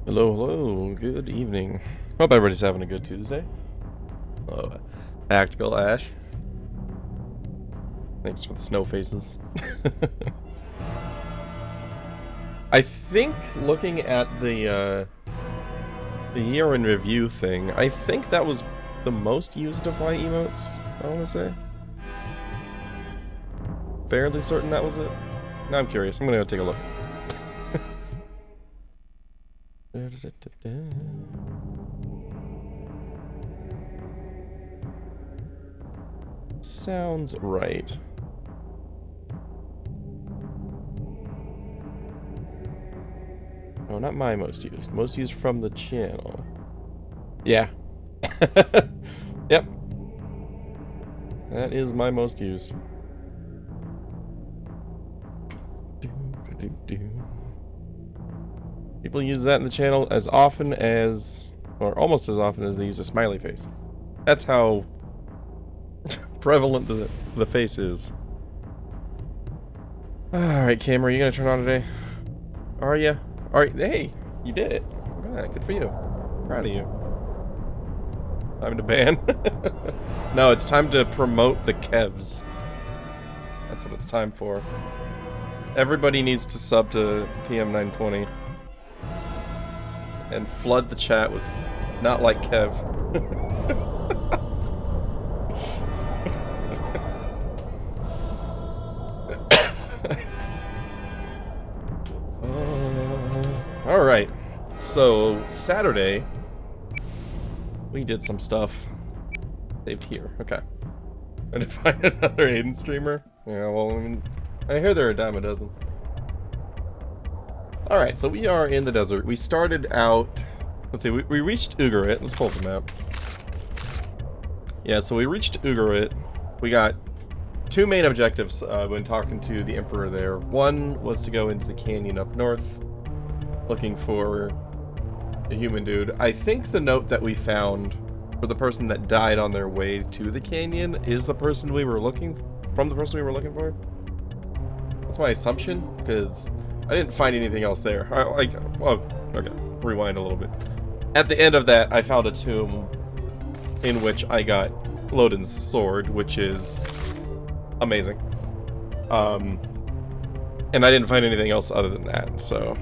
Hello, hello, good evening. Hope everybody's having a good Tuesday. Hello, Tactical Ash. Thanks for the snow faces. I think looking at the year in review thing, I think that was the most used of my emotes, I want to say. Fairly certain that was it. Now I'm curious, I'm gonna go take a look. Sounds right. Oh, not my most used. Most used from the channel. Yeah. Yep. That is my most used. People use that in the channel as often as, or almost as often as they use a smiley face. That's how prevalent the face is. Alright, Cam, are you gonna turn on today? Are ya? Alright, hey, you did it. Yeah, good for you. Proud of you. Time to ban? No, it's time to promote the Kevs. That's what it's time for. Everybody needs to sub to PM920. And flood the chat with not like Kev. Alright, so Saturday we did some stuff. Saved here, okay. I had to find another Aidyn streamer. Yeah, well, I mean, I hear there are a dime a dozen. Alright, so we are in the desert. We started out, let's see, we reached Ugarit. Let's pull up the map. Yeah, so we reached Ugarit. We got two main objectives when talking to the Emperor there. One was to go into the canyon up north, looking for a human dude. I think the note that we found for the person that died on their way to the canyon is the person we were looking for. That's my assumption, because I didn't find anything else there. Well, okay, rewind a little bit. At the end of that, I found a tomb in which I got Lodin's sword, which is amazing. And I didn't find anything else other than that, so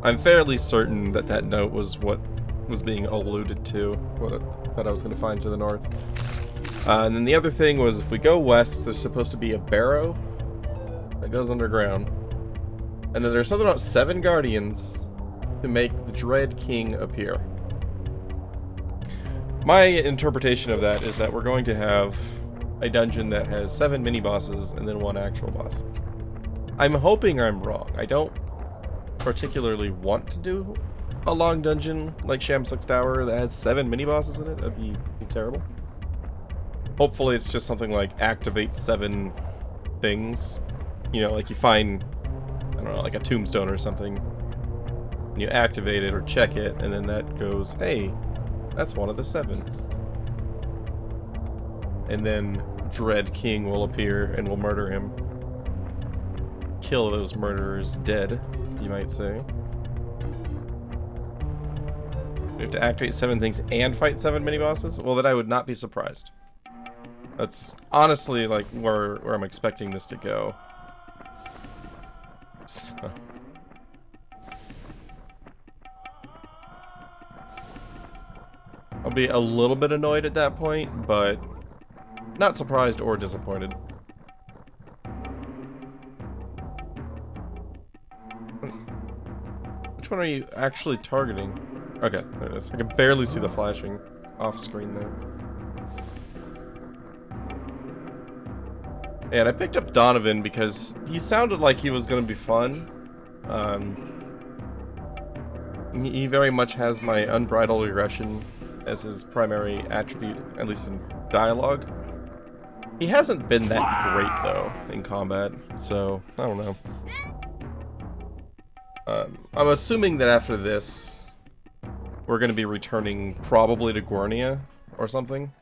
I'm fairly certain that that note was what was being alluded to, that I was going to find to the north. And then the other thing was, if we go west, there's supposed to be a barrow that goes underground. And then there's something about 7 guardians to make the Dread King appear. My interpretation of that is that we're going to have a dungeon that has 7 mini-bosses and then 1 actual boss. I'm hoping I'm wrong. I don't particularly want to do a long dungeon like Shamsuck's Tower that has 7 mini-bosses in it. That'd be terrible. Hopefully it's just something like activate 7 things. You know, like you find, I don't know, like a tombstone or something. And you activate it or check it, and then that goes, hey, that's one of the 7. And then Dread King will appear and will murder him. Kill those murderers dead, you might say. We have to activate 7 things and fight 7 mini-bosses? Well, then I would not be surprised. That's honestly like where I'm expecting this to go. So. I'll be a little bit annoyed at that point, but not surprised or disappointed. Which one are you actually targeting? Okay, there it is. I can barely see the flashing off screen there. And I picked up Donovan because he sounded like he was going to be fun. He very much has my unbridled aggression as his primary attribute, at least in dialogue. He hasn't been that great, though, in combat, so I don't know. I'm assuming that after this, we're going to be returning probably to Gornia or something.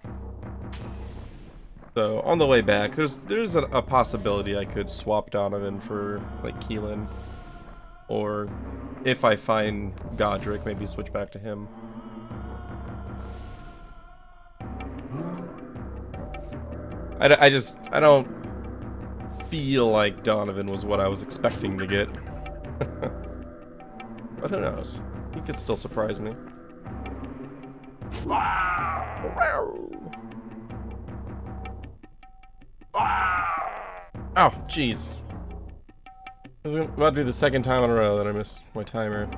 So, on the way back, there's a possibility I could swap Donovan for, like, Keelan. Or if I find Godric, maybe switch back to him. I don't feel like Donovan was what I was expecting to get. But who knows? He could still surprise me. Oh, jeez. I was about to do the second time in a row that I missed my timer.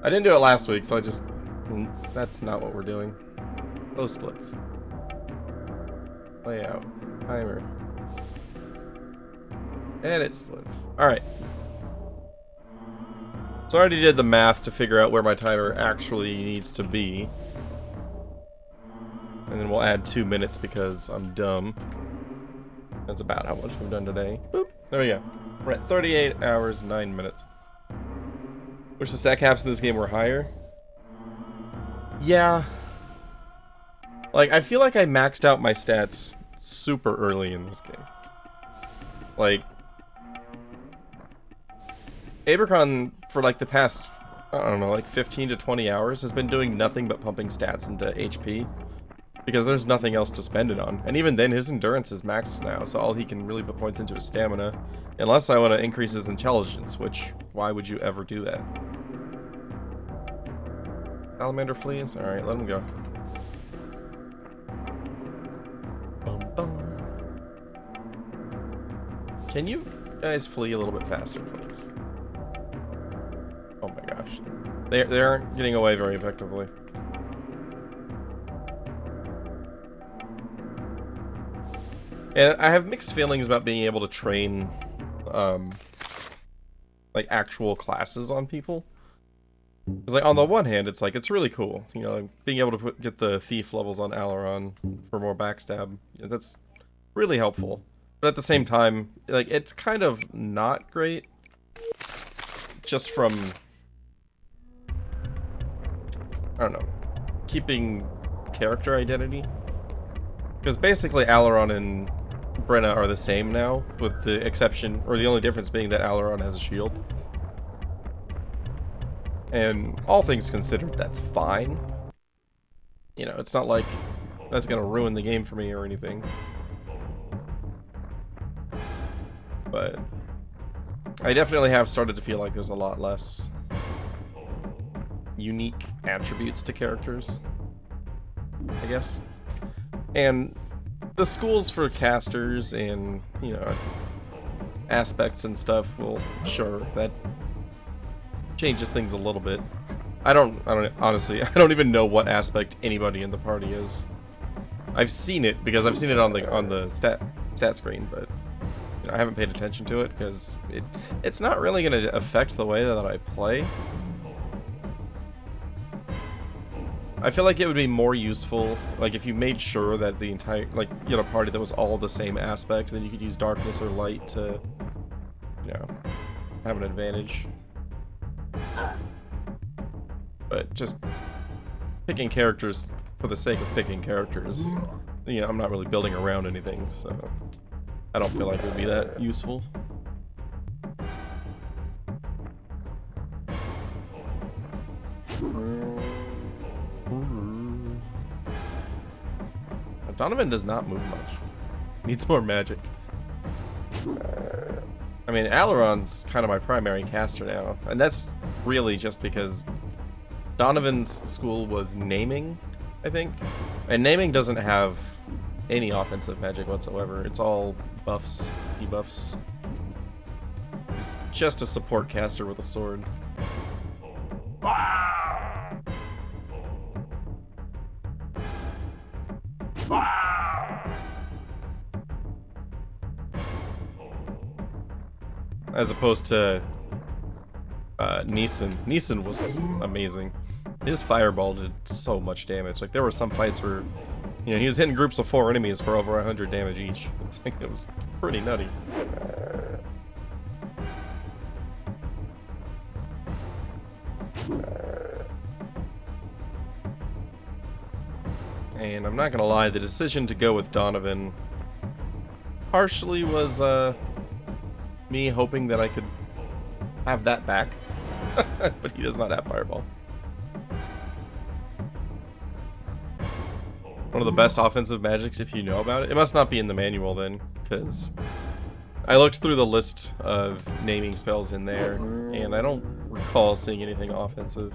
I didn't do it last week, so I just... That's not what we're doing. Those splits. Layout. Timer. Edit splits. Alright. So I already did the math to figure out where my timer actually needs to be. And then we'll add 2 minutes because I'm dumb. That's about how much we've done today. Boop. There we go. We're at 38 hours, 9 minutes. Which the stat caps in this game were higher. Yeah. Like, I feel like I maxed out my stats super early in this game. Like, Abercon, for like the past, I don't know, like 15 to 20 hours, has been doing nothing but pumping stats into HP. Because there's nothing else to spend it on. And even then, his endurance is maxed now, so all he can really put points into is stamina. Unless I want to increase his intelligence, which, why would you ever do that? Salamander fleas? Alright, let him go. Bum, bum. Can you guys flee a little bit faster, please? Oh my gosh. They aren't getting away very effectively. And I have mixed feelings about being able to train, like, actual classes on people. Because, like, on the one hand, it's like, it's really cool. You know, like, being able to get the thief levels on Aileron for more backstab. That's really helpful. But at the same time, like, it's kind of not great. Just from, I don't know, keeping character identity. Because basically Aileron and Brenna are the same now, with the exception, or the only difference being that Aileron has a shield. And all things considered, that's fine. You know, it's not like that's gonna ruin the game for me or anything. But I definitely have started to feel like there's a lot less unique attributes to characters, I guess. And the schools for casters and, you know, aspects and stuff, well, sure, that changes things a little bit. I don't honestly, I don't even know what aspect anybody in the party is. I've seen it because I've seen it on the stat screen, but you know, I haven't paid attention to it because it's not really going to affect the way that I play. I feel like it would be more useful, like, if you made sure that the entire, like, you had a party that was all the same aspect, then you could use darkness or light to, you know, have an advantage. But just picking characters for the sake of picking characters, you know, I'm not really building around anything, so I don't feel like it would be that useful. Donovan does not move much. Needs more magic. I mean, Aileron's kind of my primary caster now, and that's really just because Donovan's school was naming, I think. And naming doesn't have any offensive magic whatsoever. It's all buffs, debuffs. He's just a support caster with a sword. As opposed to Neeson. Neeson was amazing. His fireball did so much damage. Like, there were some fights where, you know, he was hitting groups of 4 enemies for over 100 damage each. It's like, it was pretty nutty. And I'm not gonna lie, the decision to go with Donovan partially was me hoping that I could have that back. But he does not have Fireball. One of the best offensive magics if you know about it. It must not be in the manual then, because I looked through the list of naming spells in there, and I don't recall seeing anything offensive.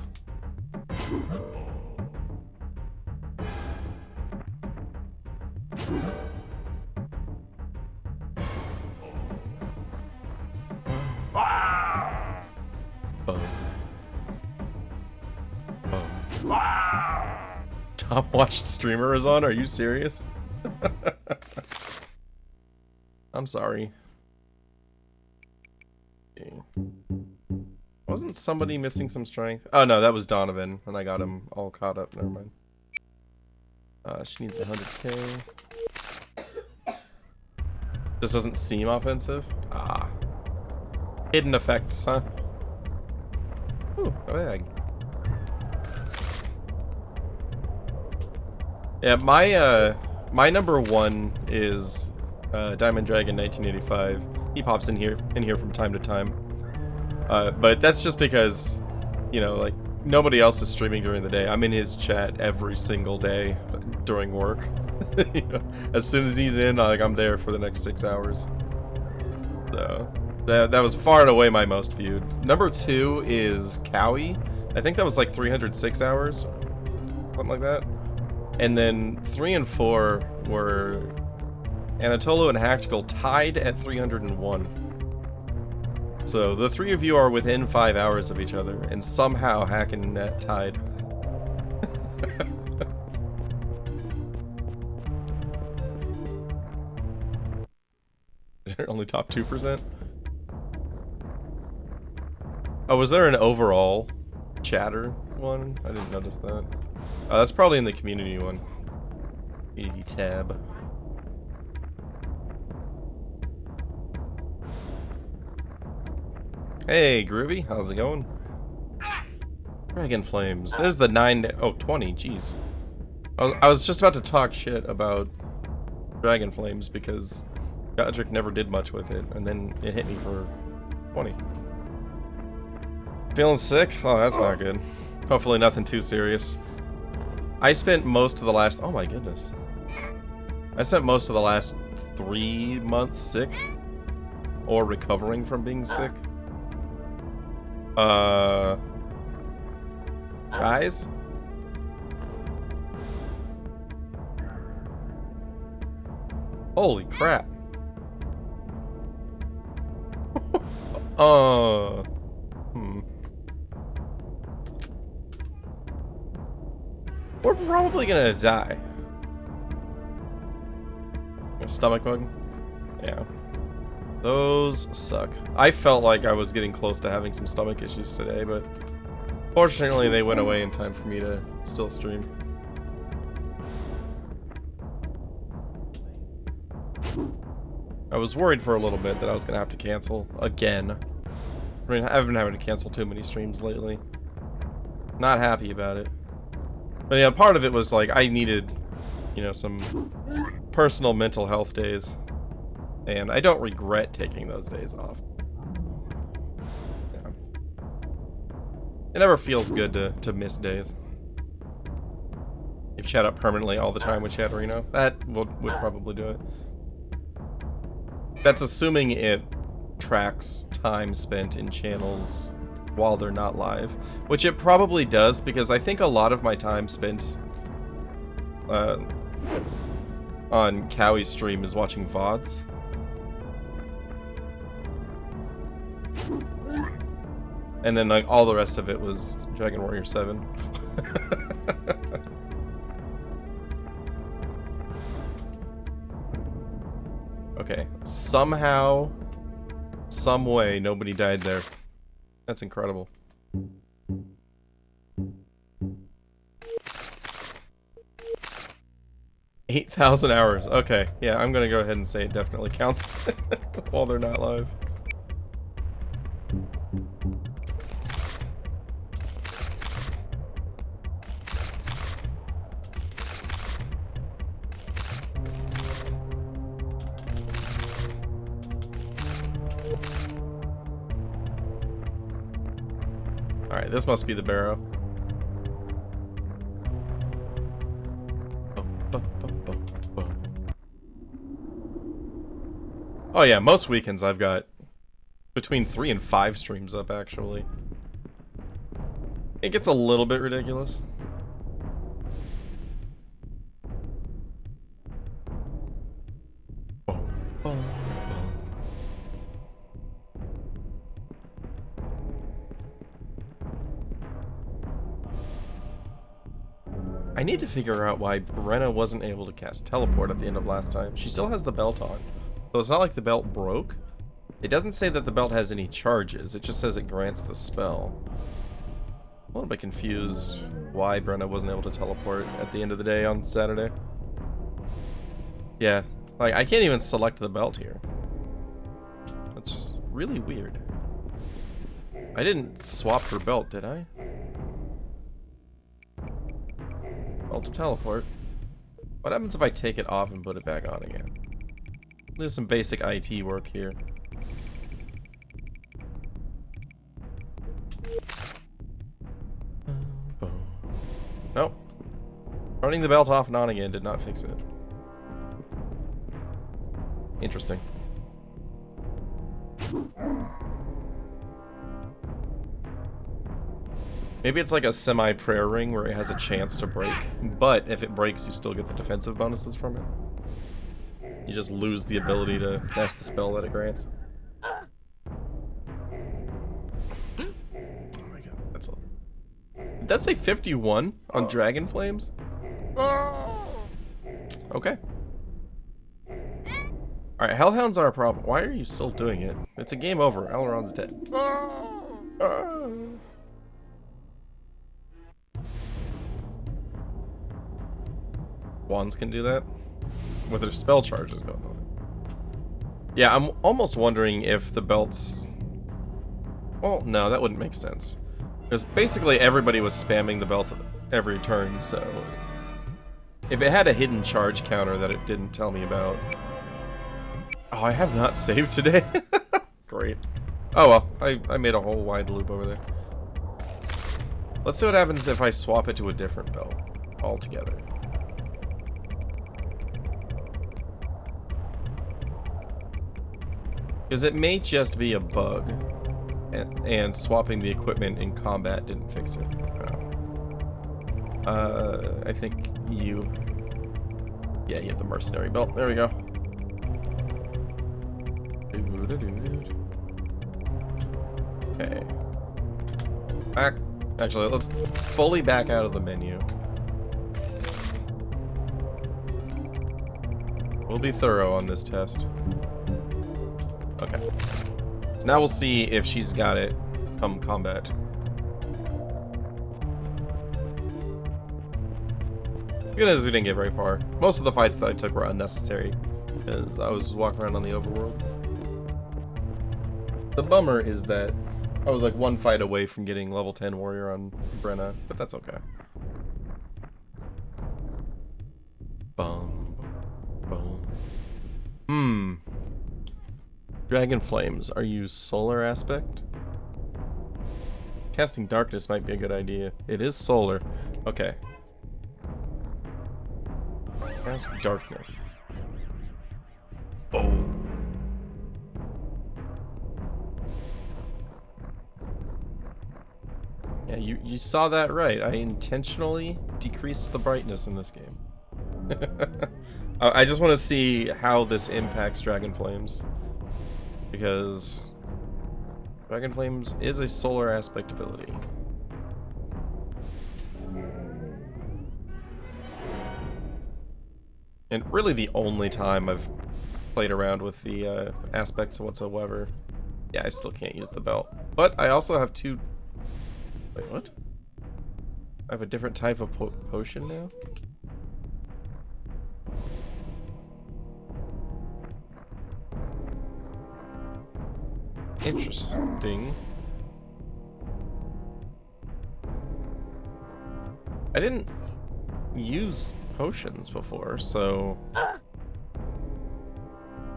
Top watched streamer is on? Are you serious? I'm sorry. Okay. Wasn't somebody missing some strength? Oh no, that was Donovan, and I got him all caught up. Never mind. She needs 100k. This doesn't seem offensive. Ah. Hidden effects, huh? Ooh, a bag. Yeah, my number one is Diamond Dragon 1985. He pops in here from time to time. But that's just because, you know, like, nobody else is streaming during the day. I'm in his chat every single day during work. You know, as soon as he's in, like, I'm there for the next 6 hours. So that was far and away my most viewed. Number 2 is Cowie. I think that was like 306 hours, something like that. And then 3 and 4 were Anatolo and Hactical tied at 301. So the three of you are within 5 hours of each other, and somehow Hack and Net tied. Only top 2%? Oh, was there an overall chatter one? I didn't notice that. Oh, that's probably in the community one. Community tab. Hey, Groovy, how's it going? Dragon Flames. There's the 20, jeez. I was just about to talk shit about Dragon Flames because Godric never did much with it, and then it hit me for 20. Feeling sick? Oh, that's not good. Hopefully nothing too serious. I spent most of the last... Oh my goodness. I spent most of the last 3 months sick. Or recovering from being sick. Guys? Holy crap. We're probably gonna die. A stomach bug? Yeah. Those suck. I felt like I was getting close to having some stomach issues today, but fortunately they went away in time for me to still stream. I was worried for a little bit that I was gonna have to cancel again. I mean, I've been having to cancel too many streams lately. Not happy about it. But yeah, part of it was like I needed, you know, some personal mental health days. And I don't regret taking those days off. Yeah. It never feels good to miss days. If chat up permanently all the time with Chatterino, that would probably do it. That's assuming it tracks time spent in channels while they're not live, which it probably does, because I think a lot of my time spent on Cowie's stream is watching VODs. And then like all the rest of it was Dragon Warrior 7. Okay, somehow, some way, nobody died there. That's incredible. 8,000 hours. Okay, yeah, I'm gonna go ahead and say it definitely counts while they're not live. this must be the barrow. Oh yeah, most weekends I've got between 3 and 5 streams up, actually. It gets a little bit ridiculous. I need to figure out why Brenna wasn't able to cast teleport at the end of last time. She still has the belt on. So it's not like the belt broke. It doesn't say that the belt has any charges. It just says it grants the spell. I'm a little bit confused why Brenna wasn't able to teleport at the end of the day on Saturday. Yeah, like I can't even select the belt here. That's really weird. I didn't swap her belt, did I? Belt to teleport. What happens if I take it off and put it back on again? There's some basic IT work here. Nope. Turning the belt off and on again did not fix it. Interesting. Maybe it's like a semi-prayer ring where it has a chance to break, but if it breaks, you still get the defensive bonuses from it. You just lose the ability to cast the spell that it grants. Oh my god, that's all. Did that say 51 on Dragon Flames? Okay. Alright, Hellhounds are a problem. Why are you still doing it? It's a game over. Elrond's dead. Wands can do that? With their spell charges going on. Yeah, I'm almost wondering if the belts... Well, no, that wouldn't make sense. Because basically everybody was spamming the belts every turn, so... If it had a hidden charge counter that it didn't tell me about... Oh, I have not saved today. Great. Oh well, I made a whole wide loop over there. Let's see what happens if I swap it to a different belt altogether. Because it may just be a bug, and swapping the equipment in combat didn't fix it. Oh. I think you... Yeah, you have the mercenary belt. There we go. Okay. Actually, let's fully back out of the menu. We'll be thorough on this test. Okay. So now we'll see if she's got it come combat. Good as we didn't get very far. Most of the fights that I took were unnecessary because I was walking around on the overworld. The bummer is that I was like one fight away from getting level 10 warrior on Brenna, but that's okay. Bum, bum. Dragon Flames, are you solar aspect? Casting darkness might be a good idea. It is solar. Okay. Cast darkness. Oh. Yeah, you saw that right. I intentionally decreased the brightness in this game. I just want to see how this impacts Dragon Flames. Because Dragon Flames is a solar aspect ability. And really the only time I've played around with the aspects whatsoever. Yeah, I still can't use the belt. But I also have two... Wait, what? I have a different type of potion now? Interesting. I didn't use potions before, so...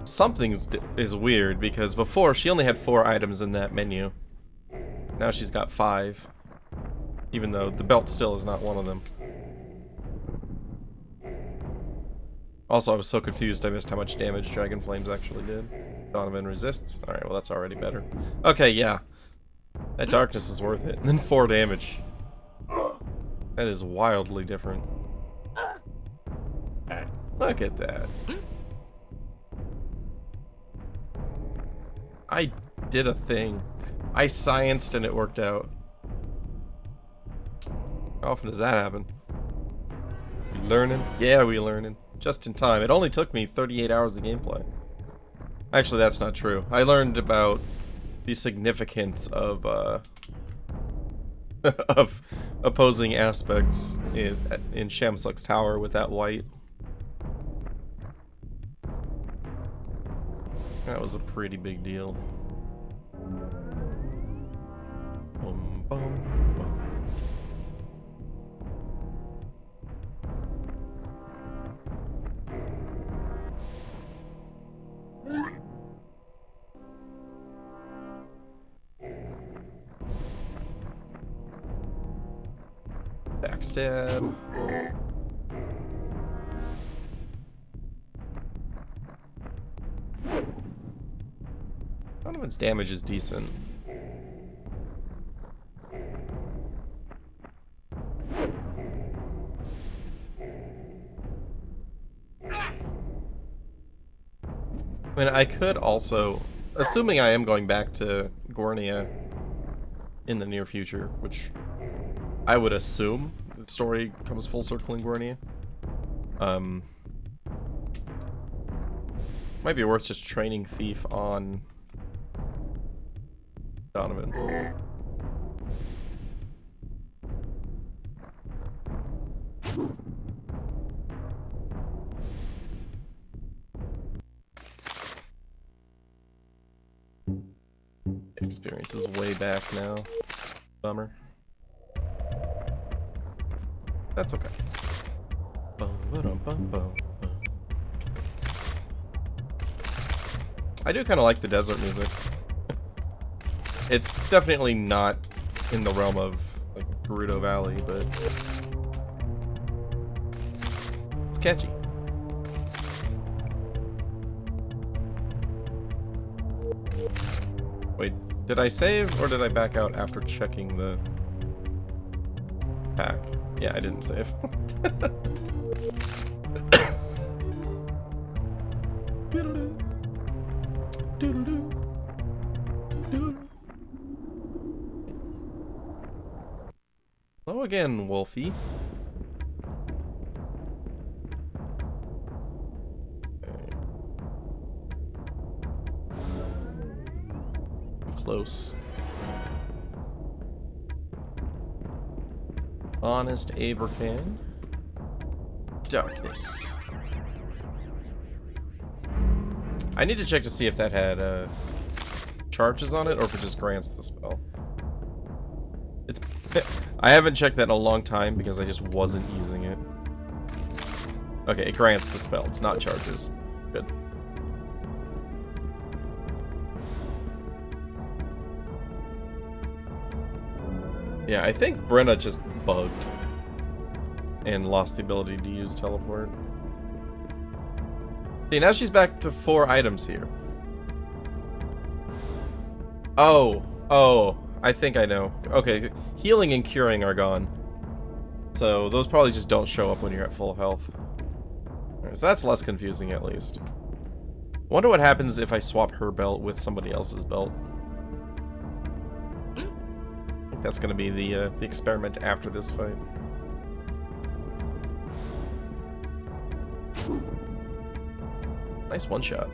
Something is weird, because before she only had 4 items in that menu. Now she's got 5. Even though the belt still is not one of them. Also, I was so confused I missed how much damage Dragon Flames actually did. Donovan resists. Alright, well that's already better. Okay, yeah. That darkness is worth it. And then 4 damage. That is wildly different. Look at that. I did a thing. I scienced and it worked out. How often does that happen? We learning? Yeah, we learning. Just in time. It only took me 38 hours of gameplay. Actually, that's not true. I learned about the significance of of opposing aspects in Shamsuck's tower with that white. That was a pretty big deal. Bum, bum, bum. Backstab. Donovan's damage is decent. I mean, I could also, assuming I am going back to Gornia in the near future, which I would assume the story comes full circle in Gornia. Might be worth just training Thief on Donovan. Experience is way back now. Bummer. That's okay. I do kind of like the desert music. It's definitely not in the realm of like Gerudo Valley, but it's catchy. Wait, did I save or did I back out after checking the pack? Yeah, I didn't save. Hello again, Wolfie. Close. Honest Abraham. Darkness. I need to check to see if that had charges on it or if it just grants the spell. It's I haven't checked that in a long time because I just wasn't using it. Okay, it grants the spell. It's not charges. Good. Yeah, I think Brenna just bugged and lost the ability to use teleport. See, now she's back to 4 items here. Oh, I think I know. Okay, healing and curing are gone. So those probably just don't show up when you're at full health. Right, so that's less confusing at least. Wonder what happens if I swap her belt with somebody else's belt. I think that's gonna be the experiment after this fight. Nice one shot.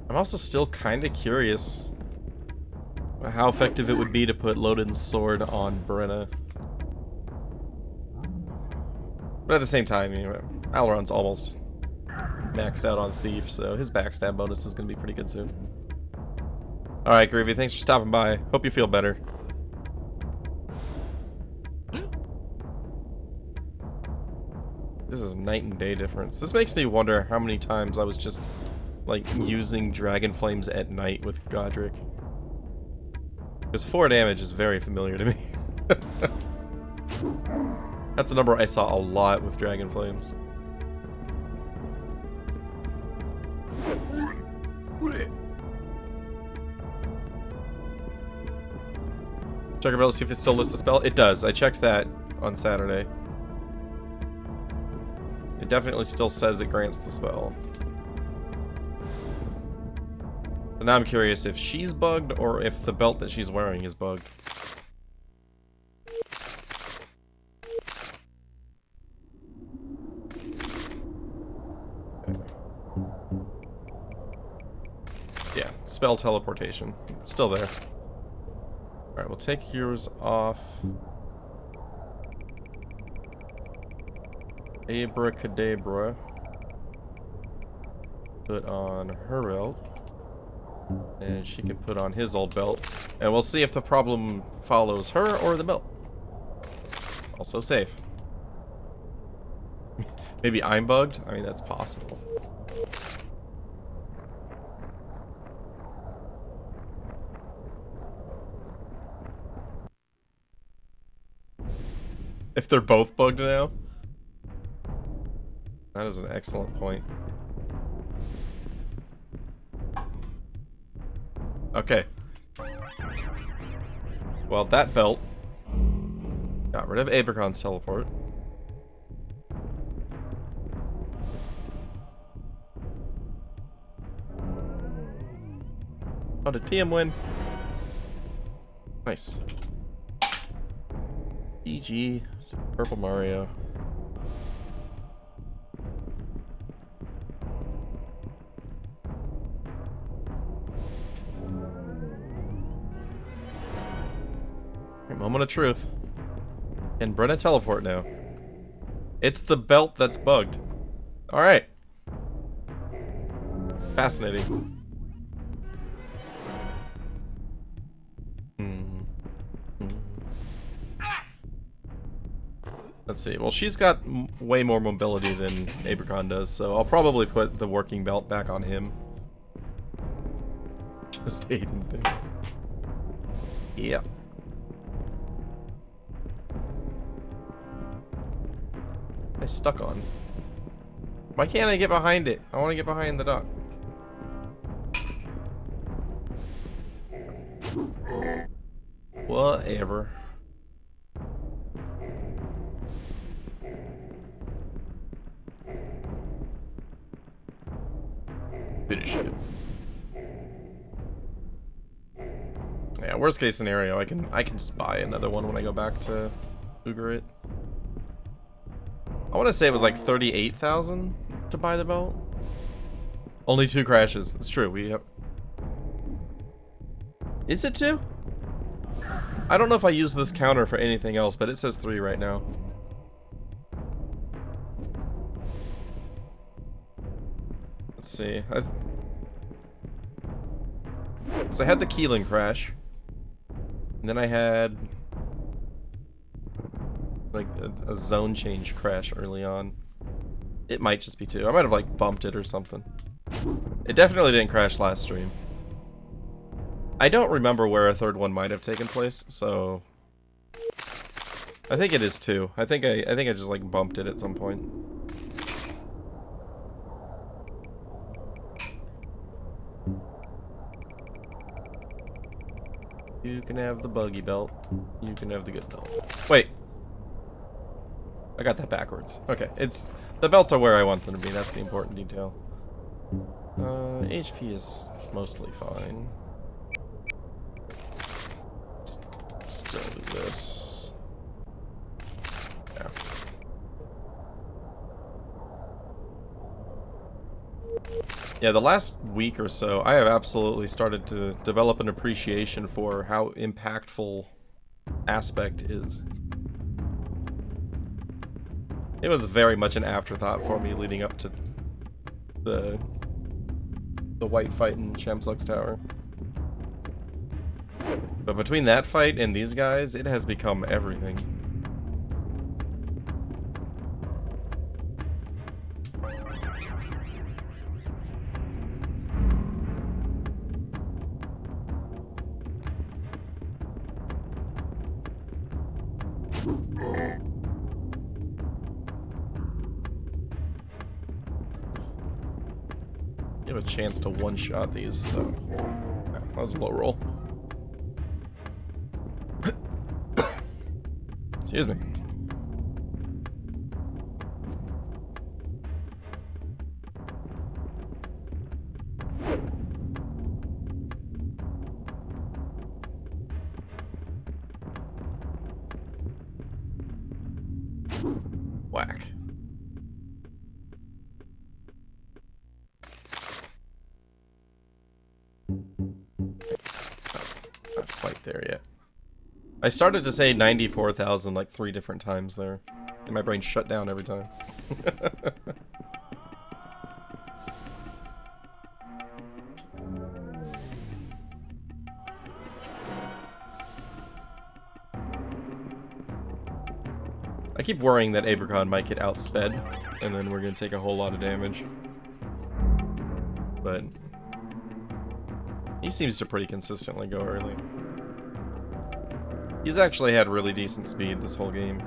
I'm also still kind of curious how effective it would be to put Lodin's sword on Brenna. But at the same time, you know, Alron's almost maxed out on Thief, so his backstab bonus is going to be pretty good soon. Alright, Groovy, thanks for stopping by. Hope you feel better. This is night and day difference. This makes me wonder how many times I was just like, using Dragon Flames at night with Godric. Because 4 damage is very familiar to me. That's a number I saw a lot with Dragon Flames. Check our belt to see if it still lists the spell. It does. I checked that on Saturday. It definitely still says it grants the spell. So now I'm curious if she's bugged or if the belt that she's wearing is bugged. Yeah, spell teleportation. It's still there. Alright, we'll take yours off. Abracadabra. Put on her belt. And she can put on his old belt. And we'll see if the problem follows her or the belt. Also safe. Maybe I'm bugged? I mean, that's possible. If they're both bugged now? That is an excellent point. Okay. Well, that belt got rid of Abracon's teleport. Oh, did PM win? Nice. GG. Purple Mario. Moment of truth. Can Brenna teleport now? It's the belt that's bugged. Alright. Fascinating. Let's see. Well, she's got way more mobility than Abracon does, so I'll probably put the working belt back on him. Just Aidyn things. Yep. I stuck on. Why can't I get behind it? I want to get behind the duck. Whatever. Finish it. Yeah, worst case scenario, I can just buy another one when I go back to Ugarit. I want to say it was like 38,000 to buy the belt. Only 2 crashes. It's true. We have. Is it 2? I don't know if I use this counter for anything else, but it says 3 right now. Let's see. So I had the Keelan crash, and then I had like a zone change crash early on. It might just be 2. I might have like bumped it or something. It definitely didn't crash last stream. I don't remember where a 3rd one might have taken place, so I think it is 2. I think I just like bumped it at some point. You can have the buggy belt. You can have the good belt. Wait. I got that backwards. Okay, the belts are where I want them to be. That's the important detail. HP is mostly fine. Still do this. Yeah. Yeah, the last week or so, I have absolutely started to develop an appreciation for how impactful Aspect is. It was very much an afterthought for me leading up to the white fight in Shamsuck's tower. But between that fight and these guys, it has become everything. have a chance to one-shot these, so that was a low roll. Excuse me. Whack. Not quite there yet. I started to say 94,000 like 3 different times there. And my brain shut down every time. I keep worrying that Abracon might get outsped, and then we're gonna take a whole lot of damage. But he seems to pretty consistently go early. He's actually had really decent speed this whole game.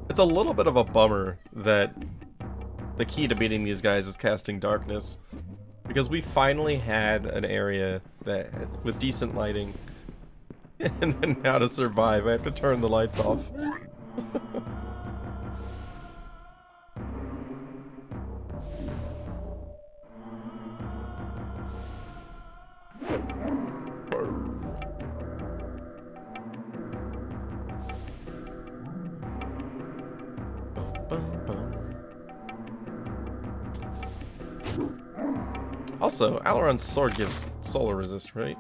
It's a little bit of a bummer that the key to beating these guys is casting darkness, because we finally had an area that with decent lighting, and then now to survive I have to turn the lights off. Also, Aileron's sword gives solar resist, right?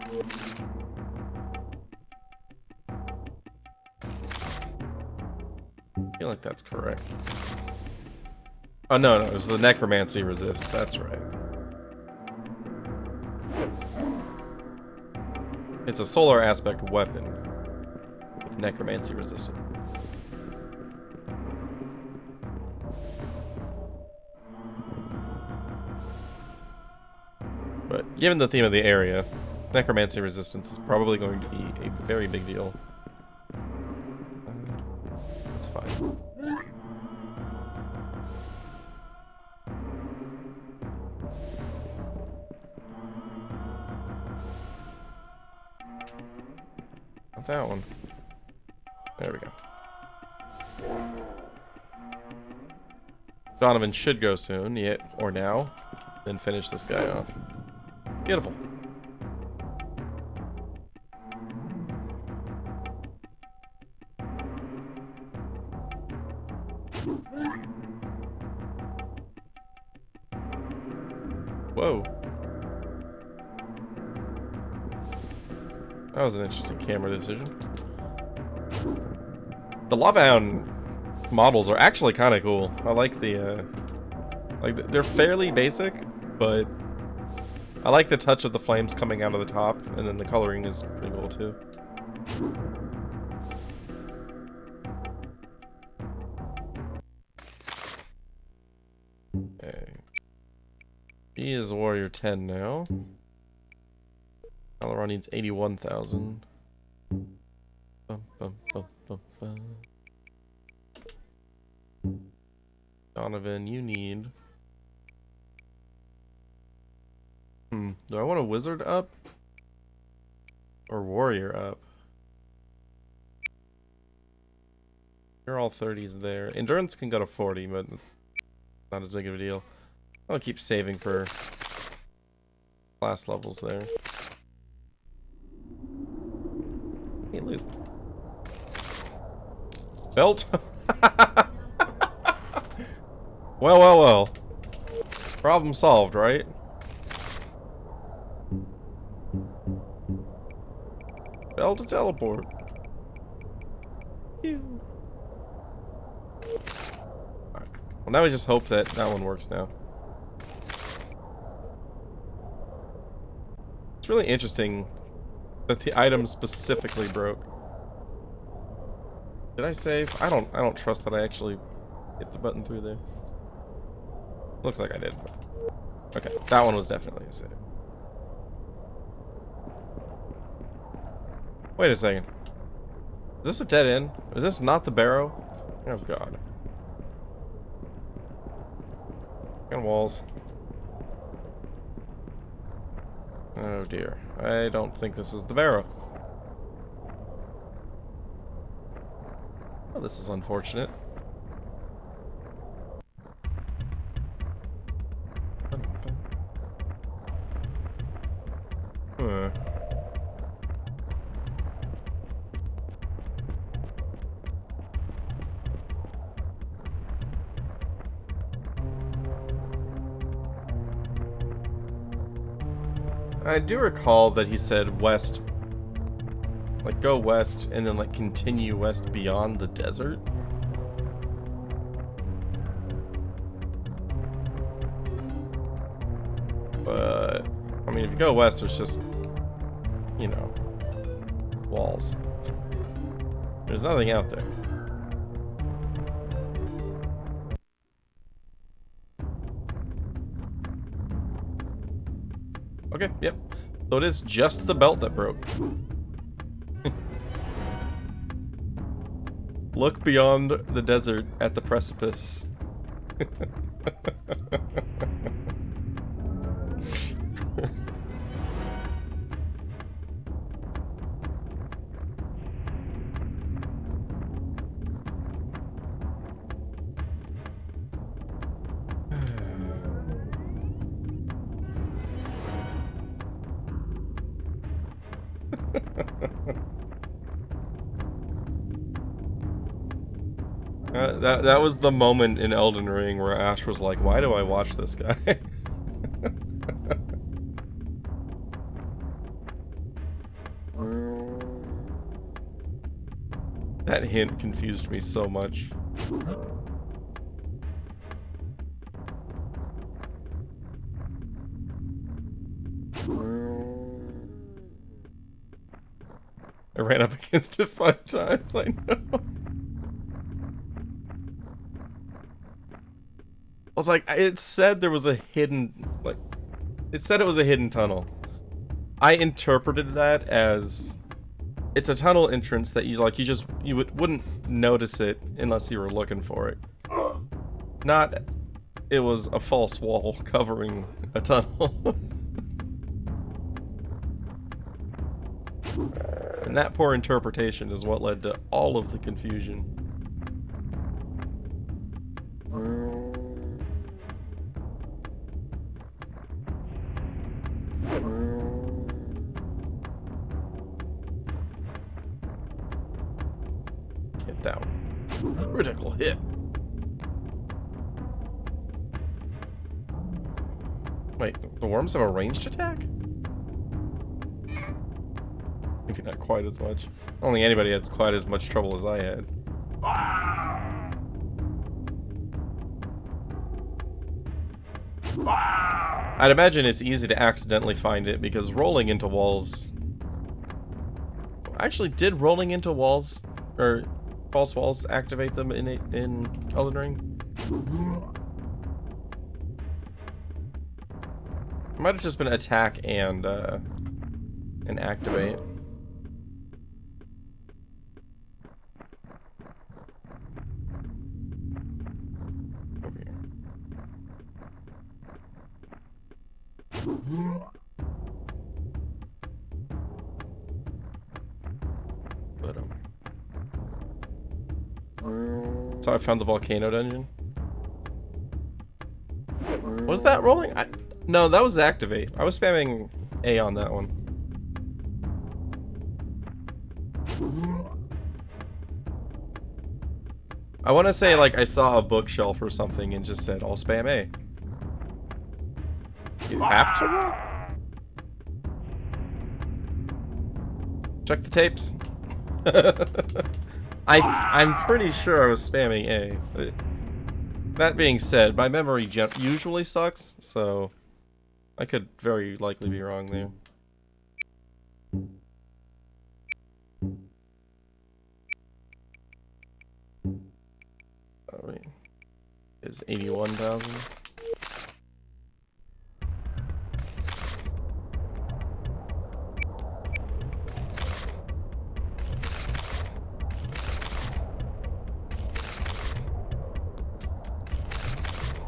I feel like that's correct. Oh, no, it was the necromancy resist, that's right. It's a solar aspect weapon with necromancy resistance. But given the theme of the area, necromancy resistance is probably going to be a very big deal. That's fine. Not that one. There we go. Donovan should go soon, yet or now, then finish this guy off. Beautiful. Whoa. That was an interesting camera decision. The Lava Hound models are actually kind of cool. I like the, they're fairly basic, but I like the touch of the flames coming out of the top, and then the coloring is pretty cool too. Okay. He is Warrior 10 now. Aileron needs 81,000. Bum, bum, bum, bum, bum. Donovan, you need... do I want a wizard up? Or warrior up? You're all 30s there. Endurance can go to 40, but it's not as big of a deal. I'll keep saving for class levels there. Hey, loot. Belt? Well, well, well. Problem solved, right? Bell to teleport. Phew. Alright. Well, now we just hope that that one works now. It's really interesting that the item specifically broke. Did I save? I don't trust that I actually hit the button through there. Looks like I did. Okay, that one was definitely a save. Wait a second. Is this a dead end? Is this not the barrow? Oh god. And walls. Oh dear. I don't think this is the barrow. Oh, this is unfortunate. Huh. I do recall that he said west, like go west and then like continue west beyond the desert. But, I mean, if you go west, there's just, you know, walls. There's nothing out there. Okay, yep. So it is just the belt that broke. Look beyond the desert at the precipice. That was the moment in Elden Ring where Ash was like, why do I watch this guy? That hint confused me so much. I ran up against it 5 times, I know. I was like, it said there was a hidden, like, it said it was a hidden tunnel. I interpreted that as, it's a tunnel entrance that you wouldn't notice it unless you were looking for it. Not, it was a false wall covering a tunnel. And that poor interpretation is what led to all of the confusion. Hit that one. Critical hit. Wait, the worms have a ranged attack? Maybe not quite as much. I don't think anybody had quite as much trouble as I had. I'd imagine it's easy to accidentally find it because rolling into walls... Actually, did rolling into walls, or false walls, activate them in Elden Ring? It might have just been attack and activate. That's how I found the volcano dungeon. Was that rolling? No, that was activate. I was spamming A on that one. I want to say, like, I saw a bookshelf or something and just said, I'll spam A. You have to roll? Check the tapes. I'm pretty sure I was spamming A. That being said, my memory usually sucks, so I could very likely be wrong there. is 81,000.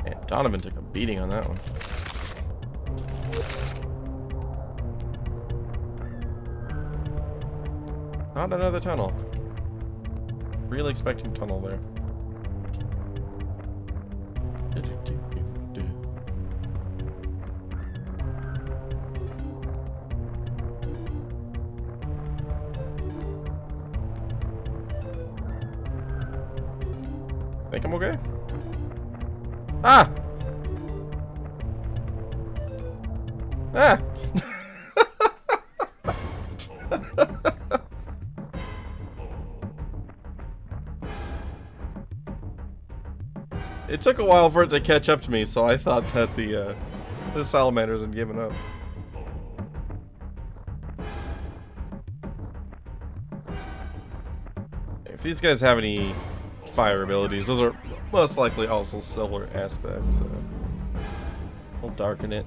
And Donovan took a beating on that one. Not another tunnel. Really expecting tunnel there. Think I'm okay? Ah! Ah! It took a while for it to catch up to me, so I thought that the salamanders had given up. If these guys have any fire abilities, those are most likely also solar aspects, so we'll darken it.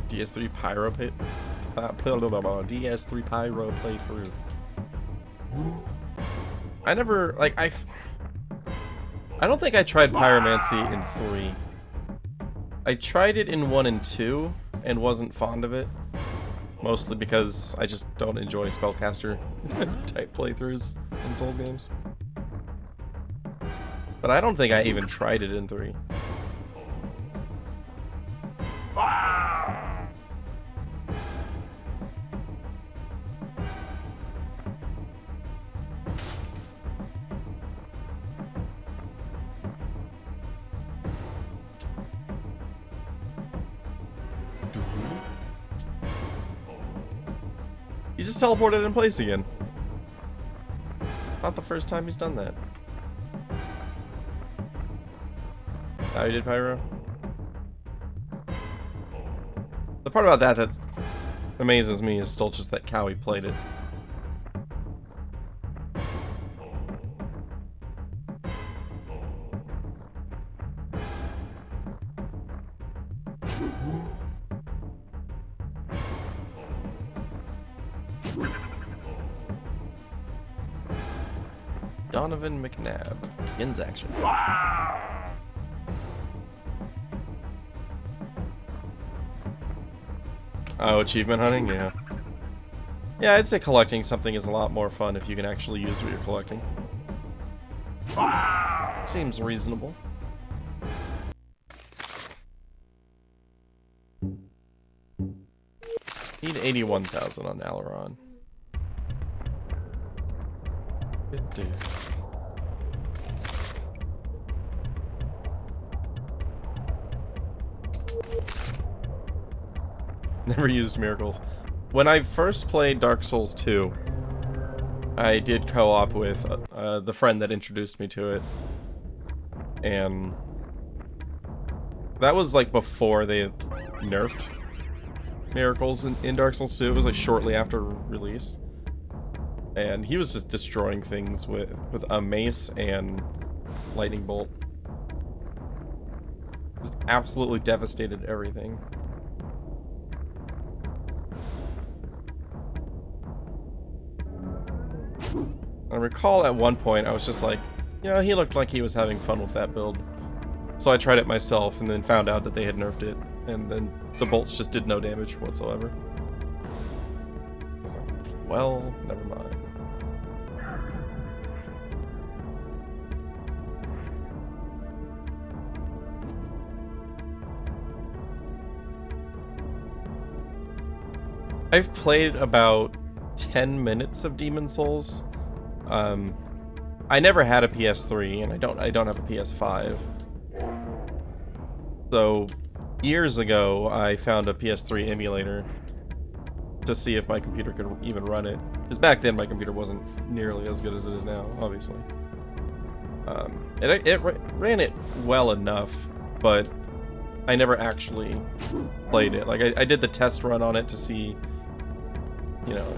DS3 Pyro DS3 Pyro playthrough. I never, like, I don't think I tried Pyromancy in 3. I tried it in 1 and 2 and wasn't fond of it. Mostly because I just don't enjoy spellcaster type playthroughs in Souls games. But I don't think I even tried it in 3. He just teleported in place again. Not the first time he's done that. Oh, you did Pyro? The part about that amazes me is still just that Cowie played it. Donovan McNabb begins action. Oh, achievement hunting? Yeah. Yeah, I'd say collecting something is a lot more fun if you can actually use what you're collecting. Seems reasonable. Need 81,000 on Aileron. Never used miracles. When I first played Dark Souls 2, I did co-op with the friend that introduced me to it. And that was like before they nerfed miracles in Dark Souls 2. It was like shortly after release. And he was just destroying things with a mace and lightning bolt. Just absolutely devastated everything. I recall at one point I was just like, yeah, he looked like he was having fun with that build. So I tried it myself and then found out that they had nerfed it, and then the bolts just did no damage whatsoever. I was like, well, never mind. I've played about 10 minutes of Demon Souls. I never had a PS3, and I don't have a PS5. So years ago, I found a PS3 emulator to see if my computer could even run it. Because back then, my computer wasn't nearly as good as it is now, obviously. It ran it well enough, but I never actually played it. Like, I did the test run on it to see, you know,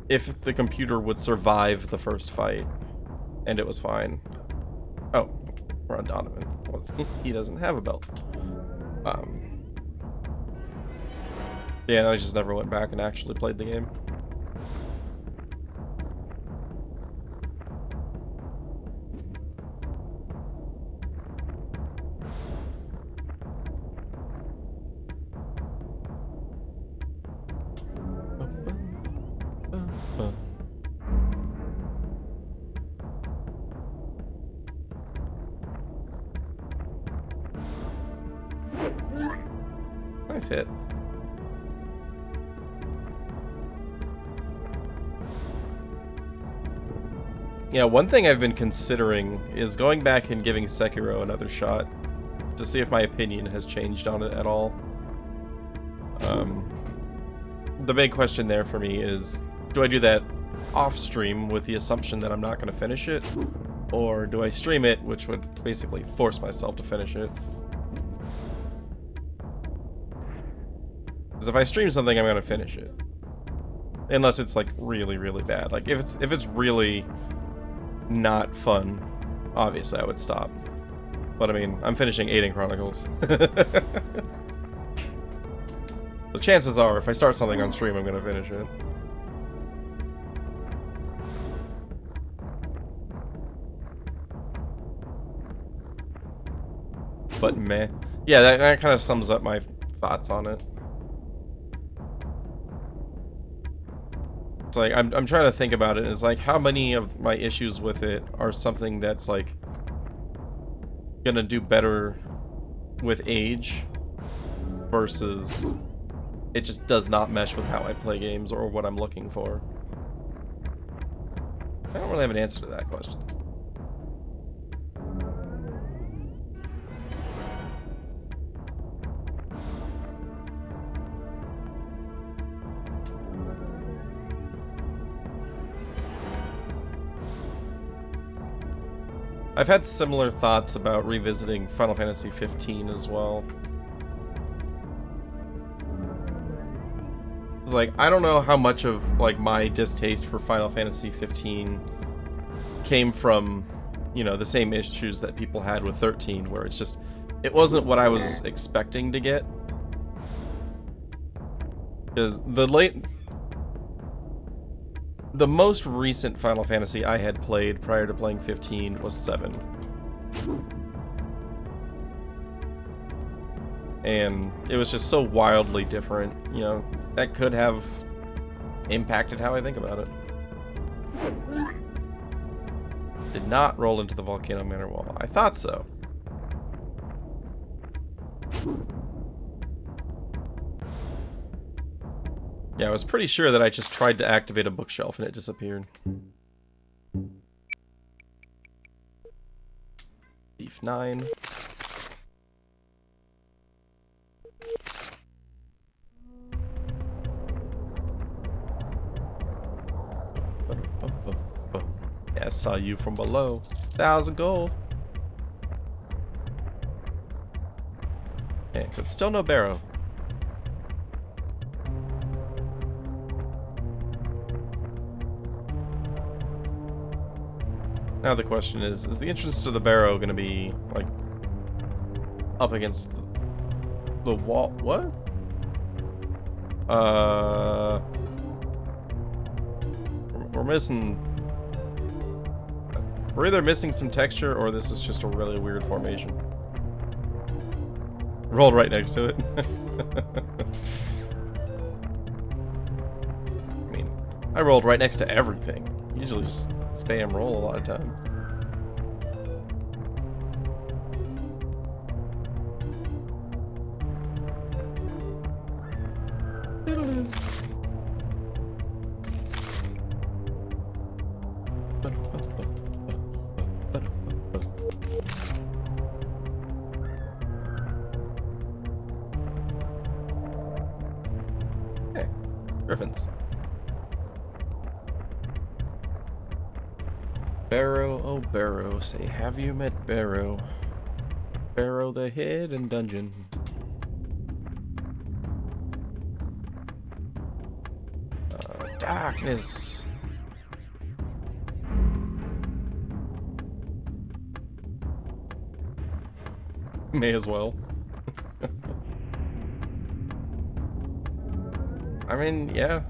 if the computer would survive the first fight, and it was fine. Oh, we're on Donovan. Well, he doesn't have a belt. Yeah, I just never went back and actually played the game. Nice hit. Yeah, one thing I've been considering is going back and giving Sekiro another shot to see if my opinion has changed on it at all. The big question there for me is, do I do that off stream with the assumption that I'm not going to finish it? Or do I stream it, which would basically force myself to finish it? Because if I stream something, I'm going to finish it. Unless it's like really, really bad. Like if it's really not fun, obviously I would stop. But I mean, I'm finishing Aidyn Chronicles. The chances are, if I start something on stream, I'm gonna finish it. But meh. Yeah, that kind of sums up my thoughts on it. It's like, I'm trying to think about it, and it's like, how many of my issues with it are something that's like gonna do better with age versus it just does not mesh with how I play games or what I'm looking for. I don't really have an answer to that question. I've had similar thoughts about revisiting Final Fantasy 15 as well. It's like, I don't know how much of like my distaste for Final Fantasy 15 came from, you know, the same issues that people had with 13, where it's just, it wasn't what I was expecting to get. Because the most recent Final Fantasy I had played prior to playing 15 was 7. And it was just so wildly different, you know, that could have impacted how I think about it. Did not roll into the Volcano Manor wall. I thought so. Yeah, I was pretty sure that I just tried to activate a bookshelf and it disappeared. Thief 9. Yeah, I saw you from below. 1,000 gold. Okay, but still no barrow. Now the question is the entrance to the barrow gonna be, like, up against the wall? What? We're missing... We're either missing some texture, or this is just a really weird formation. Rolled right next to it. I mean, I rolled right next to everything. Usually just spam roll a lot of times. Hey, griffins. Barrow, oh Barrow, say have you met Barrow? Barrow the hidden dungeon. Darkness. May as well. I mean, yeah.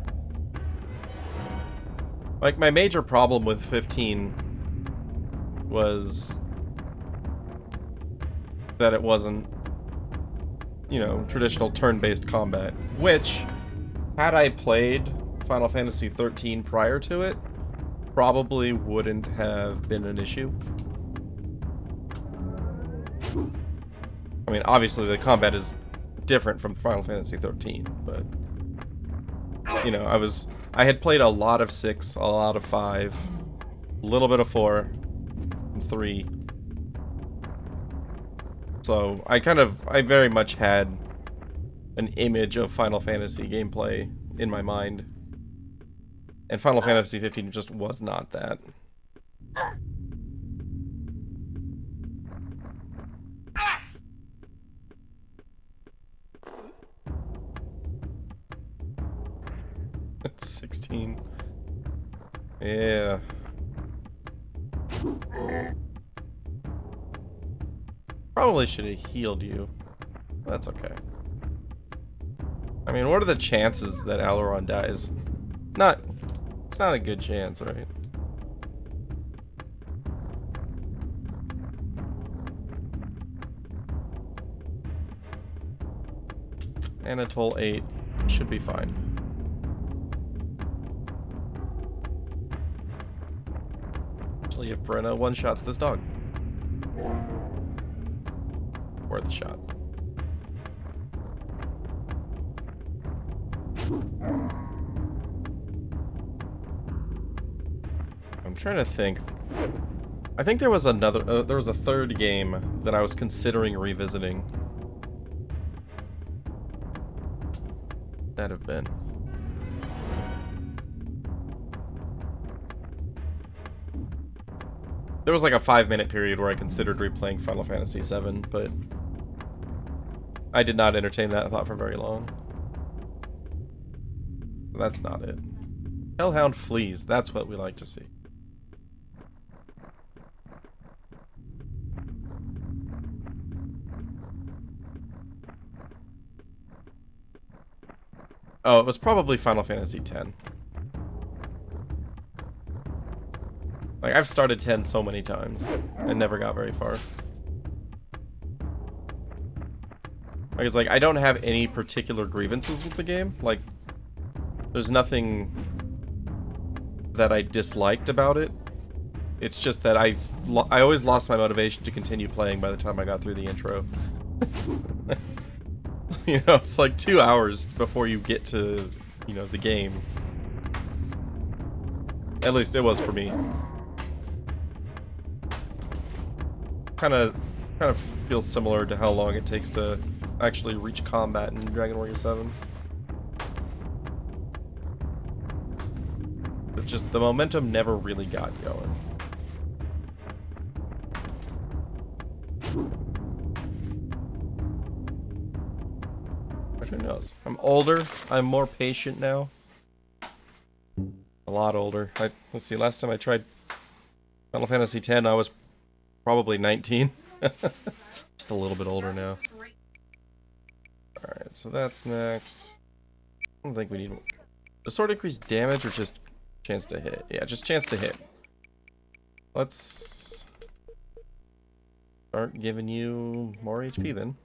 Like, my major problem with 15 was that it wasn't, you know, traditional turn-based combat, which, had I played Final Fantasy 13 prior to it, probably wouldn't have been an issue. I mean, obviously the combat is different from Final Fantasy 13, but, you know, I had played a lot of 6, a lot of 5, a little bit of 4, and 3. So, I very much had an image of Final Fantasy gameplay in my mind. And Final Fantasy 15 just was not that. It's 16. Yeah. Probably should have healed you. That's okay. I mean, what are the chances that Aileron dies? It's not a good chance, right? Anatole 8 should be fine. Actually, if Brenna one-shots this dog. Worth a shot. I'm trying to think. I think there was there was a third game that I was considering revisiting. That'd have been. There was like a 5-minute period where I considered replaying Final Fantasy VII, but I did not entertain that thought for very long. That's not it. Hellhound flees. That's what we like to see. Oh, it was probably Final Fantasy X. Like, I've started 10 so many times and never got very far. Like, it's like, I don't have any particular grievances with the game. Like, there's nothing that I disliked about it. It's just that I always lost my motivation to continue playing by the time I got through the intro. You know, it's like 2 hours before you get to, you know, the game. At least it was for me. Kind of feels similar to how long it takes to actually reach combat in Dragon Warrior 7. But just the momentum never really got going. Who knows? I'm older. I'm more patient now. A lot older. Let's see. Last time I tried Final Fantasy X, I was probably 19. Just a little bit older now. Alright, so that's next. I don't think we need... Does sword increase damage or just chance to hit? Yeah, just chance to hit. Let's start giving you more HP then.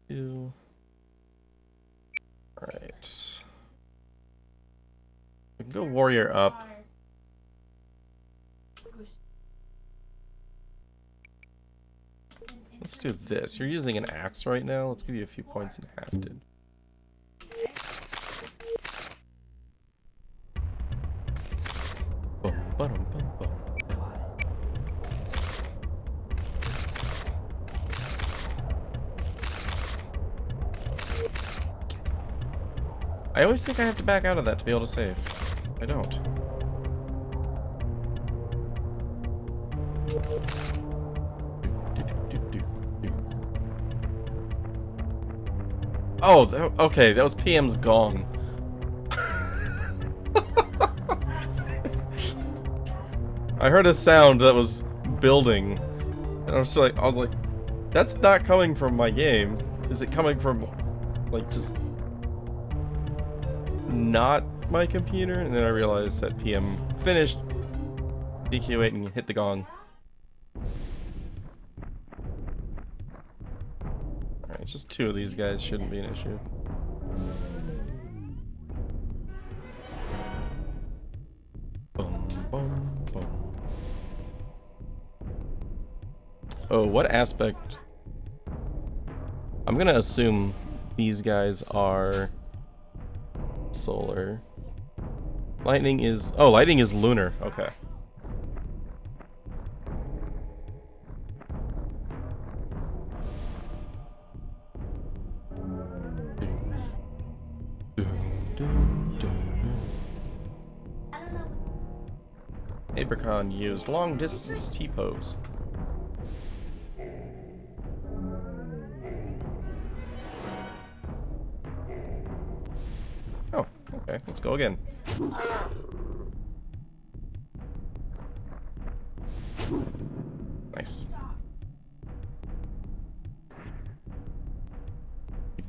2. Alright. We can go warrior up. Let's do this. You're using an axe right now. Let's give you a few points in hafted. I always think I have to back out of that to be able to save. I don't. Oh, okay, that was PM's gong. I heard a sound that was building, and I was like, that's not coming from my game. Is it coming from, like, just not my computer? And then I realized that PM finished BQ8 and hit the gong. Alright, just 2 of these guys shouldn't be an issue. Boom, boom, boom. Oh, what aspect? I'm gonna assume these guys are solar. Lightning is... Oh, lightning is lunar. Okay. Abracon used long-distance T-pose. Oh, okay. Let's go again. Nice.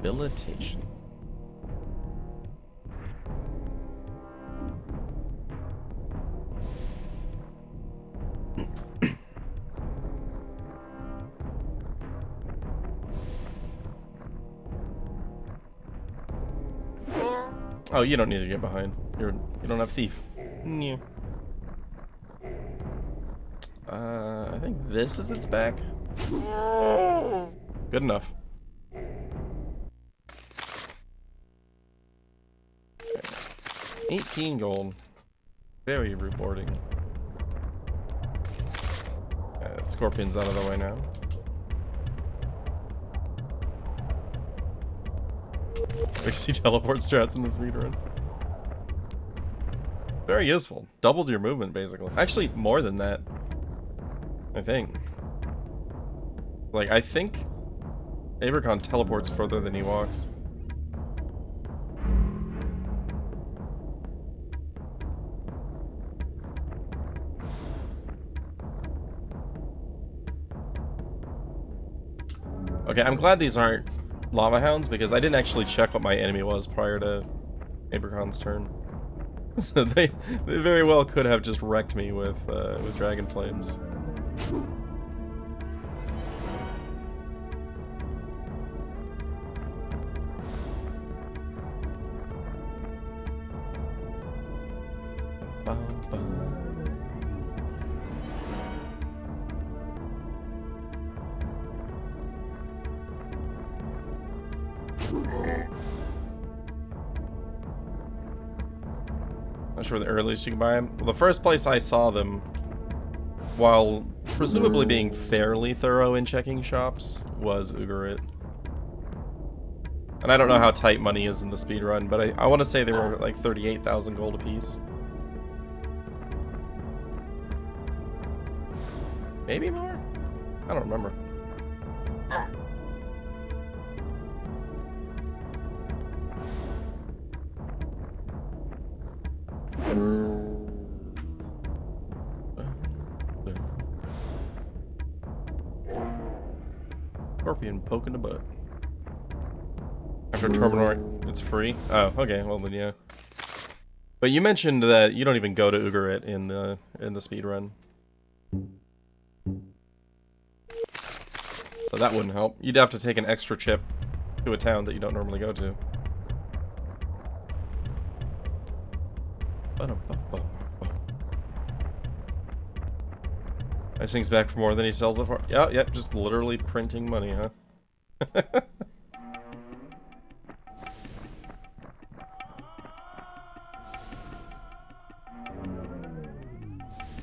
Rehabilitation. Oh, you don't need to get behind. You don't have thief. Yeah. I think this is its back. Good enough. 18 gold. Very rewarding. Scorpion's out of the way now. We see teleport strats in this speedrun. Very useful. Doubled your movement, basically. Actually, more than that. I think. Like, I think Abracon teleports further than he walks. Okay, I'm glad these aren't lava hounds, because I didn't actually check what my enemy was prior to Abracon's turn. So they very well could have just wrecked me with dragon flames. Not sure the earliest you can buy them. Well, the first place I saw them, while presumably being fairly thorough in checking shops, was Ugarit. And I don't know how tight money is in the speedrun, but I want to say they were like 38,000 gold apiece. Maybe more? I don't remember. Scorpion poking the butt. After terminal, it's free? Oh, okay, well then yeah. But you mentioned that you don't even go to Ugarit in the speed run. So that wouldn't help. You'd have to take an extra chip to a town that you don't normally go to. This thing's back for more than he sells it for. Yeah, yep, just literally printing money, huh?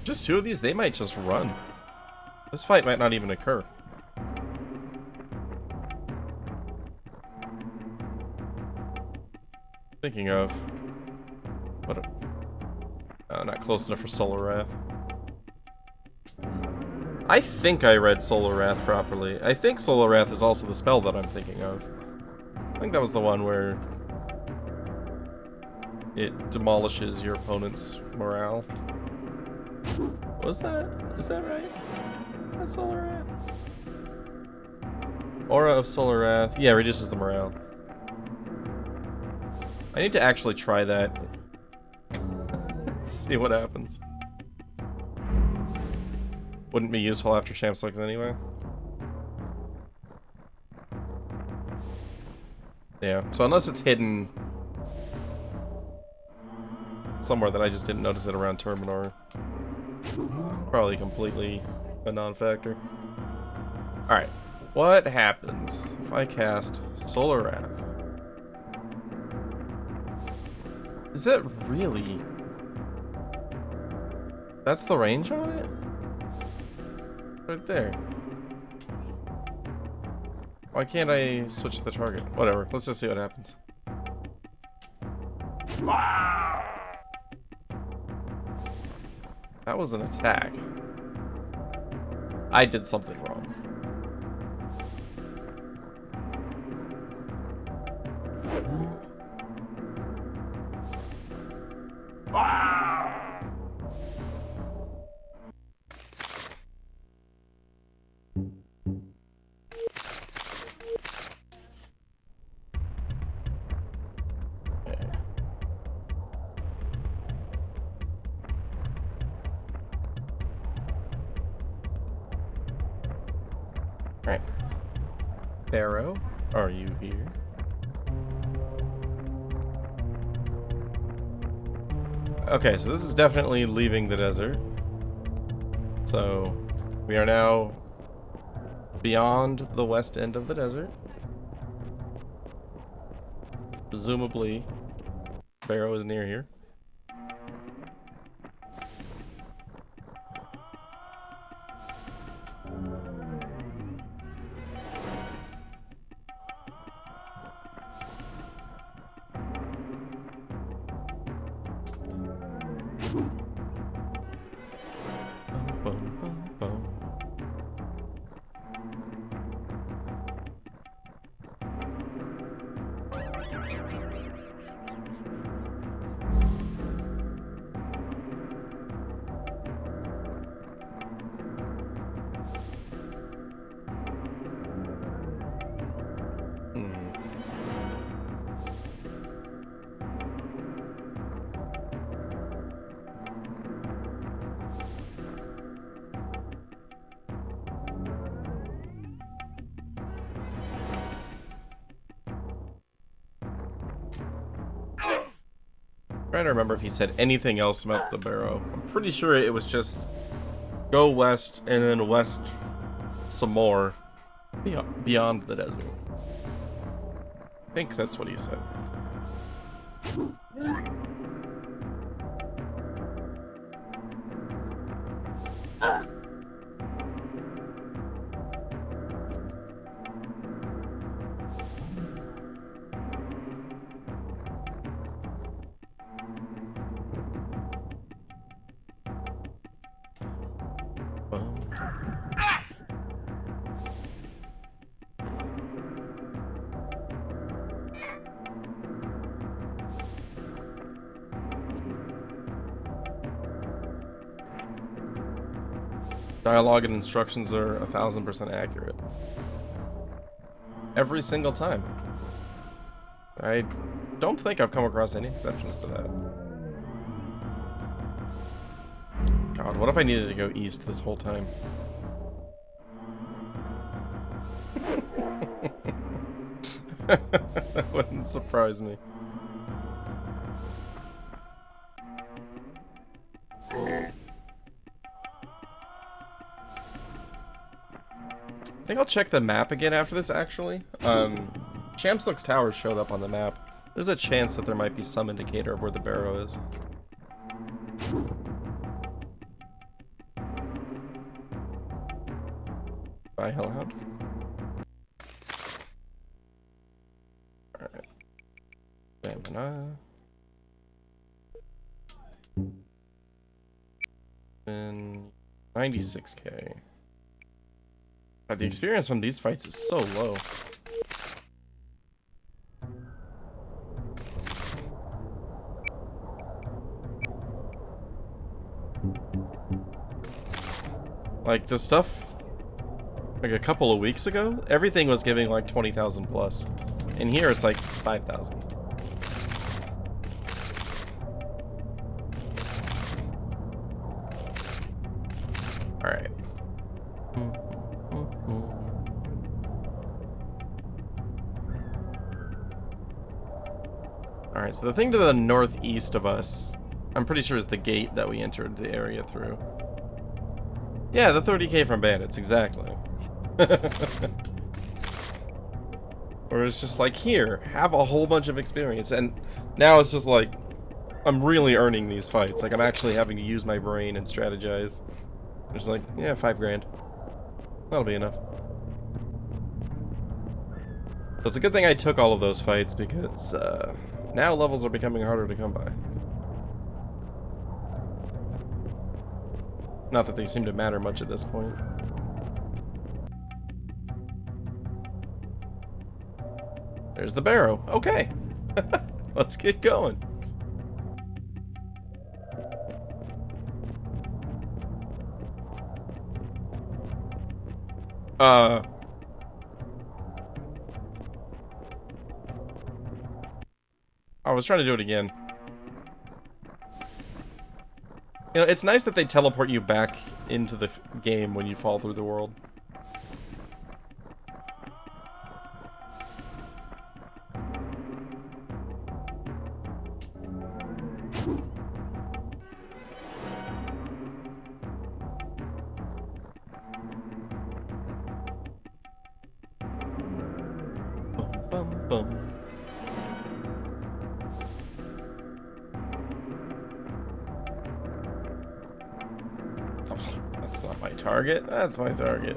Just 2 of these, they might just run. This fight might not even occur. Thinking of... What a... not close enough for Solar Wrath. I think I read Solar Wrath properly. I think Solar Wrath is also the spell that I'm thinking of. think that was the one where it demolishes your opponent's morale. Was that? Is that right? That's Solar Wrath? Aura of Solar Wrath. Yeah, reduces the morale. I need to actually try that. See what happens. Wouldn't be useful after Champ Slugs anyway. Yeah, so unless it's hidden somewhere that I just didn't notice it around Terminor, probably completely a non-factor. Alright, what happens if I cast Solar Wrath? Is it really? That's the range on it? Right there. Why can't I switch the target? Whatever, let's just see what happens. That was an attack. I did something wrong. Alright. Barrow, are you here? Okay, so this is definitely leaving the desert. So, we are now beyond the west end of the desert. Presumably, Barrow is near here. Trying to remember if he said anything else about the Barrow. I'm pretty sure it was just go west and then west some more beyond the desert. I think that's what he said. Dialogue and instructions are 1000% accurate. Every single time. I don't think I've come across any exceptions to that. God, what if I needed to go east this whole time? That wouldn't surprise me. I think I'll check the map again after this, actually. Champsluck's Tower showed up on the map. There's a chance that there might be some indicator of where the Barrow is. Bye, Hellhound. Alright. Stamina. And 96k. God, the experience from these fights is so low. Like, the stuff, like, a couple of weeks ago, everything was giving, like, 20,000 plus. And here, it's, like, 5,000. Alright. Alright, so the thing to the northeast of us, I'm pretty sure is the gate that we entered the area through. Yeah, the 30k from bandits, exactly. Or it's just like, here, have a whole bunch of experience. And now it's just like, I'm really earning these fights. Like, I'm actually having to use my brain and strategize. It's like, yeah, 5 grand. That'll be enough. So it's a good thing I took all of those fights, because now levels are becoming harder to come by. Not that they seem to matter much at this point. There's the barrow. Okay. Let's get going. I was trying to do it again. You know, it's nice that they teleport you back into the game when you fall through the world. Bum, bum, bum. That's not my target. That's my target.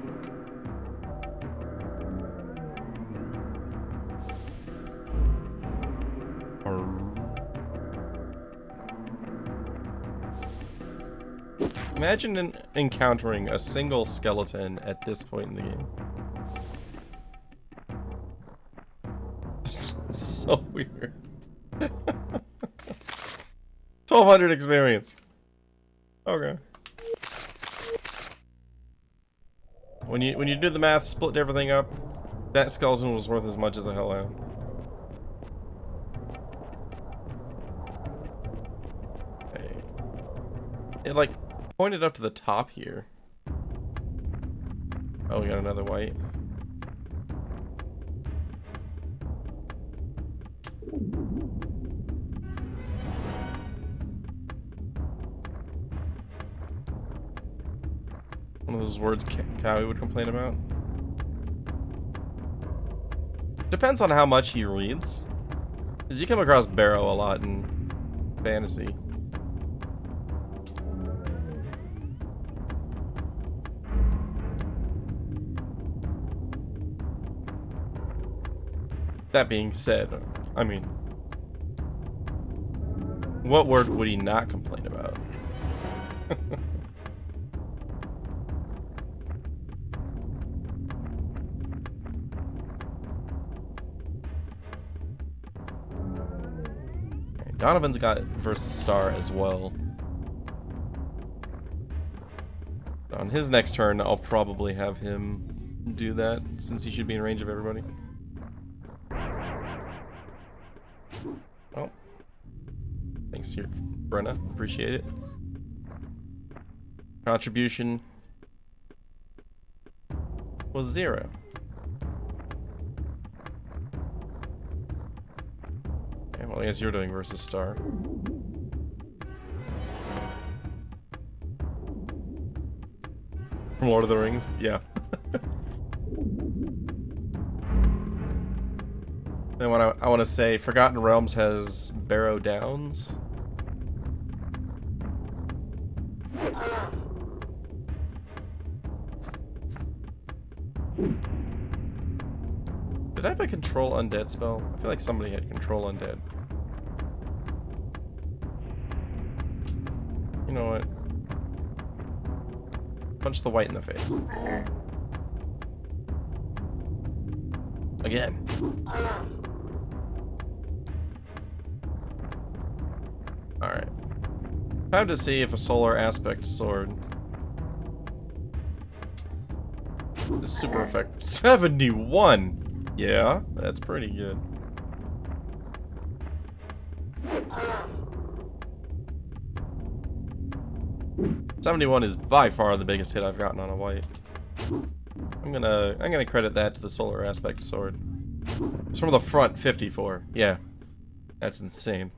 Imagine encountering a single skeleton at this point in the game. So weird. 1200 experience. Okay. When you do the math, split everything up, that skeleton was worth as much as a hellhound. Okay. It like pointed up to the top here. Oh, we got another white. One of those words Cowie would complain about. Depends on how much he reads. Because you come across Barrow a lot in fantasy. That being said, I mean, what word would he not complain about? Donovan's got versus Star as well. On his next turn, I'll probably have him do that, since he should be in range of everybody. Oh. Thanks here, Brenna. Appreciate it. Contribution was 0. Okay, well, I guess you're doing versus Star. From Lord of the Rings? Yeah. Then what I want to say, Forgotten Realms has Barrow Downs. Did I have a control undead spell? I feel like somebody had control undead. You know what? Punch the white in the face. Again. Alright. Time to see if a solar aspect sword It's super effective. 71! Yeah, that's pretty good. $71 is by far the biggest hit I've gotten on a white. I'm gonna credit that to the solar aspect sword. It's from the front, 54. Yeah. That's insane.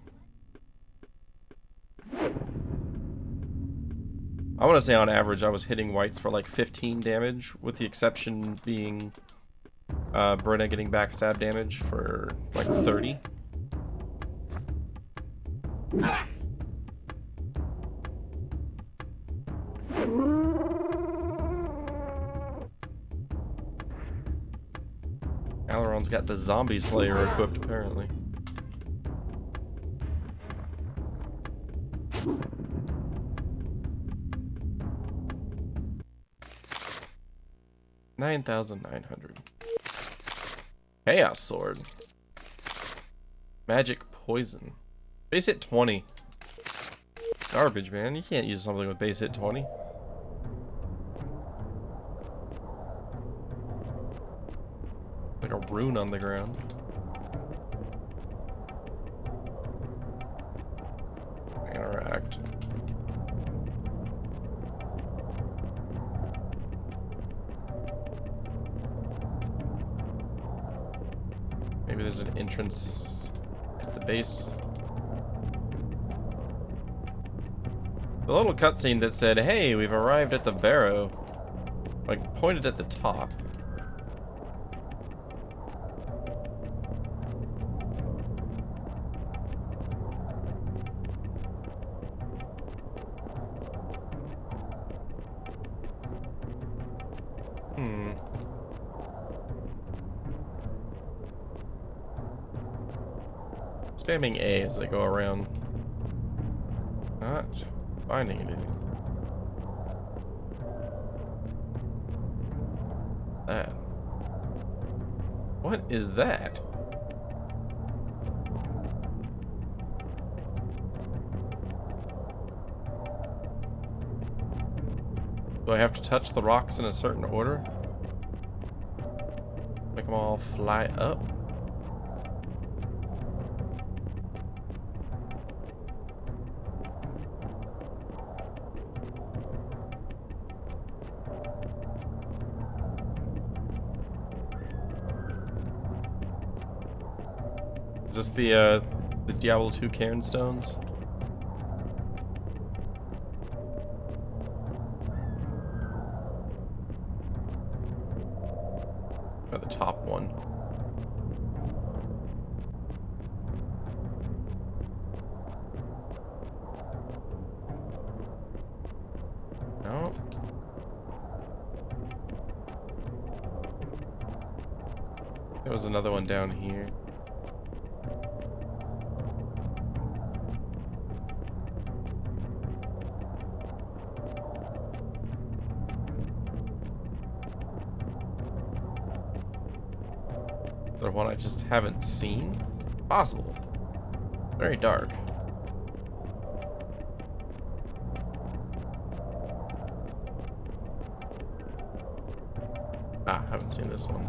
I want to say on average I was hitting whites for like 15 damage, with the exception being Brenda getting backstab damage for like 30. Aileron's got the zombie slayer equipped apparently. $9,900. Chaos sword. Magic poison. Base hit 20. Garbage, man. You can't use something with base hit 20. Like a rune on the ground. Interact. Maybe there's an entrance at the base. The little cutscene that said, "Hey, we've arrived at the barrow," like pointed at the top. Spamming A as I go around. Not finding anything. That. What is that? Do I have to touch the rocks in a certain order? Make them all fly up? Is this the Diablo 2 cairn stones? Or the top one? No. There was another one down here. Or one I just haven't seen? Possible. Very dark. Ah, haven't seen this one.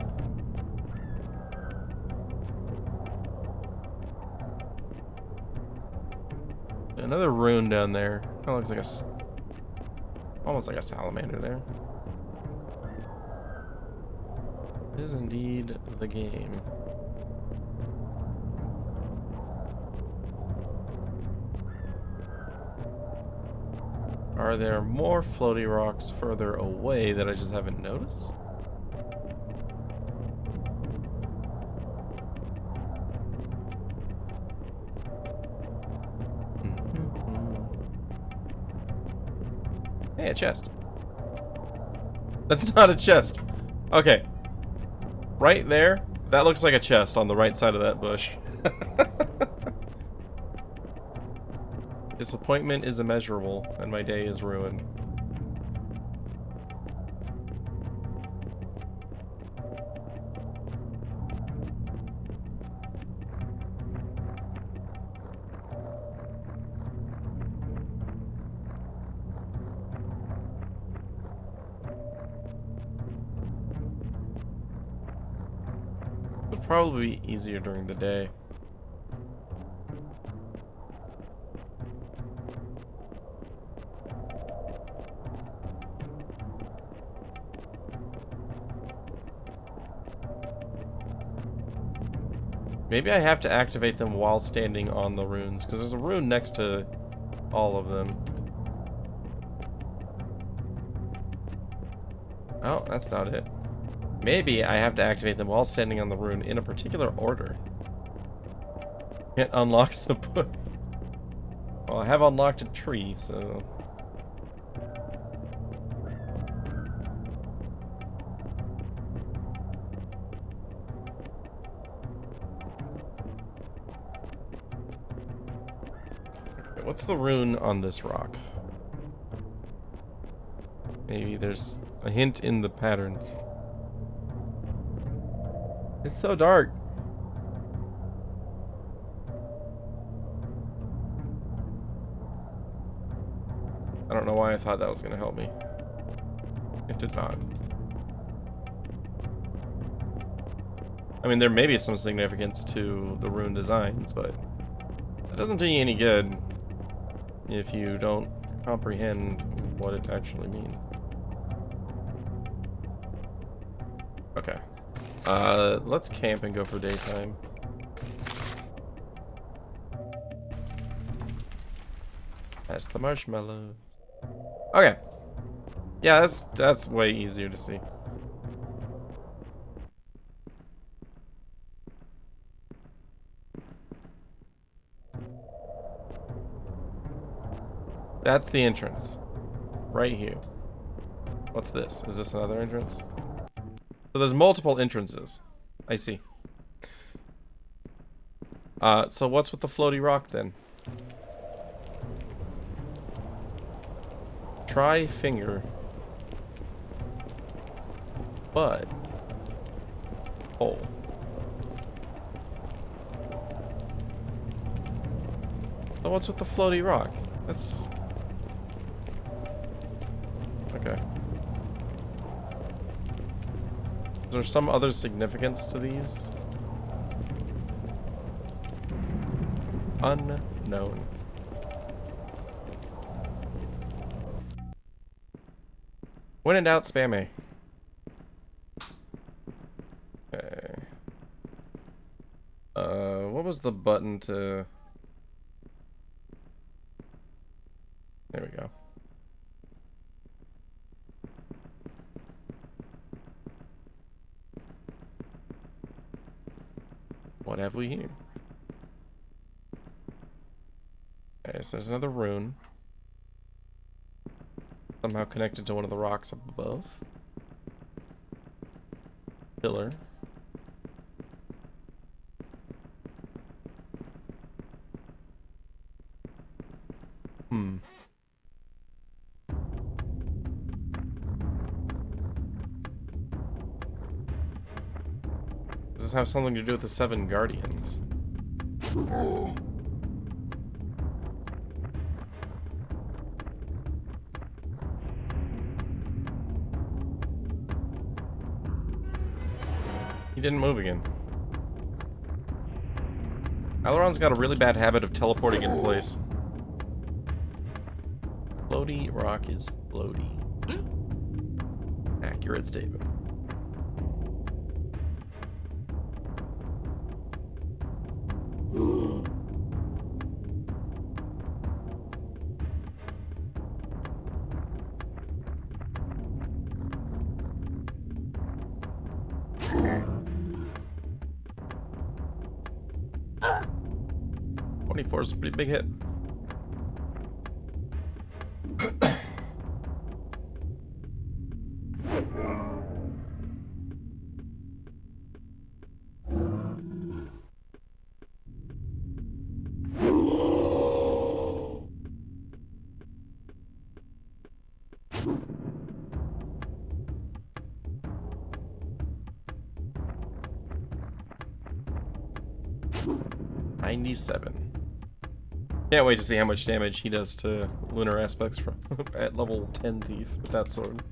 Another rune down there. Kind of looks like almost like a salamander there. Is indeed the game. Are there more floaty rocks further away that I just haven't noticed? Hey, a chest. That's not a chest. Okay. Right there, that looks like a chest on the right side of that bush. Disappointment is immeasurable, and my day is ruined. probably be easier during the day. Maybe I have to activate them while standing on the runes, because there's a rune next to all of them. Oh, that's not it. Maybe I have to activate them while standing on the rune in a particular order. Can't unlock the book. Well, I have unlocked a tree, so... Okay, what's the rune on this rock? Maybe there's a hint in the patterns. It's so dark. I don't know why I thought that was going to help me. It did not. I mean, there may be some significance to the rune designs, but that doesn't do you any good if you don't comprehend what it actually means. Okay. Let's camp and go for daytime. That's the marshmallows. Okay. Yeah, that's way easier to see. That's the entrance. Right here. What's this? Is this another entrance? So there's multiple entrances. I see. So what's with the floaty rock then? Try finger. Bud. Hole. So what's with the floaty rock? That's... Okay. Is there some other significance to these? Unknown. When in doubt, spam A. Okay. What was the button to... There we go. What have we here? Okay, so there's another rune. Somehow connected to one of the rocks up above. Pillar. Does this have something to do with the 7 guardians? He didn't move again. Aileron's got a really bad habit of teleporting in place. Floaty rock is floaty. Accurate statement. Is a pretty big hit. Can't wait to see how much damage he does to lunar aspects from at level 10 thief with that sword.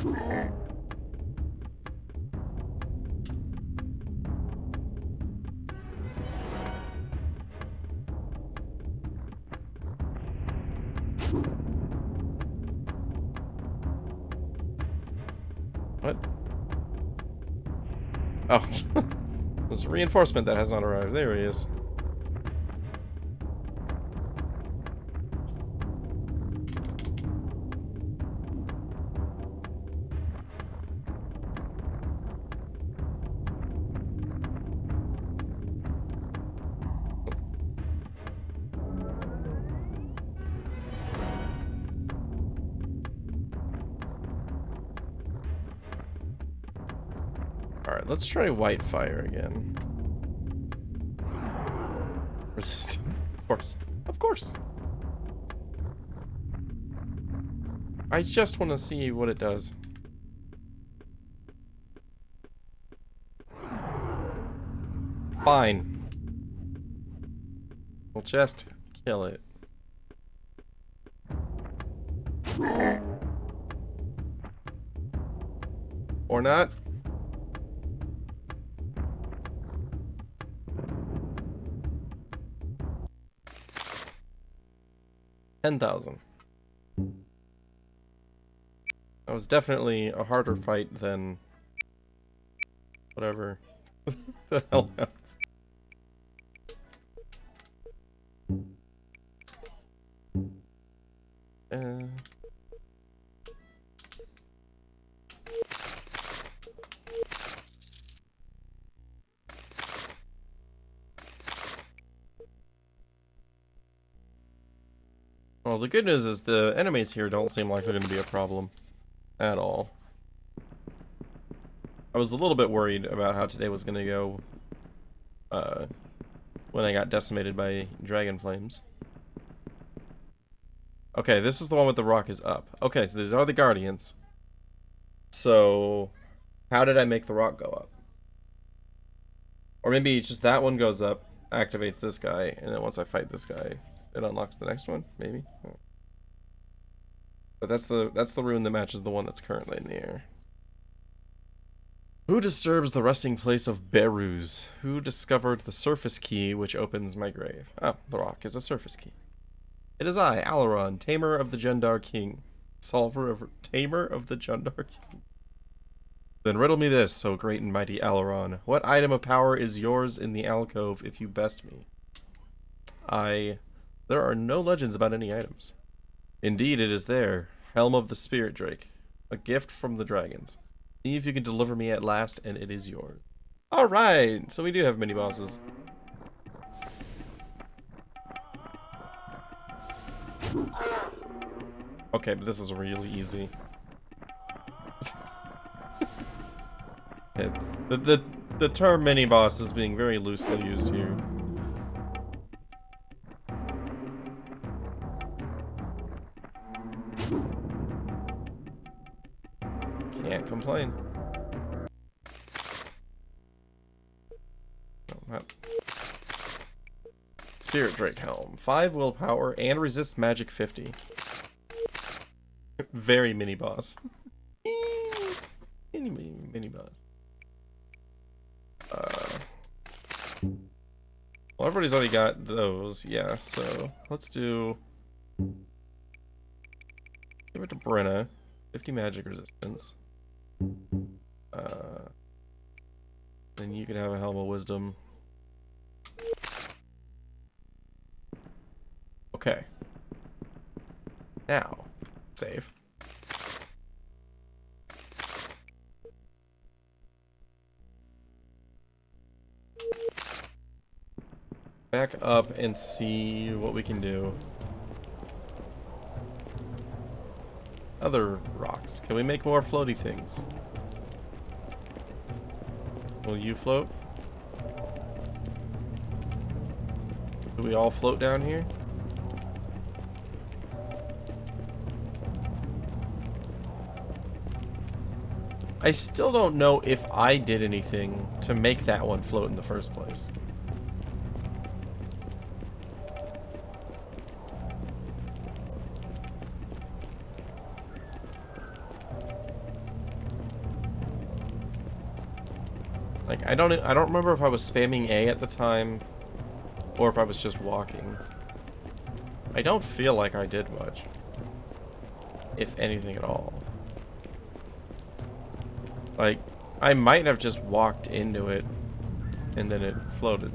What? Oh. There's a reinforcement that has not arrived. There he is. Alright, let's try white fire again. Resistant. Of course. Of course. I just want to see what it does. Fine. We'll just kill it. Or not. $10,000. That was definitely a harder fight than whatever the hell else. Well, the good news is the enemies here don't seem like they're going to be a problem at all. I was a little bit worried about how today was going to go when I got decimated by dragon flames. Okay, this is the one with the rock is up. Okay, so these are the guardians. So, how did I make the rock go up? Or maybe just that one goes up, activates this guy, and then once I fight this guy, it unlocks the next one, maybe. But that's the rune that matches the one that's currently in the air. Who disturbs the resting place of Beruz? Who discovered the surface key which opens my grave? Oh, the rock is a surface key. It is I, Alaron, tamer of the Jundar King. Tamer of the Jundar King. Then riddle me this, O great and mighty Alaron. What item of power is yours in the alcove if you best me? There are no legends about any items. Indeed, it is there. Helm of the Spirit Drake. A gift from the dragons. See if you can deliver me at last, and it is yours. Alright, so we do have mini-bosses. Okay, but this is really easy. Okay, the term mini-boss is being very loosely used here. Can't complain. Spirit Drake Helm. 5 willpower and resists magic 50. Very mini boss. mini boss. Well, everybody's already got those, yeah, so let's do. Give it to Brenna. 50 magic resistance. Then you can have a Helm of Wisdom. Okay. Now, save. Back up and see what we can do. Other rocks. Can we make more floaty things? Will you float? Do we all float down here? I still don't know if I did anything to make that one float in the first place. Like, I don't remember if I was spamming A at the time, or if I was just walking. I don't feel like I did much. If anything at all. Like, I might have just walked into it, and then it floated.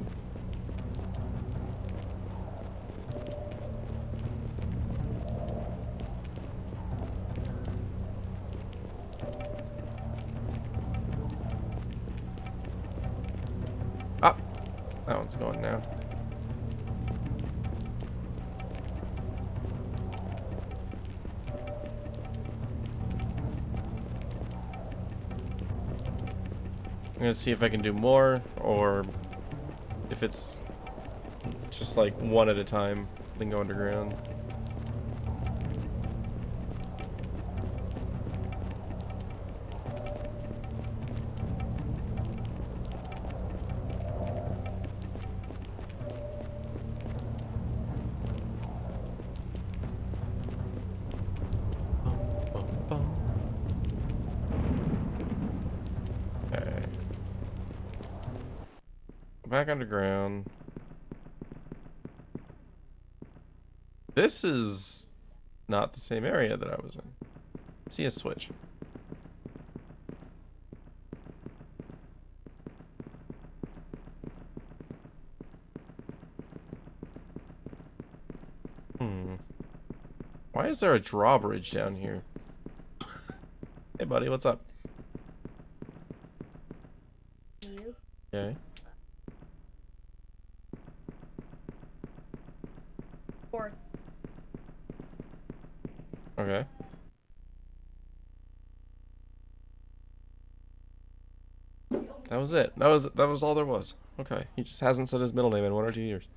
Ah! That one's going now. I'm gonna see if I can do more, or if it's just like one at a time, then go underground. Okay. Back underground. This is not the same area that I was in. See a switch. Why is there a drawbridge down here? Hey buddy, what's up? You? Okay. Or Okay. That was it. That was all there was. Okay. He just hasn't said his middle name in 1 or 2 years.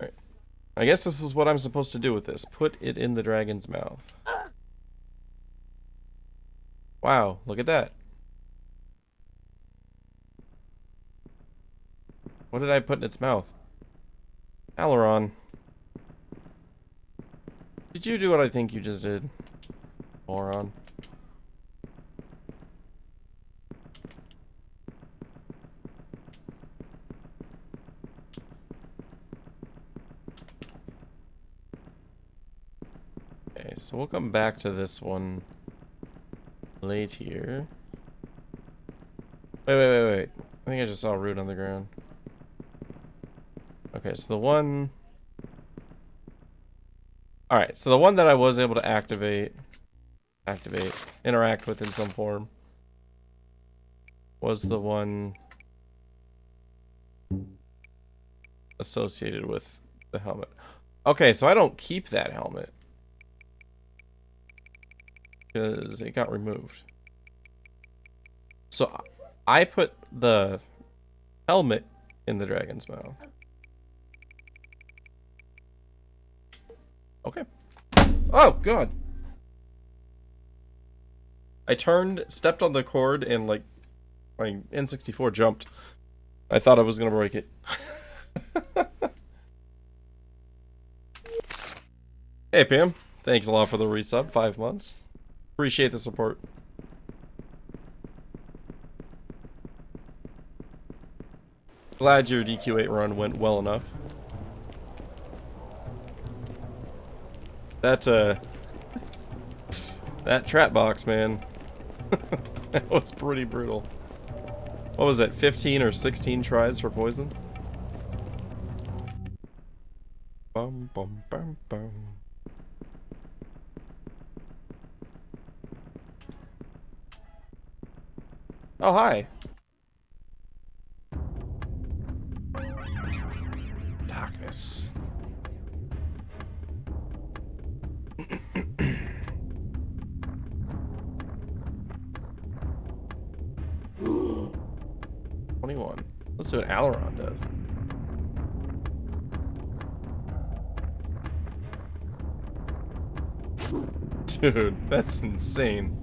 Alright. I guess this is what I'm supposed to do with this. Put it in the dragon's mouth. Wow, look at that. What did I put in its mouth? Aileron. Did you do what I think you just did? Moron. Okay, so we'll come back to this one later. Wait. I think I just saw a root on the ground. Okay, so the one... Alright, so the one that I was able to interact with in some form, was the one associated with the helmet. Okay, so I don't keep that helmet, because it got removed. So I put the helmet in the dragon's mouth. Okay. Oh, God. I turned, stepped on the cord, and, like, my N64 jumped. I thought I was gonna break it. Hey, Pam. Thanks a lot for the resub. 5 months. Appreciate the support. Glad your DQ8 run went well enough. That trap box, man. That was pretty brutal. What was it, 15 or 16 tries for poison? Bum bum bum bum. Oh, hi. Darkness. 21. Let's see what Aileron does. Dude, that's insane.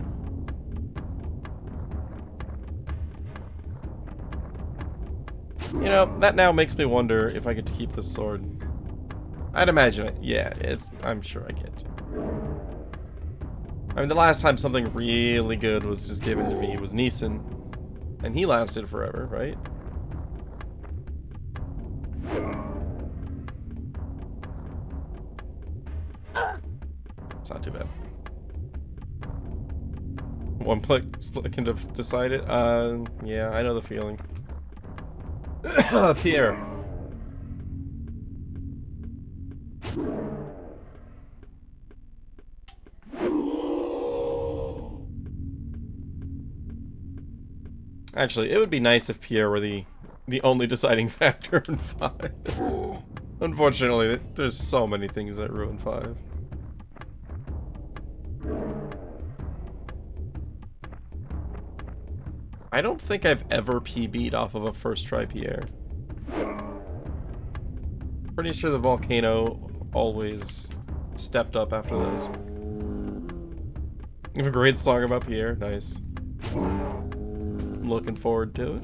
You know, that now makes me wonder if I get to keep this sword. I'd imagine it. Yeah, I'm sure I get to. I mean, the last time something really good was just given to me was Neeson. And he lasted forever, right? It's not too bad. One click can decide it. Yeah, I know the feeling. Pierre. Actually, it would be nice if Pierre were the only deciding factor in 5. Unfortunately, there's so many things that ruin 5. I don't think I've ever PB'd off of a first try Pierre. Pretty sure the volcano always stepped up after those. You have a great song about Pierre. Nice. I'm looking forward to it.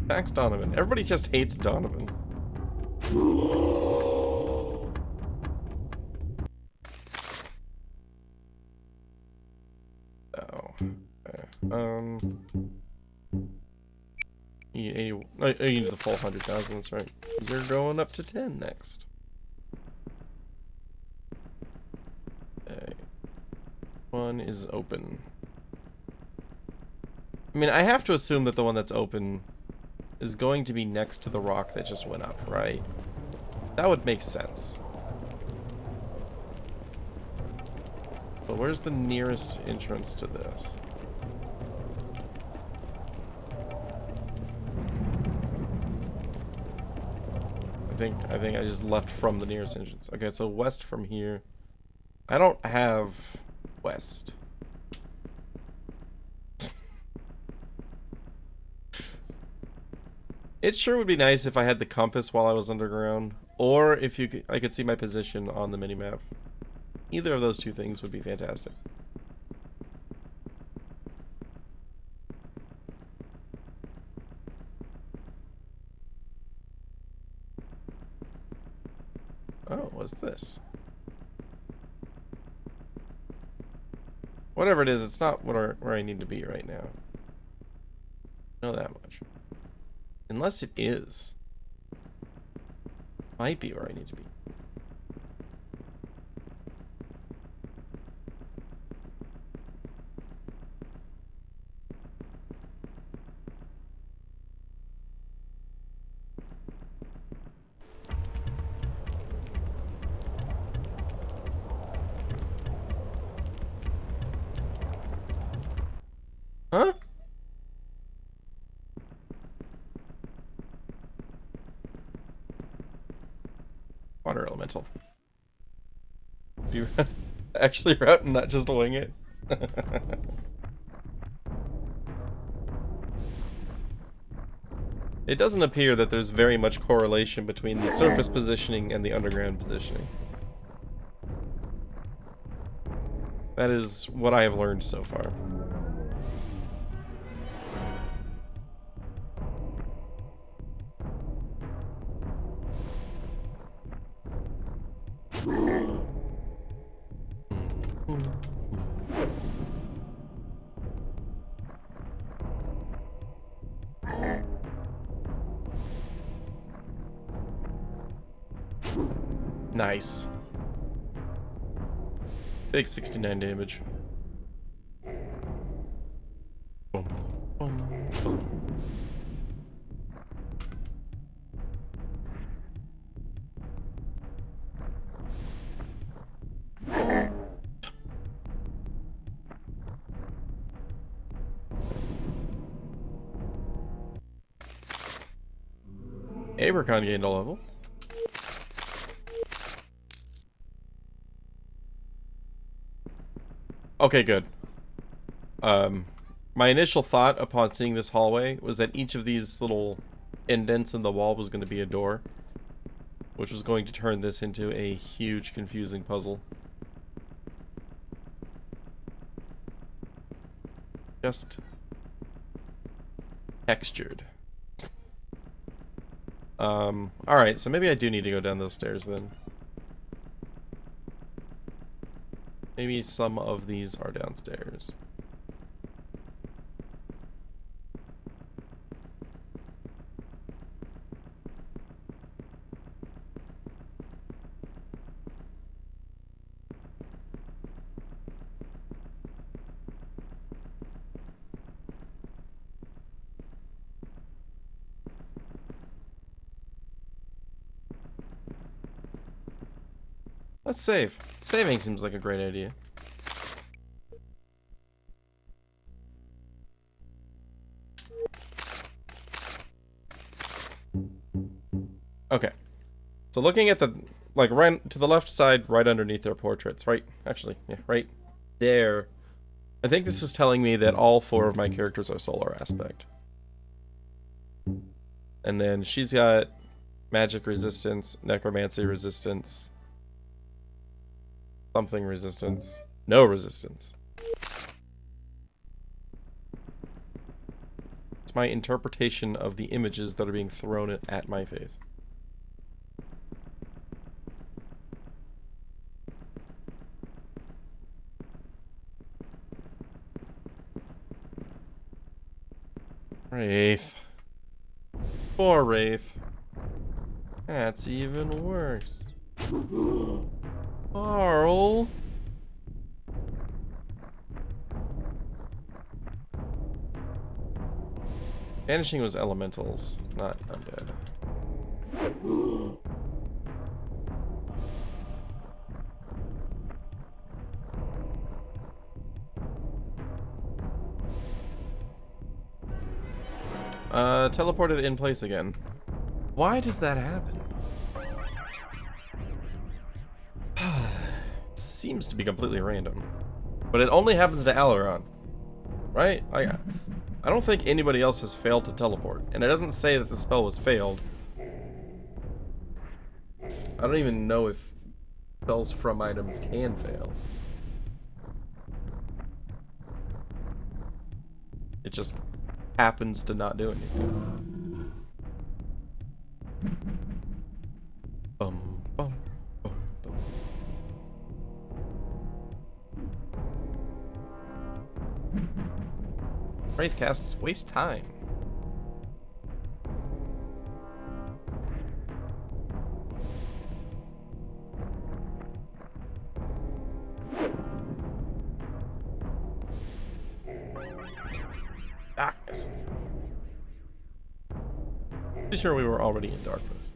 Thanks, Donovan. Everybody just hates Donovan. You need the full 100,000, that's right. You're going up to 10 next. Okay. One is open. I mean, I have to assume that the one that's open is going to be next to the rock that just went up, right? That would make sense. But where's the nearest entrance to this? I think I just left from the nearest entrance. Okay, so west from here. I don't have west. It sure would be nice if I had the compass while I was underground, or if I could see my position on the minimap. Either of those two things would be fantastic. Oh, what's this? Whatever it is, it's not where I need to be right now. I know that much. Unless it is. Might be where I need to be. Huh? Water elemental. Do you actually route and not just wing it? It doesn't appear that there's very much correlation between the surface positioning and the underground positioning. That is what I have learned so far. Nice. Big 69 damage. Boom, boom, boom. Abercon gained a level. Okay, good. My initial thought upon seeing this hallway was that each of these little indents in the wall was going to be a door, which was going to turn this into a huge, confusing puzzle. Just textured. Alright, so maybe I do need to go down those stairs then. Maybe some of these are downstairs. Let's save. Saving seems like a great idea. Okay. So looking at the, like, right to the left side, right underneath their portraits, right? Actually, yeah, right there. I think this is telling me that all 4 of my characters are solar aspect. And then she's got magic resistance, necromancy resistance, something resistance, no resistance. It's my interpretation of the images that are being thrown at my face. Wraith. Poor Wraith. That's even worse. Carl. Vanishing was elementals, not undead. Teleported in place again. Why does that happen? It seems to be completely random. But it only happens to Aileron. Right? I don't think anybody else has failed to teleport. And it doesn't say that the spell was failed. I don't even know if spells from items can fail. It just happens to not do anything. Bum, bum, bum, bum. Wraith casts waste time. Darkness. Pretty sure we were already in darkness.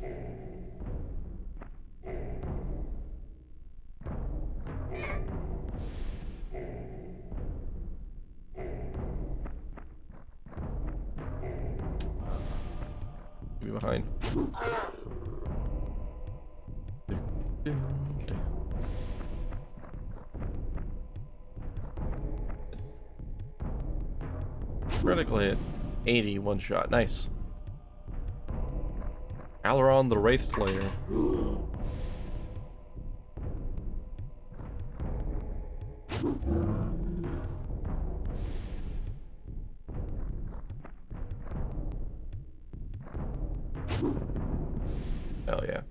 Be behind. Critical hit. 80, one shot. Nice. Aileron the Wraith Slayer. Hell yeah.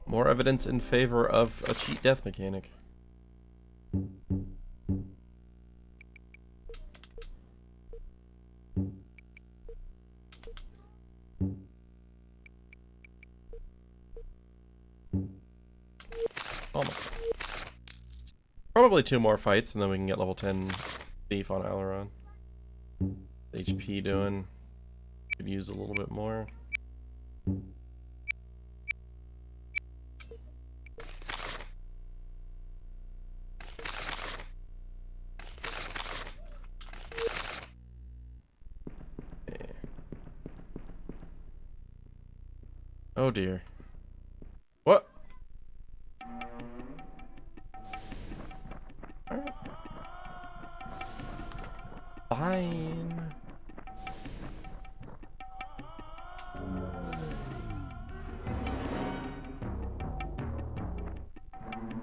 More evidence in favor of a cheat death mechanic. Almost. Probably 2 more fights and then we can get level 10 Thief on Aileron. HP doing. Could use a little bit more. Oh dear. What?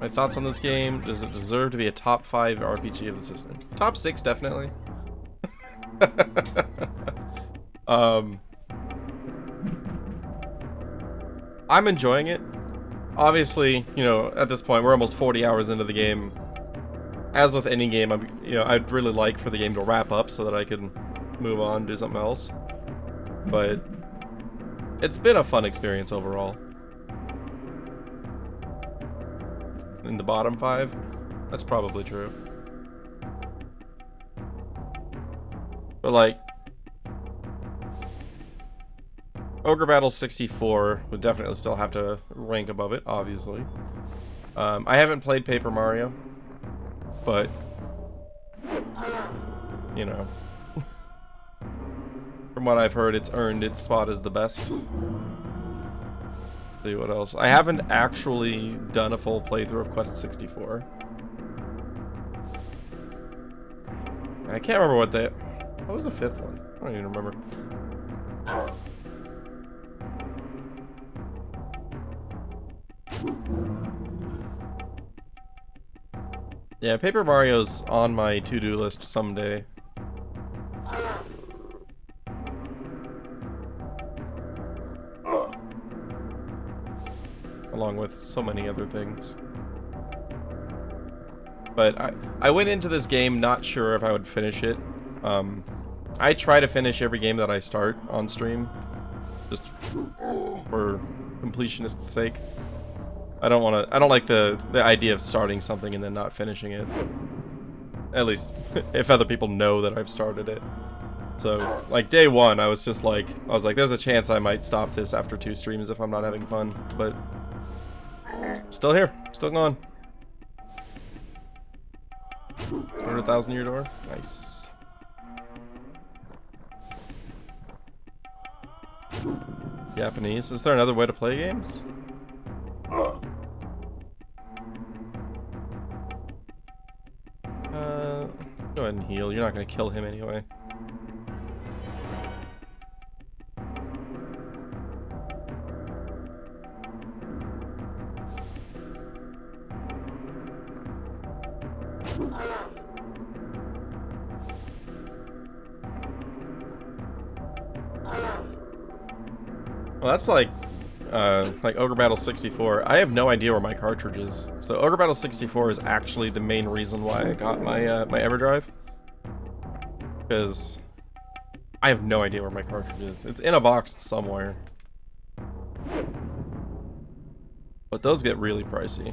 My thoughts on this game. Does it deserve to be a top 5 RPG of the system? Top 6, definitely. I'm enjoying it. Obviously, you know, at this point, we're almost 40 hours into the game. As with any game, I'd really like for the game to wrap up so that I can move on, do something else. But it's been a fun experience overall. In the bottom 5, that's probably true. But like, Ogre Battle 64 would definitely still have to rank above it, obviously. I haven't played Paper Mario, but you know, from what I've heard, it's earned its spot as the best. See what else. I haven't actually done a full playthrough of Quest 64. I can't remember what was the 5th one? I don't even remember. Yeah, Paper Mario's on my to-do list someday. Along with so many other things. But I went into this game not sure if I would finish it. I try to finish every game that I start on stream, just for completionist's sake. I don't like the idea of starting something and then not finishing it. At least if other people know that I've started it. So like day 1, I was like, there's a chance I might stop this after 2 streams if I'm not having fun, but still here, still going. 100,000 year door, nice. Japanese. Is there another way to play games? Go ahead and heal. You're not gonna kill him anyway. Well, that's like Ogre Battle 64. I have no idea where my cartridge is. So Ogre Battle 64 is actually the main reason why I got my my EverDrive. Because I have no idea where my cartridge is. It's in a box somewhere. But those get really pricey.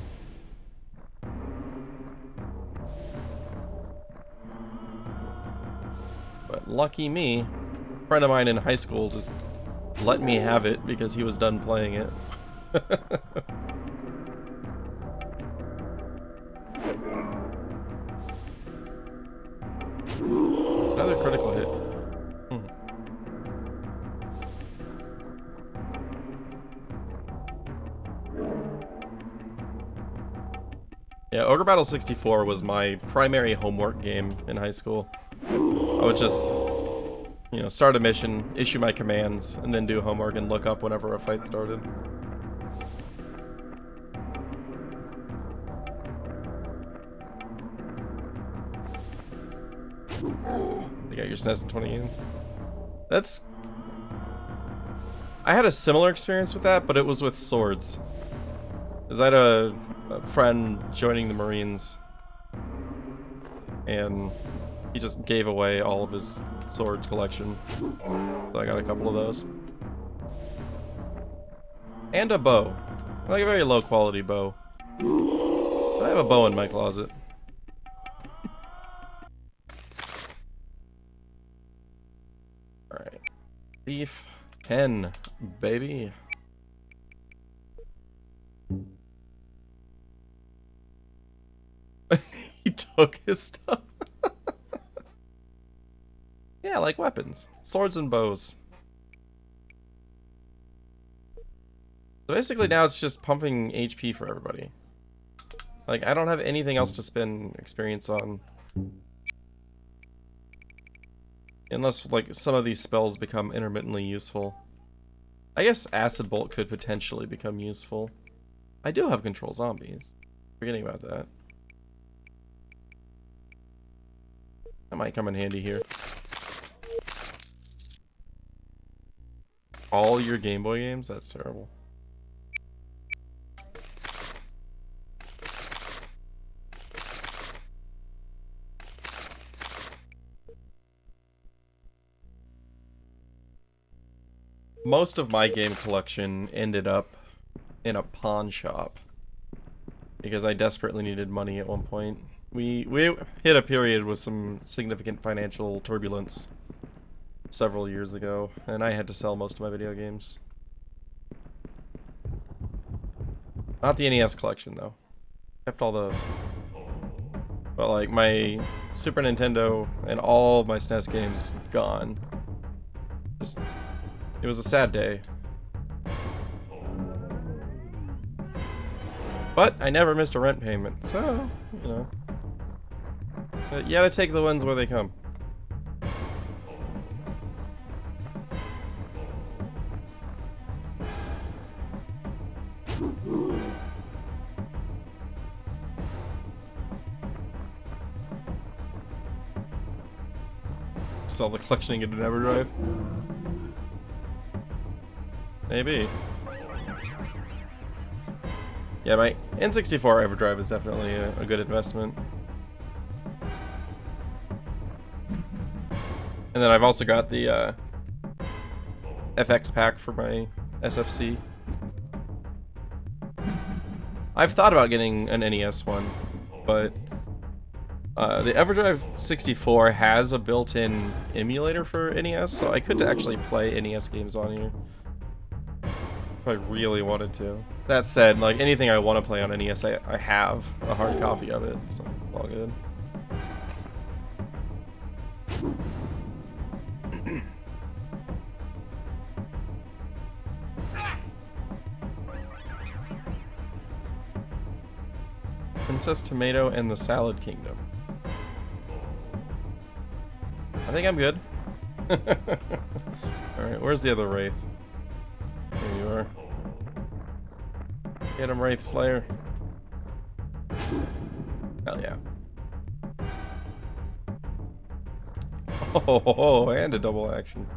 But lucky me, a friend of mine in high school just let me have it because he was done playing it. Another critical hit. Yeah, Ogre Battle 64 was my primary homework game in high school. I would just, you know, start a mission, issue my commands, and then do homework and look up whenever a fight started. You got your SNES in 20 games? That's... I had a similar experience with that, but it was with swords. Because I had a friend joining the Marines, and he just gave away all of his sword collection. So I got a couple of those. And a bow. Like a very low quality bow. But I have a bow in my closet. Alright. Thief 10, baby. He took his stuff. Yeah, like weapons. Swords and bows. So basically now it's just pumping HP for everybody. Like, I don't have anything else to spend experience on. Unless, like, some of these spells become intermittently useful. I guess Acid Bolt could potentially become useful. I do have control zombies. Forgetting about that. That might come in handy here. All your Game Boy games? That's terrible. Most of my game collection ended up in a pawn shop because I desperately needed money at one point. We hit a period with some significant financial turbulence several years ago, and I had to sell most of my video games. Not the NES collection, though. Kept all those. But, like, my Super Nintendo and all my SNES games gone. Just, it was a sad day. But I never missed a rent payment, so, you know. But you gotta take the ones where they come. Sell the collection and get an EverDrive? Maybe. Yeah, my N64 EverDrive is definitely a good investment. And then I've also got the FX pack for my SFC. I've thought about getting an NES one, but the EverDrive 64 has a built-in emulator for NES, so I could actually play NES games on here. If I really wanted to. That said, like, anything I want to play on NES, I have a hard copy of it, so all good. Princess Tomato and the Salad Kingdom. I think I'm good. Alright, where's the other Wraith? There you are. Get him, Wraith Slayer. Hell yeah. Oh, and a double action.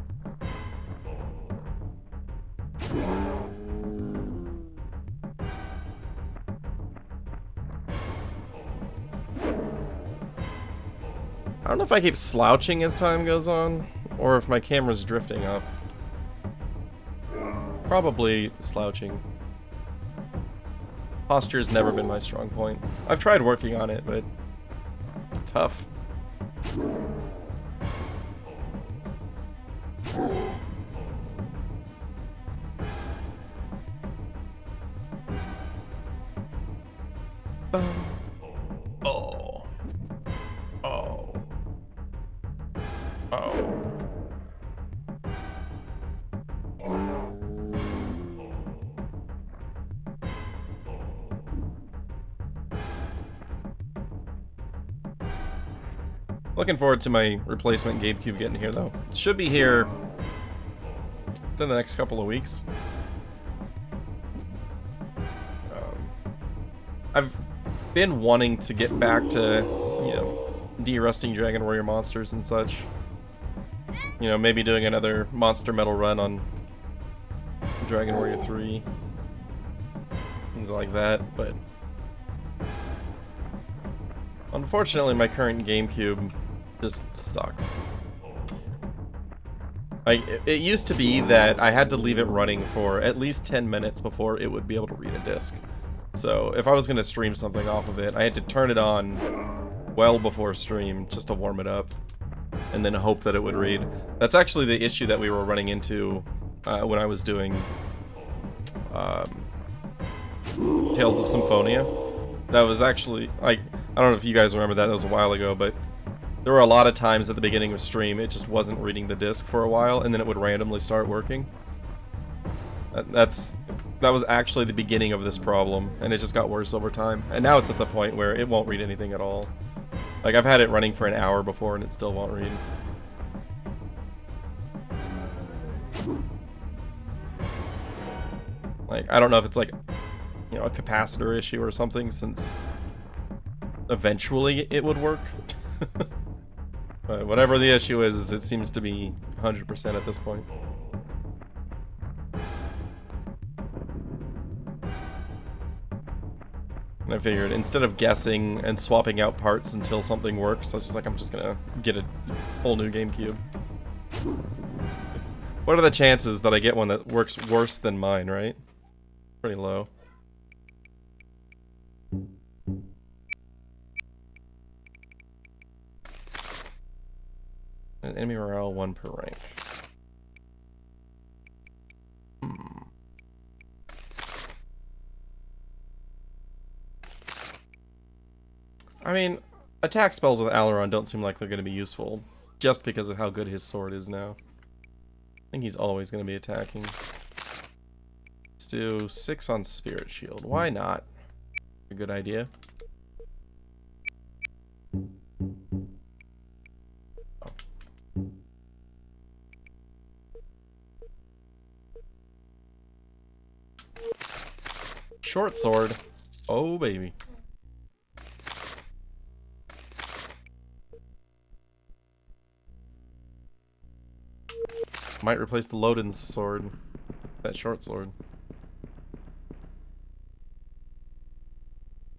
I don't know if I keep slouching as time goes on, or if my camera's drifting up. Probably slouching. Posture's never been my strong point. I've tried working on it, but it's tough. Oh. Oh. Oh. Looking forward to my replacement GameCube getting here, though. It should be here within the next couple of weeks. I've been wanting to get back to, you know, de-rusting Dragon Warrior monsters and such. You know, maybe doing another Monster Metal run on Dragon Warrior 3. Things like that, but unfortunately my current GameCube just sucks. Like, it used to be that I had to leave it running for at least 10 minutes before it would be able to read a disc. So if I was going to stream something off of it, I had to turn it on well before stream just to warm it up, and then hope that it would read. That's actually the issue that we were running into when I was doing Tales of Symphonia. That was actually, like, I don't know if you guys remember that was a while ago, but there were a lot of times at the beginning of stream it just wasn't reading the disc for a while, and then it would randomly start working. That was actually the beginning of this problem, and it just got worse over time. And now it's at the point where it won't read anything at all. Like, I've had it running for an hour before, and it still won't read. Like, I don't know if it's like, you know, a capacitor issue or something, since eventually it would work. But whatever the issue is, it seems to be 100% at this point. And I figured instead of guessing and swapping out parts until something works, I was just like, I'm just gonna get a whole new GameCube. What are the chances that I get one that works worse than mine, right? Pretty low. And enemy morale 1 per rank. I mean, attack spells with Aileron don't seem like they're going to be useful, just because of how good his sword is now. I think he's always going to be attacking. Let's do 6 on Spirit Shield. Why not? A good idea. Oh. Short sword. Oh, baby. Might replace the Lodin's sword. That short sword.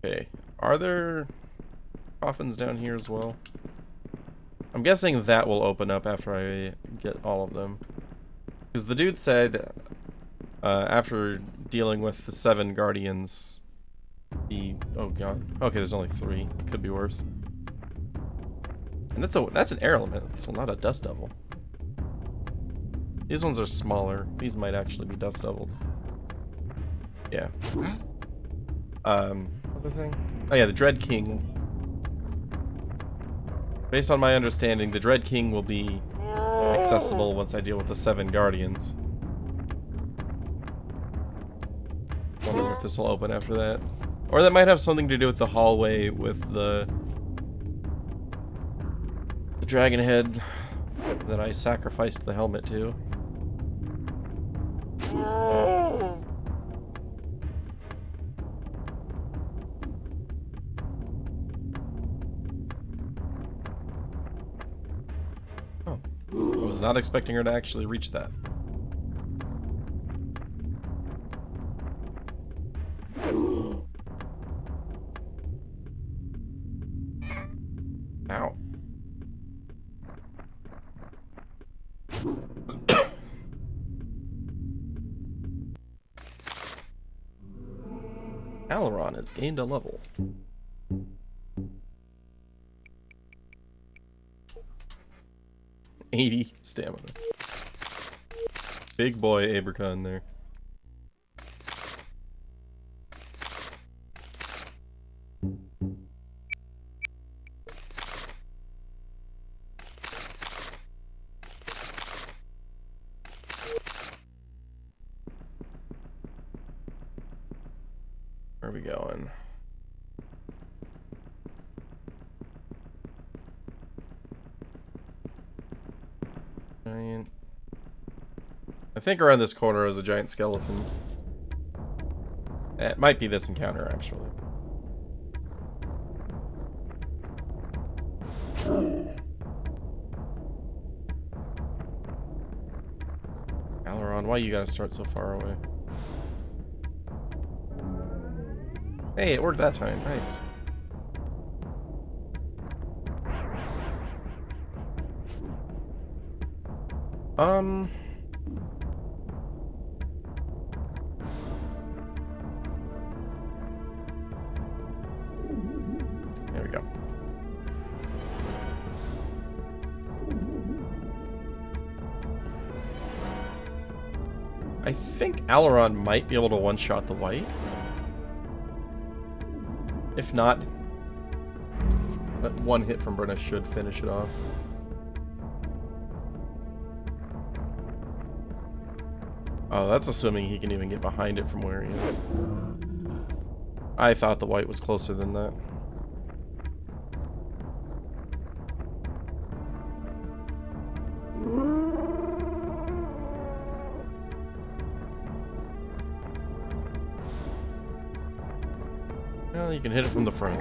Okay. Are there coffins down here as well? I'm guessing that will open up after I get all of them. Because the dude said, after dealing with the 7 guardians, oh god. Okay, there's only 3. Could be worse. And that's an air element, so not a dust devil. These ones are smaller. These might actually be dust devils. Yeah. What was I saying? Oh yeah, the Dread King. Based on my understanding, the Dread King will be accessible once I deal with the 7 guardians. Wondering if this will open after that. Or that might have something to do with the hallway with the dragon head that I sacrificed the helmet to. Oh, I was not expecting her to actually reach that. Ow. Aileron has gained a level. $80 stamina. Big boy Abercon there. Where are we going? Giant. I think around this corner is a giant skeleton. It might be this encounter, actually. Aileron, why you gotta start so far away? Hey, it worked that time. Nice. There we go. I think Aileron might be able to one-shot the white. If not, that one hit from Brenna should finish it off. Oh, that's assuming he can even get behind it from where he is. I thought the white was closer than that. Well, you can hit it from the front.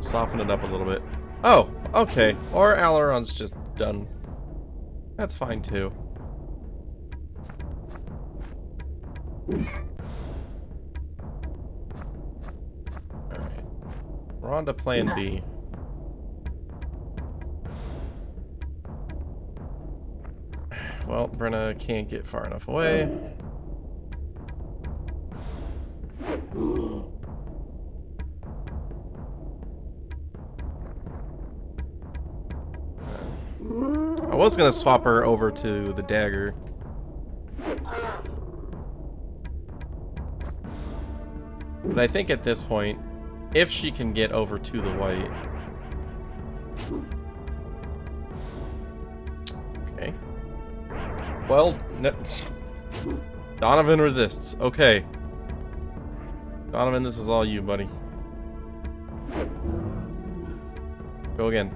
Soften it up a little bit. Oh, okay. Or Aileron's just done. That's fine too. Alright. We're on to plan B. Well, Brenna can't get far enough away. I was gonna swap her over to the dagger. But I think at this point, if she can get over to the white... Okay. Well, no. Donovan resists. Okay. Donovan, this is all you, buddy. Go again.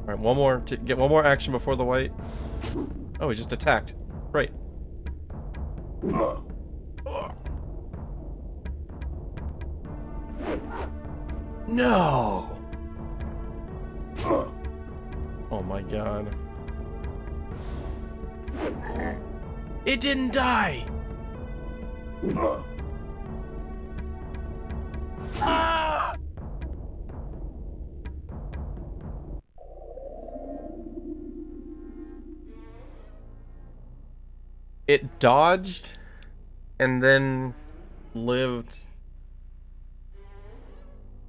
Alright, one more. Get one more action before the white. Oh, he just attacked. Right. No! Oh my god. It didn't die! It dodged and then lived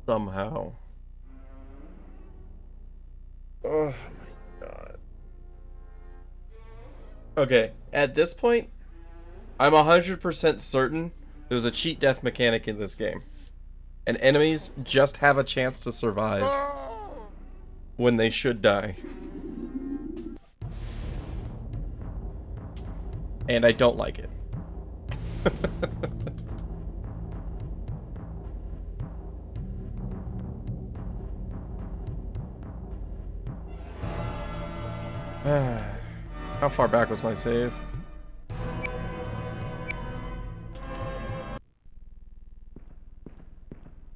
somehow. Oh my god. Okay, at this point, I'm 100% certain there's a cheat death mechanic in this game. And enemies just have a chance to survive when they should die. And I don't like it. How far back was my save?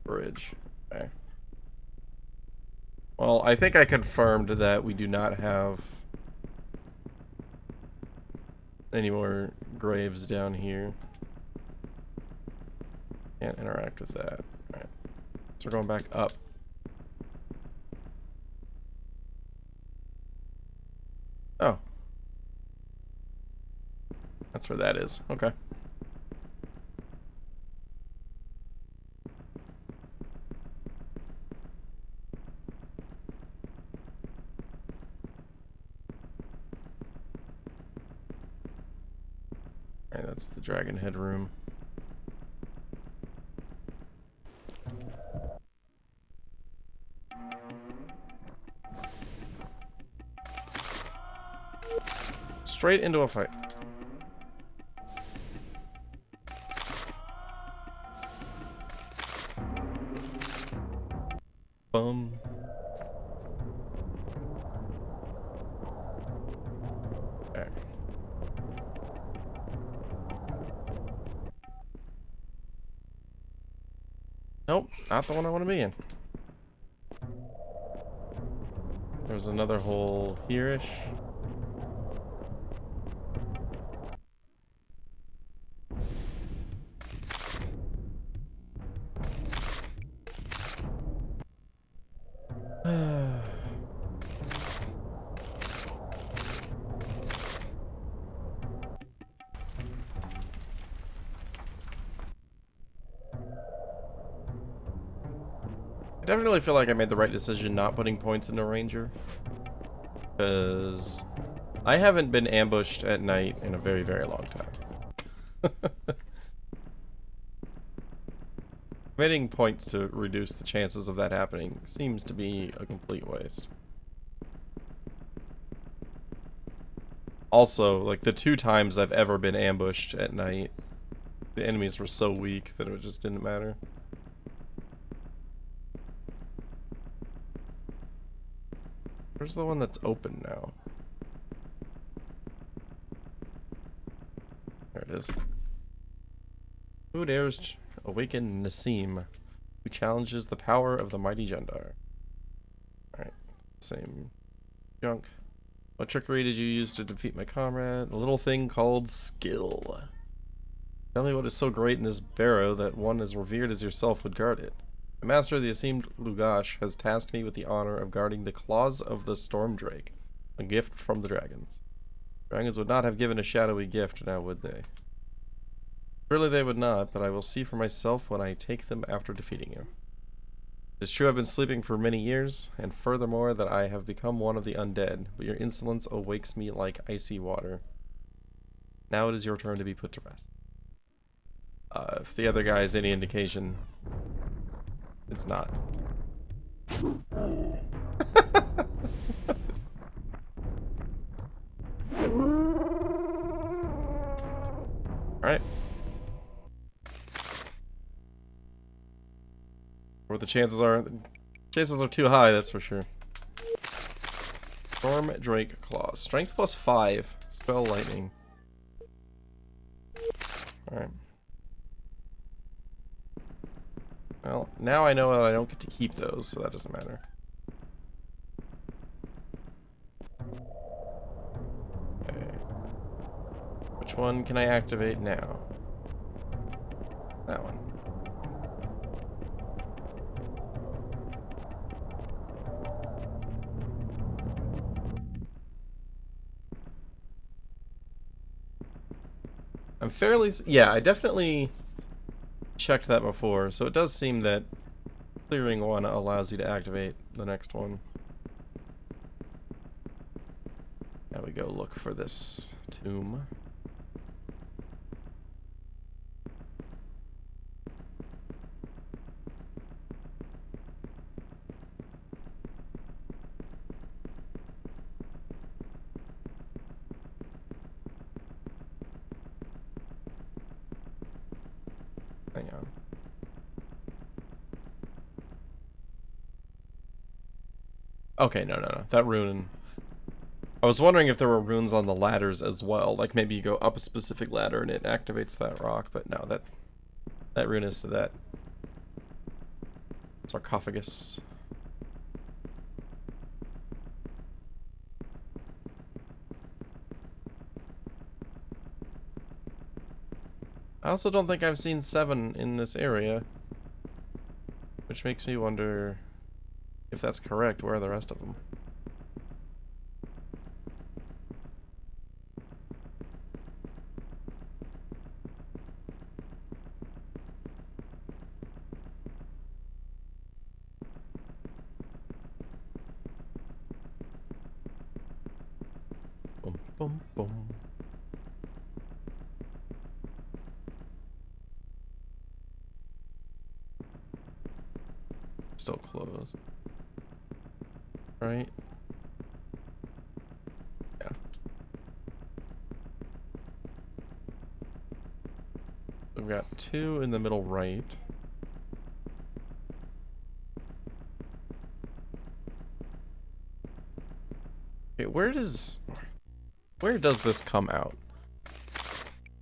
Bridge. Okay. Well, I think I confirmed that we do not have any more graves down here. Can't interact with that. Alright. So we're going back up. Oh. That's where that is. Okay. Alright, that's the dragon head room. Straight into a fight. Bum. Okay. Nope, not the one I want to be in. There's another hole here-ish. I definitely feel like I made the right decision not putting points into Ranger. Because I haven't been ambushed at night in a very, very long time. Committing points to reduce the chances of that happening seems to be a complete waste. Also, like the 2 times I've ever been ambushed at night, the enemies were so weak that it just didn't matter. Where's the one that's open now? There it is. Who dares awaken Nassim, who challenges the power of the mighty Jundar? Alright, same junk. What trickery did you use to defeat my comrade? A little thing called skill. Tell me what is so great in this barrow that one as revered as yourself would guard it. The master of the esteemed Lugash has tasked me with the honor of guarding the claws of the storm drake, a gift from the dragons. Dragons would not have given a shadowy gift, now would they? Surely they would not, but I will see for myself when I take them after defeating you. It is true I've been sleeping for many years, and furthermore that I have become one of the undead, but your insolence awakes me like icy water. Now it is your turn to be put to rest. If the other guy is any indication, it's not. Alright. What the chances are too high, that's for sure. Storm Drake Claws. Strength plus 5. Spell lightning. Alright. Well, now I know that I don't get to keep those, so that doesn't matter. Okay. Which one can I activate now? That one. I'm fairly... Yeah, I definitely checked that before, so it does seem that clearing one allows you to activate the next one. Now we go look for this tomb. Hang on. Okay, no. That rune... I was wondering if there were runes on the ladders as well. Like maybe you go up a specific ladder and it activates that rock, but no, that rune is to that sarcophagus. I also don't think I've seen 7 in this area, which makes me wonder if that's correct. Where are the rest of them? Boom, boom, boom. Still closed. Right? Yeah. We've got 2 in the middle right. Okay, where does this come out?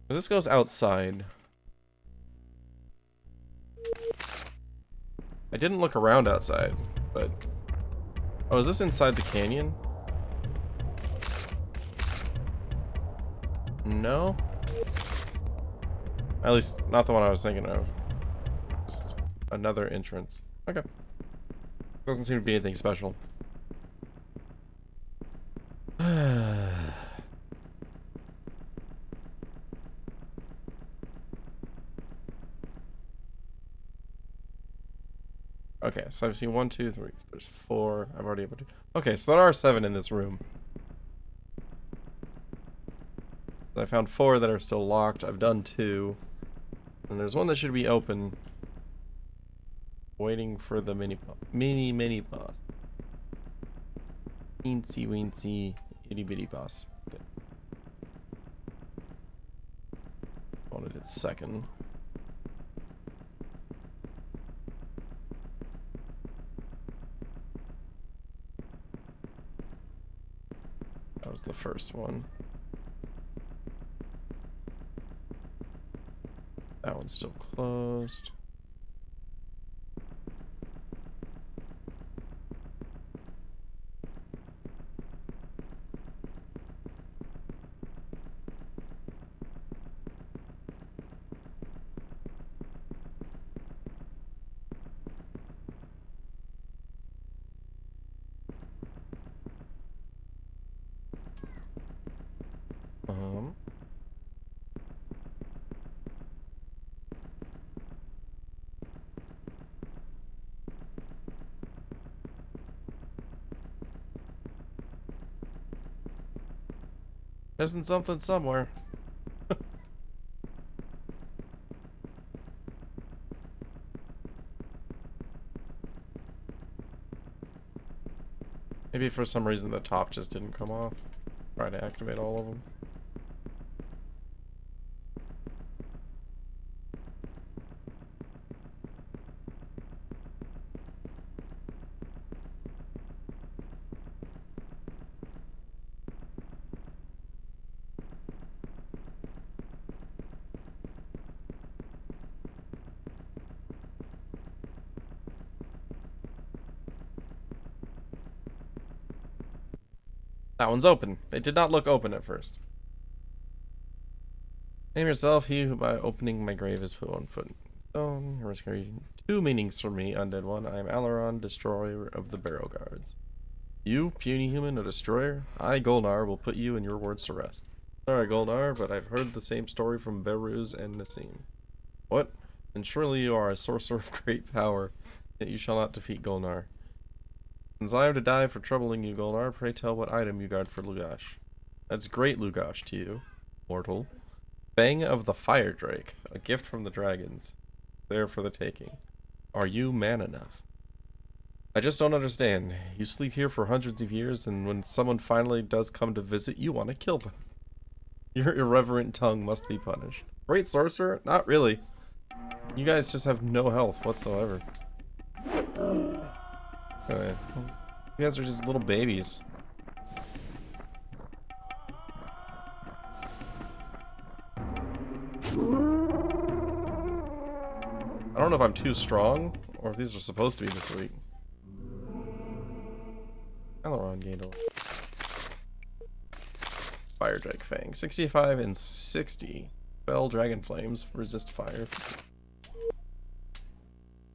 This goes outside. I didn't look around outside, but... Oh, is this inside the canyon? No? At least, not the one I was thinking of. Just another entrance. Okay. Doesn't seem to be anything special. Okay, so I've seen 1, 2, 3. There's 4. I've already able to. Okay, so there are 7 in this room. I found 4 that are still locked. I've done 2. And there's one that should be open. Waiting for the mini boss. Teensy weensy itty bitty boss. Wanted it second. That was the first one. That one's still closed. Isn't something somewhere. Maybe for some reason the top just didn't come off. Try to activate all of them. That one's open. It did not look open at first. Name yourself, he who by opening my grave is put on foot. Stone. Here is two meanings for me, undead one. I am Alaron, destroyer of the barrow guards. You, puny human, a destroyer? I, Golnar, will put you and your words to rest. Sorry, Golnar, but I've heard the same story from Beruz and Nassim. What? Then surely you are a sorcerer of great power, yet you shall not defeat Golnar. Since I am to die for troubling you, Golnar, pray tell what item you guard for Lugash. That's great, Lugash, to you, mortal. Fang of the Fire Drake, a gift from the dragons. There for the taking. Are you man enough? I just don't understand. You sleep here for hundreds of years, and when someone finally does come to visit, you want to kill them. Your irreverent tongue must be punished. Great sorcerer? Not really. You guys just have no health whatsoever. You guys are just little babies. I don't know if I'm too strong, or if these are supposed to be this weak. Alaron gained Fire Drake Fang. 65 and 60. Spell Dragon Flames. Resist fire.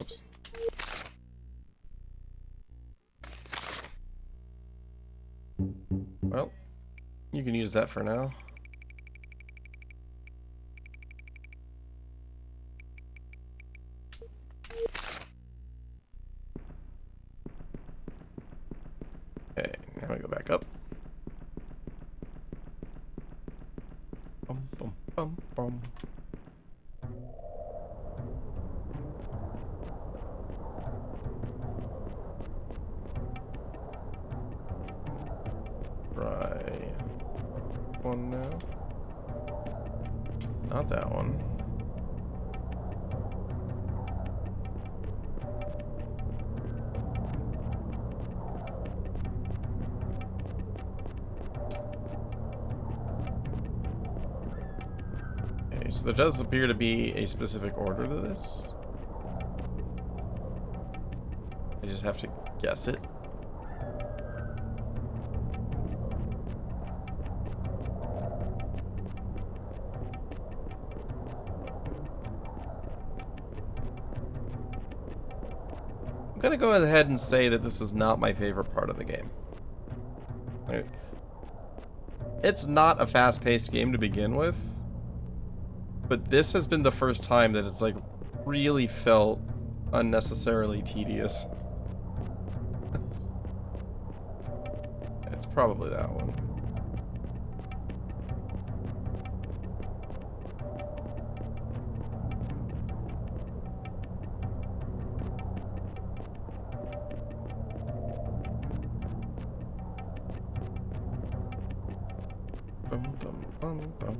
Oops. Well, you can use that for now. Okay, now we go back up. Bum, bum, bum, bum. Right. One now. Not that one. Okay, so there does appear to be a specific order to this. I just have to guess it. I'm gonna go ahead and say that this is not my favorite part of the game. It's not a fast-paced game to begin with, but this has been the first time that it's like really felt unnecessarily tedious. It's probably that one. Bum, bum, bum, bum.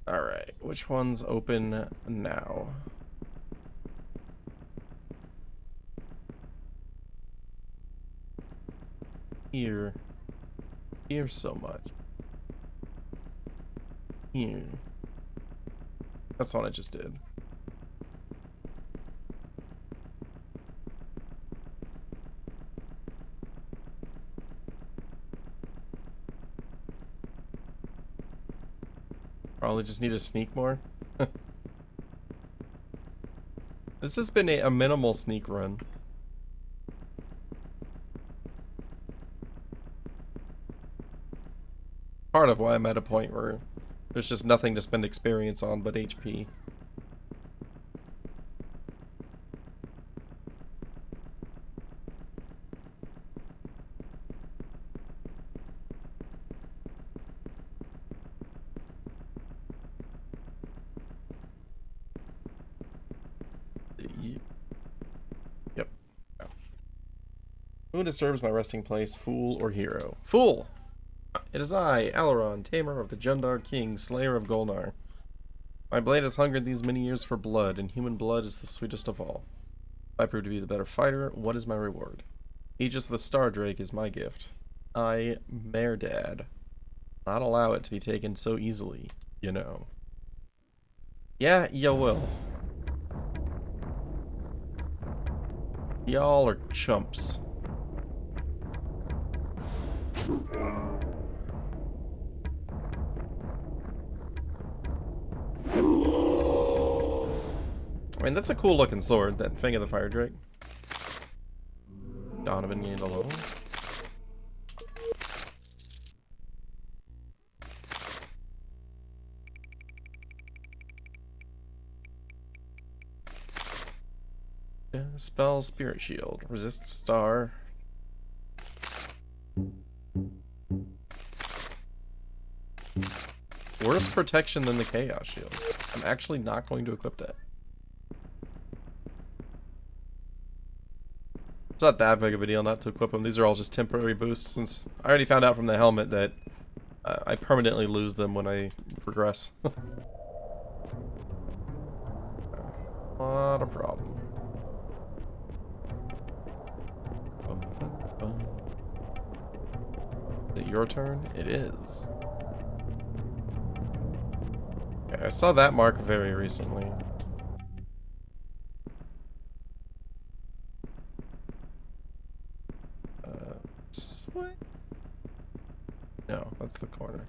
All right, which one's open now? Here. Here so much. Here. That's what I just did. Probably just need to sneak more. This has been a minimal sneak run. Part of why I'm at a point where there's just nothing to spend experience on but HP. Yep. Who disturbs my resting place, fool or hero? Fool! It is I, Alaron, tamer of the Jundar King, slayer of Golnar. My blade has hungered these many years for blood, and human blood is the sweetest of all. If I prove to be the better fighter, what is my reward? Aegis of the Star Drake is my gift. I, Merdad, not allow it to be taken so easily, you know. Yeah, you will. Y'all are chumps. I mean, that's a cool looking sword, that Fang of the Fire Drake. Donovan gained a level. Spell Spirit Shield. Resist Star. Worse protection than the Chaos Shield. I'm actually not going to equip that. It's not that big of a deal not to equip them. These are all just temporary boosts, since I already found out from the helmet that I permanently lose them when I progress. Not a problem. Is it your turn? It is. Okay, I saw that mark very recently. What? No, that's the corner.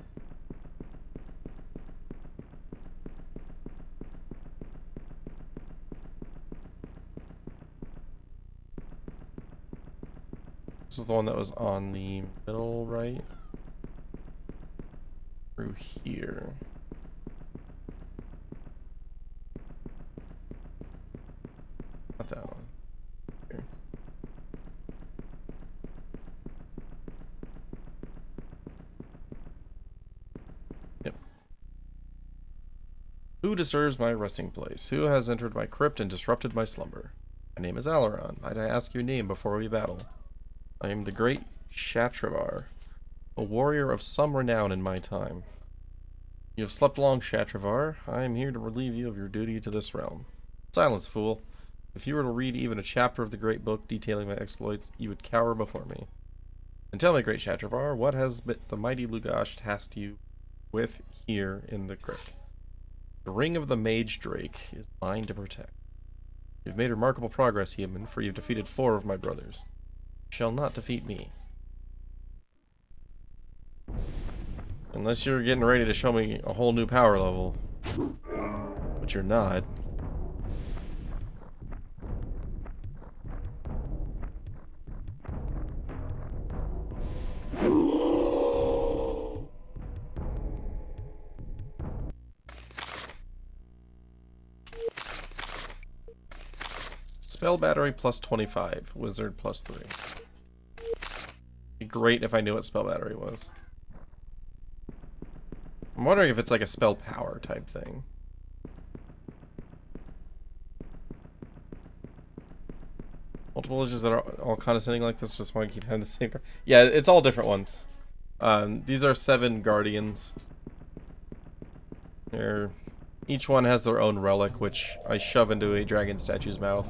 This is the one that was on the middle right. Through here. Not that one. Here. Yep. Who disturbs my resting place? Who has entered my crypt and disrupted my slumber? My name is Alaron. Might I ask your name before we battle? I am the great Shatravar, a warrior of some renown in my time. You have slept long, Shatravar. I am here to relieve you of your duty to this realm. Silence, fool. If you were to read even a chapter of the great book detailing my exploits, you would cower before me. And tell me, great Shatravar, what has the mighty Lugash tasked you with here in the crypt? The ring of the Mage Drake is mine to protect. You've made remarkable progress, human, for you've defeated 4 of my brothers. You shall not defeat me. Unless you're getting ready to show me a whole new power level. But you're not. Spell battery plus 25. Wizard plus 3. Be great if I knew what spell battery was. I'm wondering if it's like a spell power type thing. Multiple villages that are all condescending like this, just want to keep having the same. Yeah, it's all different ones. These are 7 guardians. Each one has their own relic, which I shove into a dragon statue's mouth.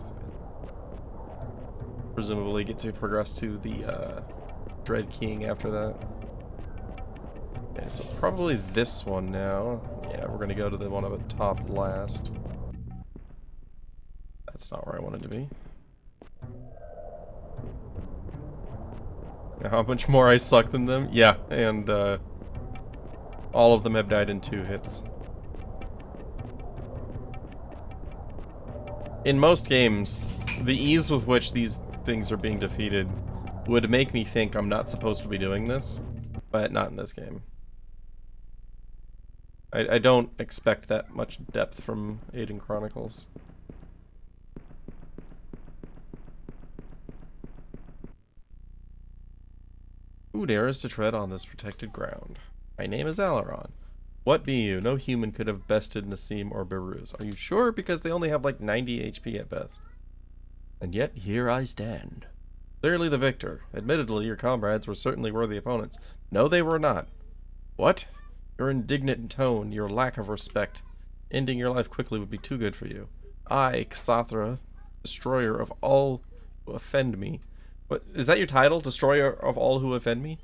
Presumably get to progress to the Dread King after that. Okay, so probably this one now. Yeah, we're gonna go to the one up at top last. That's not where I wanted to be. How much more I suck than them? Yeah, and all of them have died in 2 hits. In most games, the ease with which these things are being defeated would make me think I'm not supposed to be doing this, but not in this game. I don't expect that much depth from Aidyn Chronicles. Who dares to tread on this protected ground? My name is Alaron. What be you? No human could have bested Nassim or Beruz. Are you sure? Because they only have like 90 HP at best. And yet, here I stand. Clearly the victor. Admittedly, your comrades were certainly worthy opponents. No, they were not. What? Your indignant tone, your lack of respect. Ending your life quickly would be too good for you. I, Xathra, destroyer of all who offend me. What, is that your title? Destroyer of all who offend me?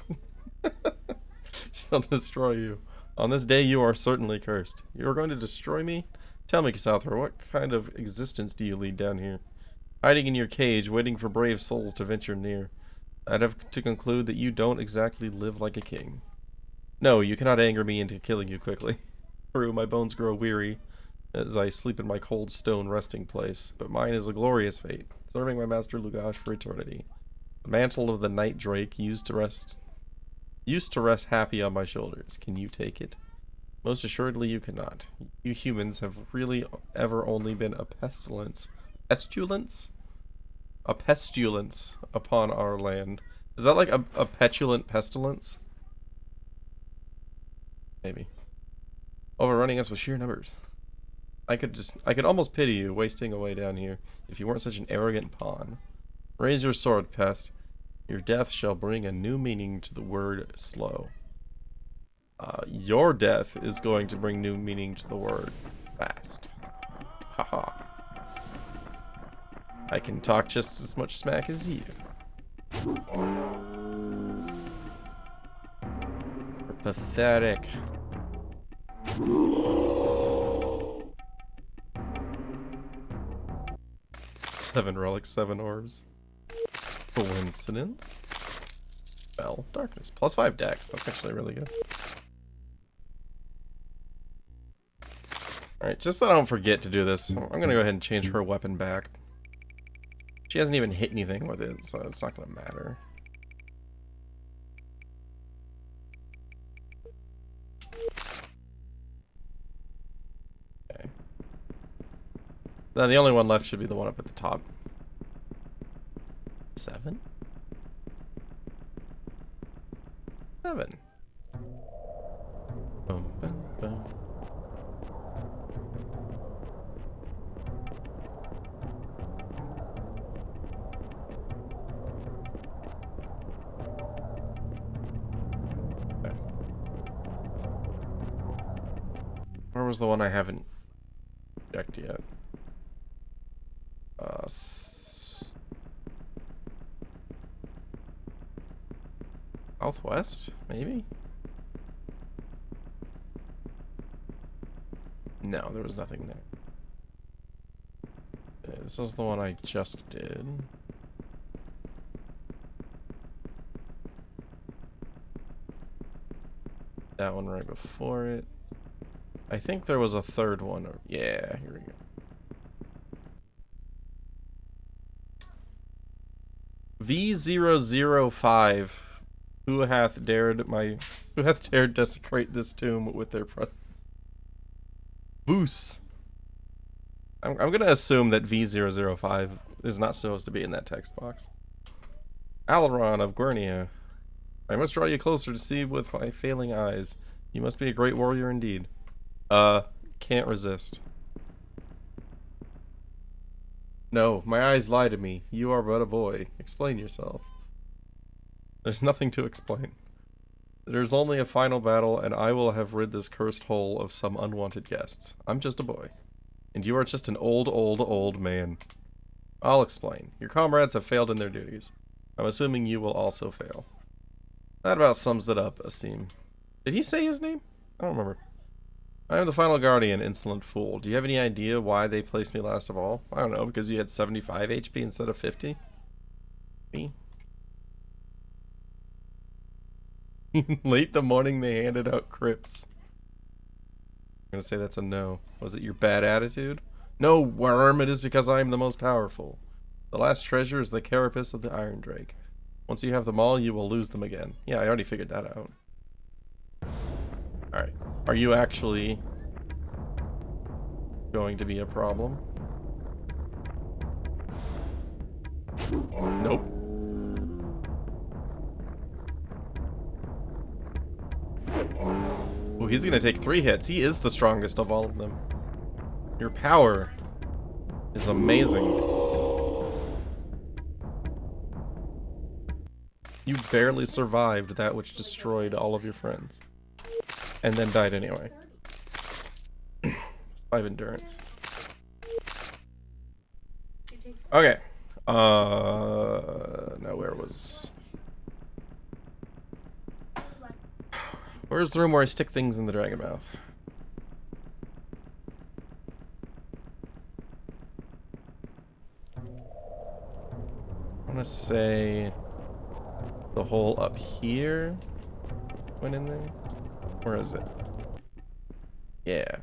Shall destroy you. On this day you are certainly cursed. You are going to destroy me? Tell me, Xathra, what kind of existence do you lead down here? Hiding in your cage, waiting for brave souls to venture near. I'd have to conclude that you don't exactly live like a king. No, you cannot anger me into killing you quickly. True, my bones grow weary as I sleep in my cold stone resting place, but mine is a glorious fate, serving my master Lugash for eternity. The mantle of the night drake used to rest happy on my shoulders. Can you take it? Most assuredly you cannot. You humans have really ever only been a pestilence. Pestilence? A pestilence upon our land. Is that like a petulant pestilence? Maybe. Overrunning us with sheer numbers. I could almost pity you wasting away down here if you weren't such an arrogant pawn. Raise your sword, pest. Your death shall bring a new meaning to the word slow. Your death is going to bring new meaning to the word fast. Haha. I can talk just as much smack as you. You're pathetic. Seven relics, 7 orbs. Coincidence? Spell, darkness. +5 dex. That's actually really good. Alright, just so I don't forget to do this, I'm gonna go ahead and change her weapon back. She hasn't even hit anything with it, so it's not gonna matter. Okay. Then the only one left should be the one up at the top. 7? 7. Boom, boom, boom. Okay. Where was the one I haven't checked yet? Southwest, maybe? No, there was nothing there. This was the one I just did. That one right before it. I think there was a third one. Yeah, here we go. V005. Who hath dared desecrate this tomb with their Boos. I'm gonna assume that V005 is not supposed to be in that text box. Alaron of Guernia. I must draw you closer to see with my failing eyes. You must be a great warrior indeed. Can't resist. No, my eyes lie to me. You are but a boy. Explain yourself. There's nothing to explain. There's only a final battle, and I will have rid this cursed hole of some unwanted guests. I'm just a boy. And you are just an old man. I'll explain. Your comrades have failed in their duties. I'm assuming you will also fail. That about sums it up, Asim. Did he say his name? I don't remember. I am the final guardian, insolent fool. Do you have any idea why they placed me last of all? I don't know, because you had 75 HP instead of 50? Me? Late the morning they handed out crypts. I'm gonna say that's a no. Was it your bad attitude? No, worm, it is because I am the most powerful. The last treasure is the carapace of the Iron Drake. Once you have them all, you will lose them again. Yeah, I already figured that out. Alright. Are you actually going to be a problem? Nope. Oh, he's gonna take 3 hits. He is the strongest of all of them. Your power is amazing. You barely survived that which destroyed all of your friends. And then died anyway. 5 endurance. Okay. Now where was... Where's the room where I stick things in the dragon mouth? I want to say the hole up here went in there. Where is it? Yeah.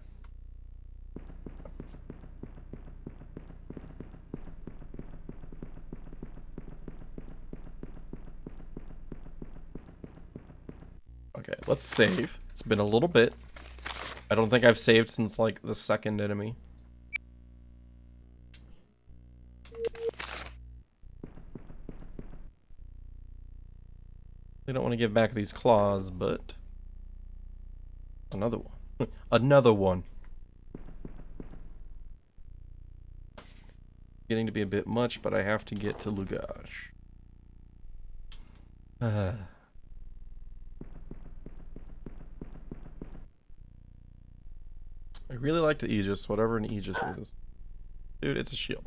Okay, let's save. It's been a little bit. I don't think I've saved since, like, the second enemy. I don't want to give back these claws, but... Another one. Another one. Getting to be a bit much, but I have to get to Lugash. I really like the Aegis, whatever an Aegis is. Dude, it's a shield.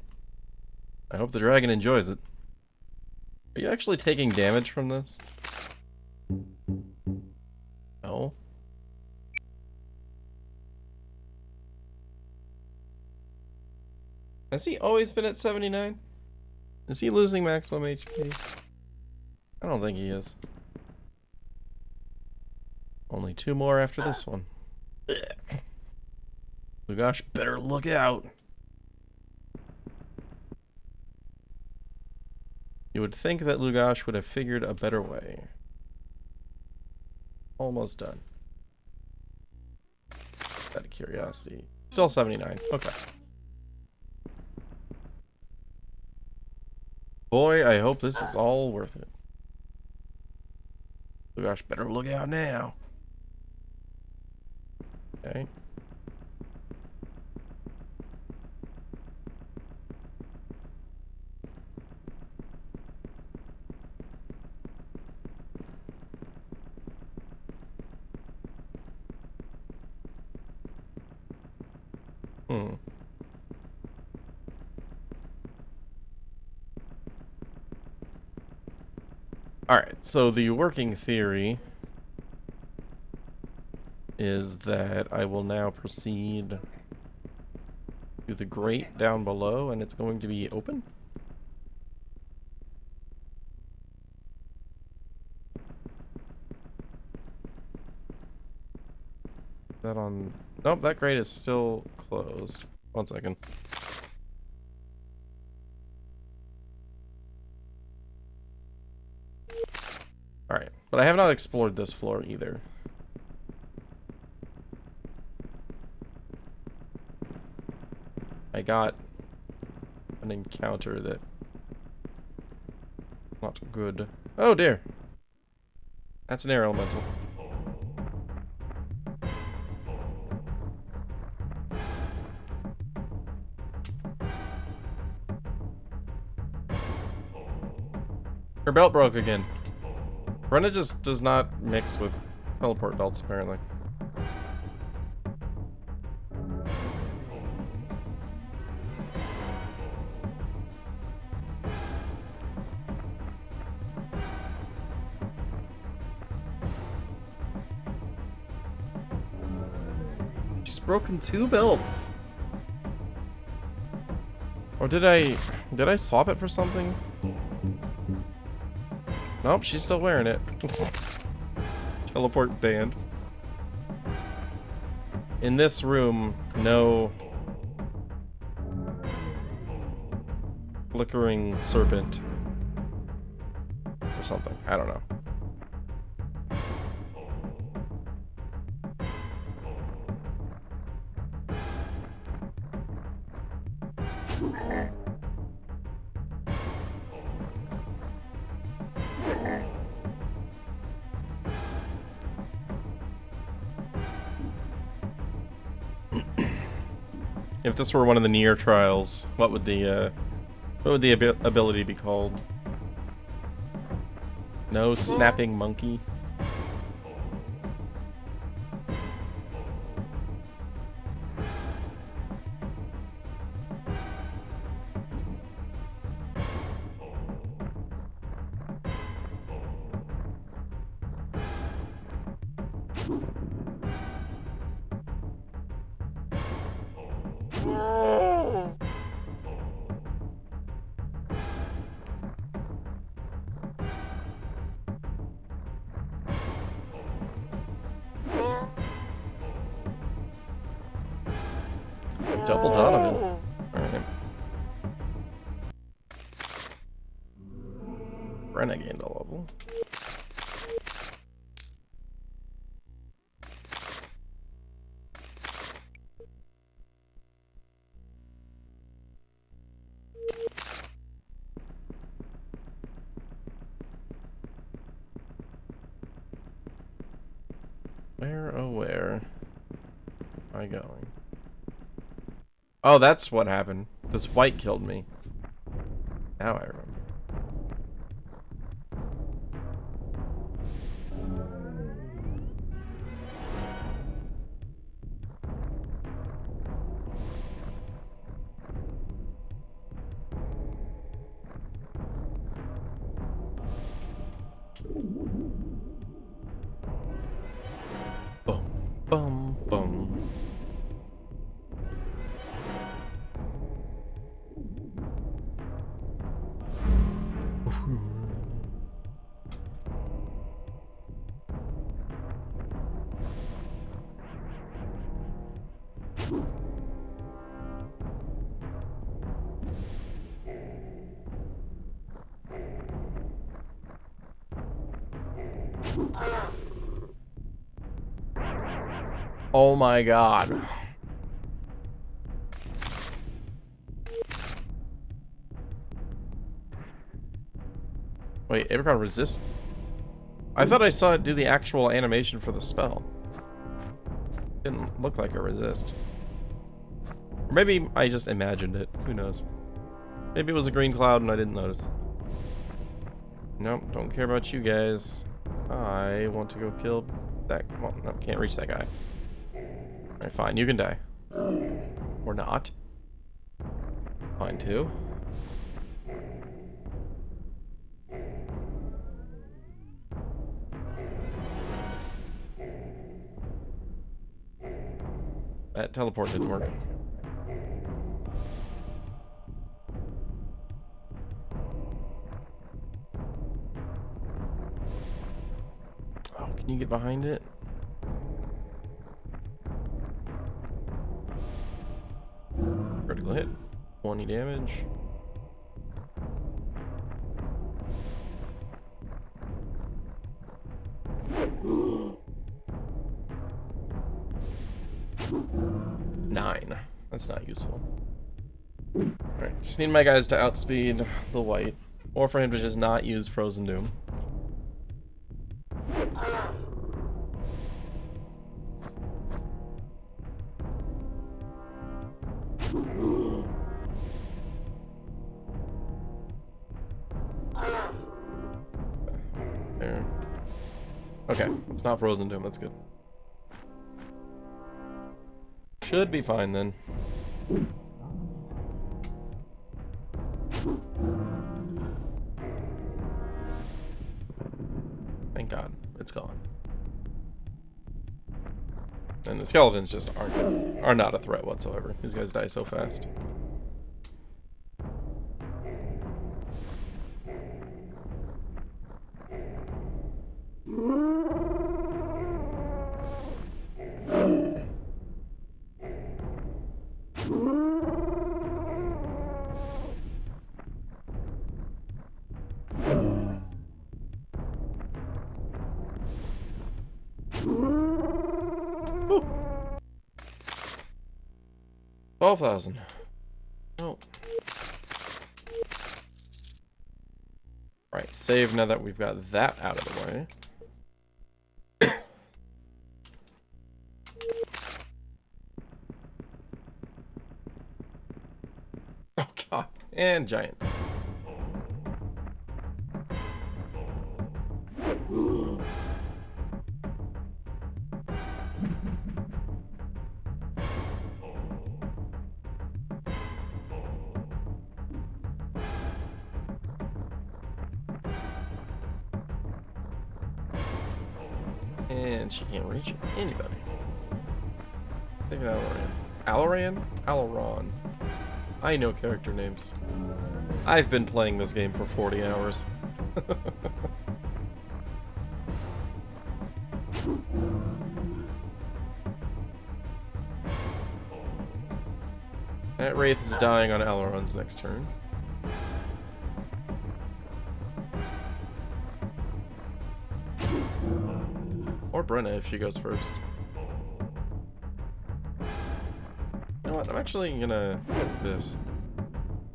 I hope the dragon enjoys it. Are you actually taking damage from this? No. Has he always been at 79? Is he losing maximum HP? I don't think he is. Only 2 more after this one. Lugash better look out. You would think that Lugash would have figured a better way. Almost done. Out of curiosity. Still 79. Okay. Boy, I hope this is all worth it. Lugash better look out now. Okay. Alright, so the working theory is that I will now proceed to the grate down below, and it's going to be open. Is that on... Nope, that grate is still closed. 1 second. Alright, but I have not explored this floor either. I got an encounter that... not good. Oh dear! That's an air elemental. Her belt broke again. Brenna just does not mix with teleport belts, apparently. broken 2 belts. Or did I swap it for something? Nope, she's still wearing it. Teleport banned. In this room, no flickering serpent or something. I don't know. If this were one of the Nier trials, what would the ability be called? No snapping monkey. Double Donovan. Alright. Renegade level. Where, oh where am I going? Oh, that's what happened. This white killed me. Now I remember. Boom, boom, boom. Oh my god. Wait, Apricot resist? I thought I saw it do the actual animation for the spell. Didn't look like a resist. Or maybe I just imagined it. Who knows? Maybe it was a green cloud and I didn't notice. Nope, don't care about you guys. I want to go kill that. Well, no, can't reach that guy. Alright, fine, you can die. Or not. Fine, too. That teleport didn't work. Oh, can you get behind it? Critical hit. 20 damage. Nine. That's not useful. Alright, just need my guys to outspeed the white. Or for him to just not use Frozen Doom. There. Okay, it's not Frozen Doom, that's good. Should be fine then. Thank God, it's gone. And the skeletons just are not a threat whatsoever. These guys die so fast. Whew. 12,000. Oh. Right, save now that we've got that out of the way. Oh god. And giants. And she can't reach anybody. Take an Alaran. Alaron? I know character names. I've been playing this game for 40 hours. That Wraith is dying on Alaron's next turn. Or Brenna if she goes first. You know what? I'm actually gonna do this.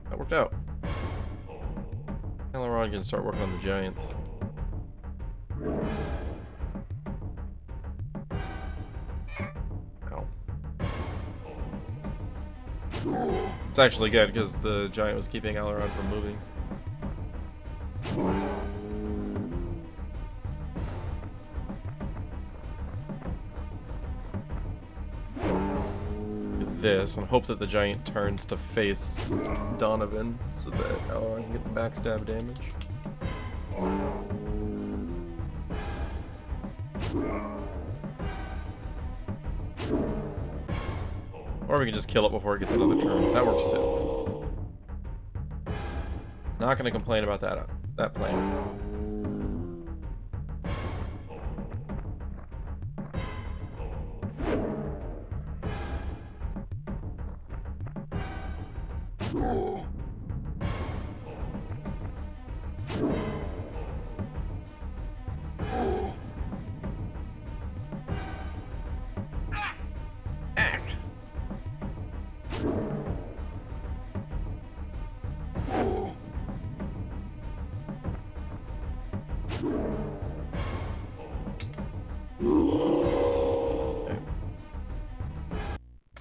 That worked out. Alaron can start working on the giants. Ow. It's actually good because the giant was keeping Alaron from moving. This and hope that the giant turns to face Donovan so that Alaron can get the backstab damage. Or we can just kill it before it gets another turn. That works too. Not gonna complain about that plan.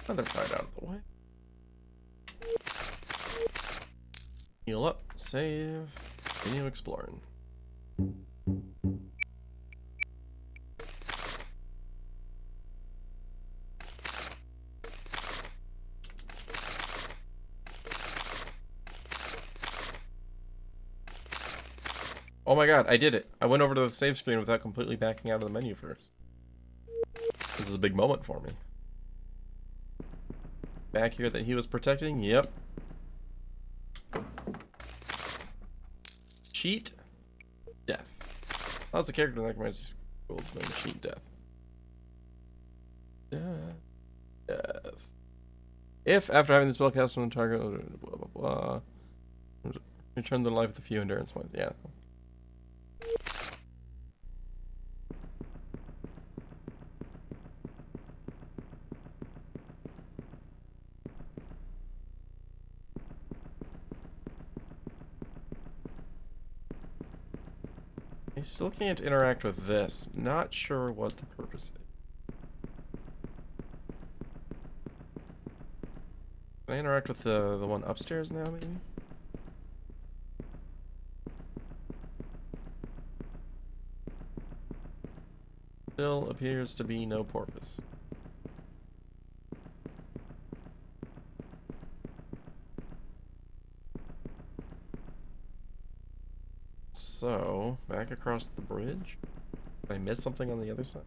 Another fight out of the way. Heal up, save, continue exploring. Oh my god, I did it. I went over to the save screen without completely backing out of the menu first. This is a big moment for me. Back here that he was protecting? Yep. Cheat? Death. How's the character that recommends gold name? Cheat death. Death. If, after having the spell cast on the target, blah blah blah, return the life with a few endurance points. Yeah. I still can't interact with this. Not sure what the purpose is. Can I interact with the one upstairs now, maybe? Still appears to be no purpose. So, back across the bridge? Did I miss something on the other side?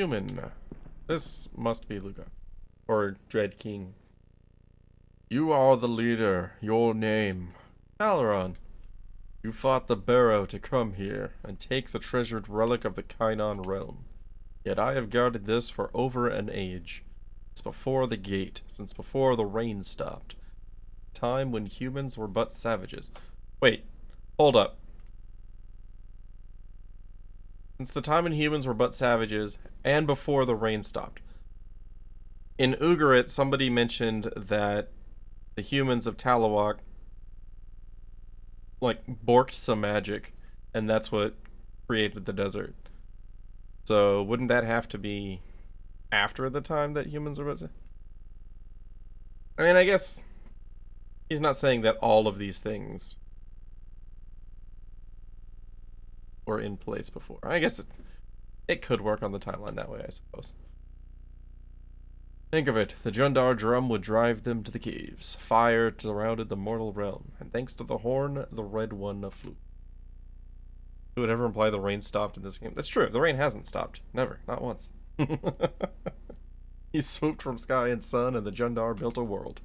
Human. This must be Luca. Or Dread King. You are the leader. Your name. Alaron. You fought the Barrow to come here and take the treasured relic of the Kainan realm. Yet I have guarded this for over an age. Since before the gate, since before the rain stopped. Time when humans were but savages. Wait, hold up. Since the time when humans were but savages, and before the rain stopped. In Ugarit, somebody mentioned that the humans of Talawak, like, borked some magic, and that's what created the desert. So, wouldn't that have to be after the time that humans were but savages? I mean, I guess he's not saying that all of these things were in place before. I guess it could work on the timeline that way, I suppose. Think of it, the Jundar drum would drive them to the caves. Fire surrounded the mortal realm, and thanks to the horn, the red one flew. Who would ever imply the rain stopped in this game? That's true, the rain hasn't stopped. Never, not once. He swooped from sky and sun, and the Jundar built a world.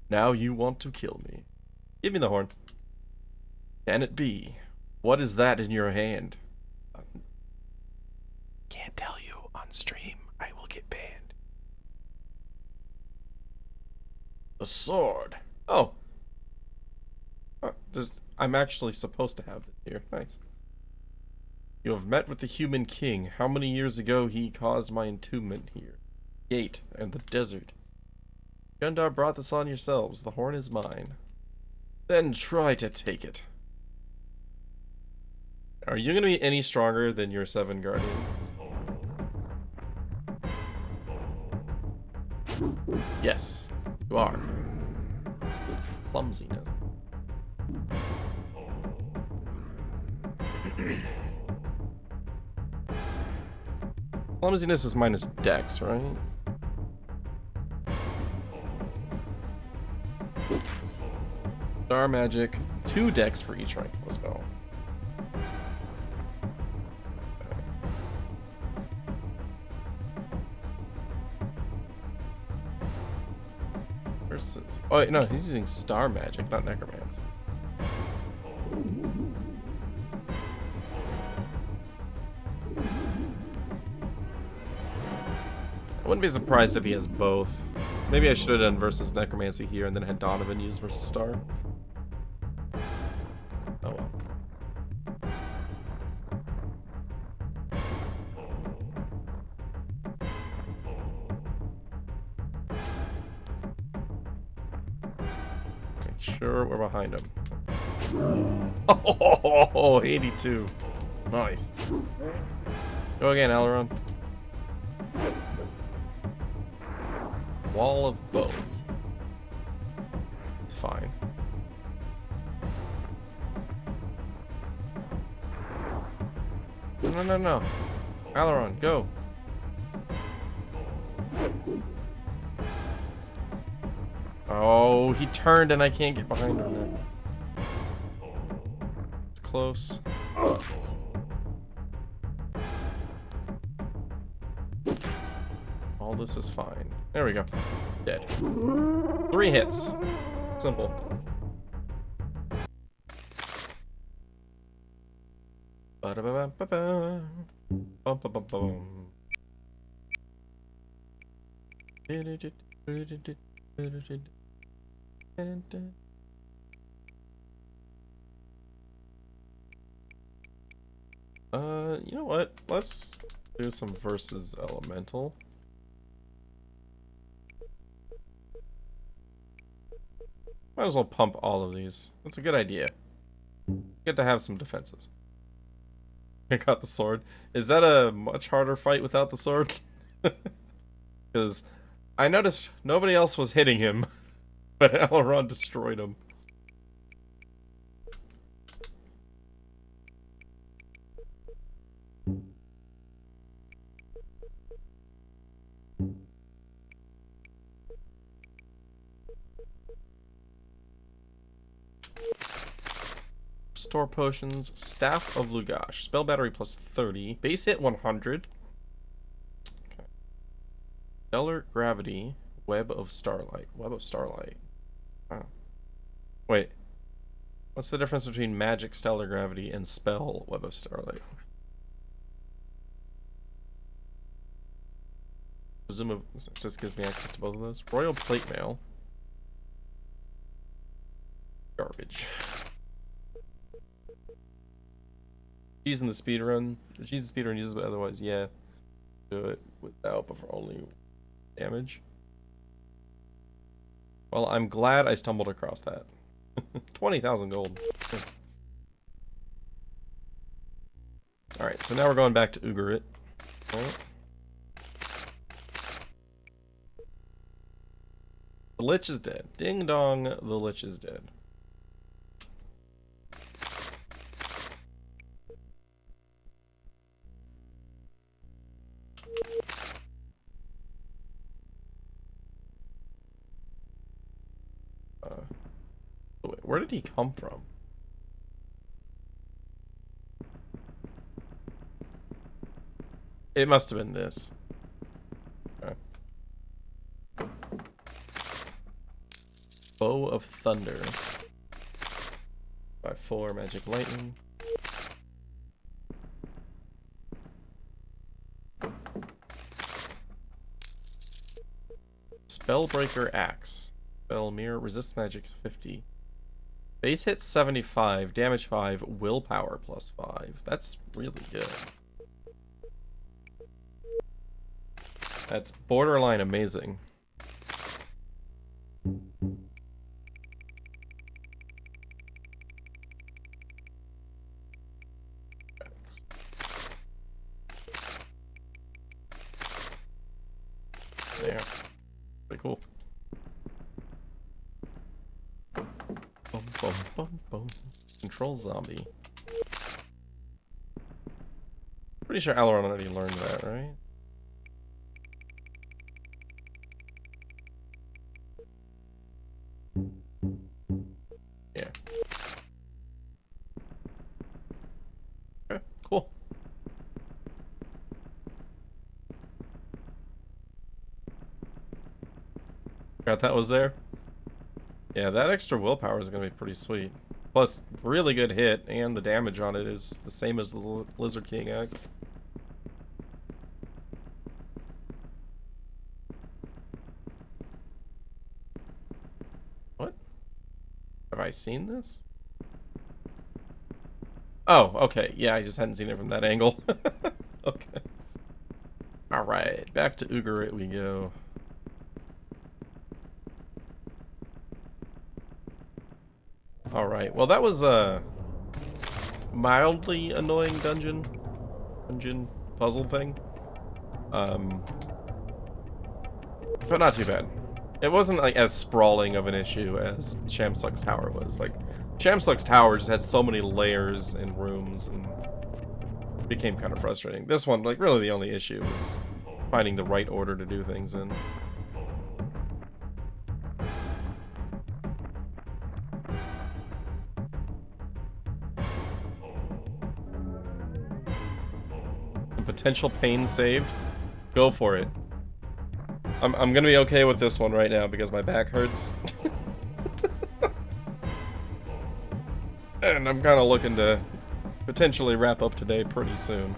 Now you want to kill me. Give me the horn. Can it be? What is that in your hand? Can't tell you on stream. I will get banned. A sword. Oh. I'm actually supposed to have this here. Nice. You have met with the human king. How many years ago he caused my entombment here? Gate and the desert. Jundar brought this on yourselves. The horn is mine. Then try to take it. Are you going to be any stronger than your 7 guardians? Yes, you are. Clumsiness. Clumsiness is minus dex, right? Star magic, 2 dex for each rank of the spell. Versus. Oh wait, no, he's using star magic, not necromancy. I wouldn't be surprised if he has both. Maybe I should have done versus necromancy here and then had Donovan use versus star. Oh well. Make sure we're behind him. Oh, 82. Nice. Go again, Alaron. Wall of Bone. It's fine. No, no, no. Alaron, go. Oh, he turned and I can't get behind him now. It's close. All this is fine. There we go. Dead. 3 hits. Simple. Ba-da-ba-ba-ba-ba. Bum-ba-bum-bum. You know what? Let's do some versus elemental. Might as well pump all of these. That's a good idea. Good to have some defenses. I got the sword. Is that a much harder fight without the sword? Because I noticed nobody else was hitting him, but Alaron destroyed him. Store potions, Staff of Lugash, spell battery plus 30, base hit 100. Stellar gravity, web of starlight. Web of starlight. Oh. Wait. What's the difference between magic stellar gravity and spell web of starlight? Presumably, just gives me access to both of those. Royal plate mail. Garbage. Cheese in the speedrun. The cheese in the speedrun uses, but otherwise, yeah. Do it without, but for only damage. Well, I'm glad I stumbled across that. 20,000 gold. Thanks. Alright, so now we're going back to Ugarit. Right. The Lich is dead. Ding dong, the Lich is dead. Wait, where did he come from? It must have been this. Okay. Bow of Thunder. By 4 magic lightning. Spellbreaker Axe. Spell mirror, resist magic 50. Base hit 75, damage 5, willpower plus 5. That's really good. That's borderline amazing. Yeah. Pretty cool. Bum, bum, bum, bum. Control zombie. Pretty sure Aileron already learned that, right? Yeah. Okay, cool. Forgot that was there. Yeah, that extra willpower is going to be pretty sweet. Plus, really good hit, and the damage on it is the same as the Lizard King X. What? Have I seen this? Oh, okay. Yeah, I just hadn't seen it from that angle. Okay. Alright, back to Ugarit we go. Alright, well that was a mildly annoying dungeon puzzle thing. But not too bad. It wasn't like as sprawling of an issue as Shamsuck's Tower was. Like, Shamsuck's Tower just had so many layers and rooms and it became kind of frustrating. This one, like, really the only issue is finding the right order to do things in. Potential pain saved. Go for it. I'm gonna be okay with this one right now because my back hurts. And I'm kind of looking to potentially wrap up today pretty soon.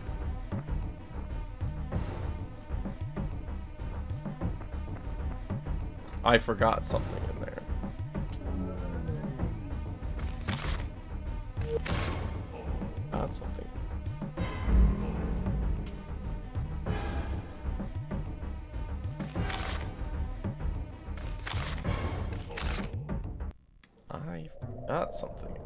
I forgot something in there. Not something. I forgot something.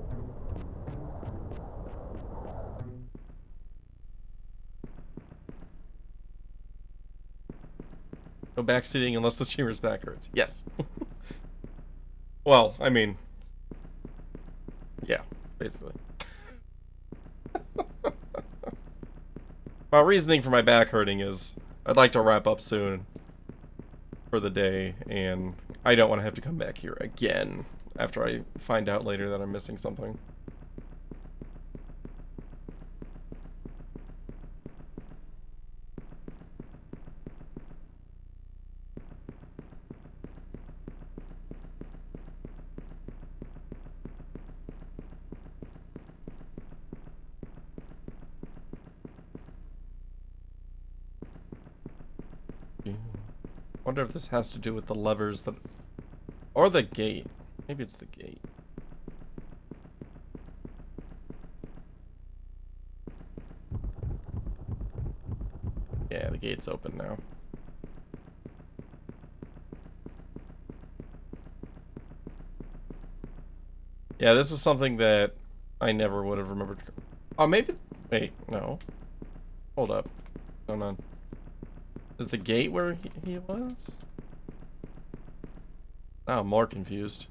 No backseating unless the streamer's back hurts. Yes. Well, I mean, yeah, basically. My reasoning for my back hurting is I'd like to wrap up soon for the day, and I don't want to have to come back here again after I find out later that I'm missing something. Wonder if this has to do with the levers that... Or the gate. Maybe it's the gate. Yeah, the gate's open now. Yeah, this is something that I never would have remembered. Oh, maybe... Wait, no. Hold up. Hold on. Is the gate where he was? Now I'm more confused.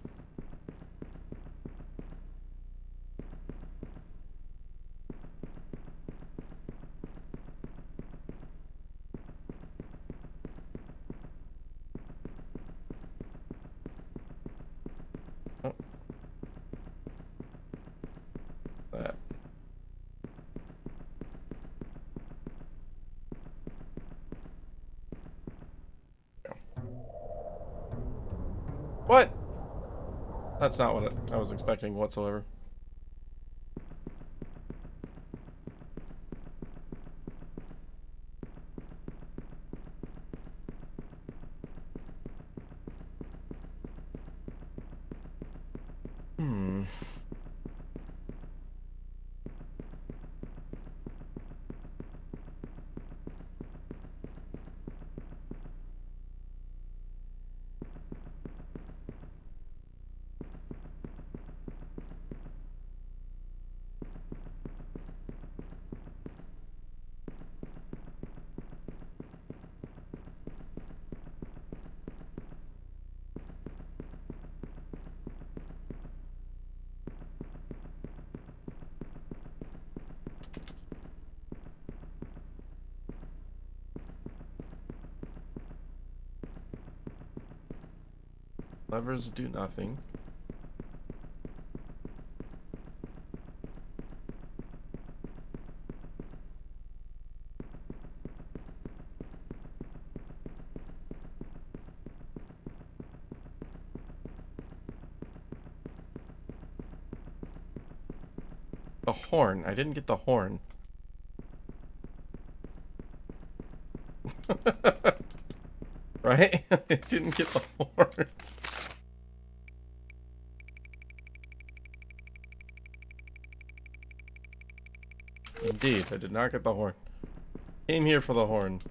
Oh. That. What? That's not what I was expecting whatsoever. Levers do nothing. The horn. I didn't get the horn. Right? I didn't get the horn. Indeed, I did not get the horn. Came here for the horn.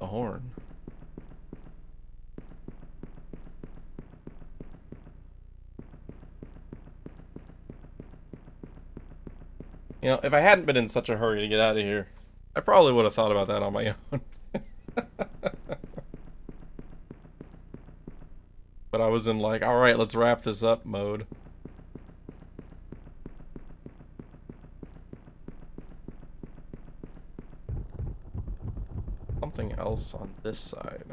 The horn. You know, if I hadn't been in such a hurry to get out of here, I probably would have thought about that on my own. But I was in like, alright, let's wrap this up mode. Something else on this side.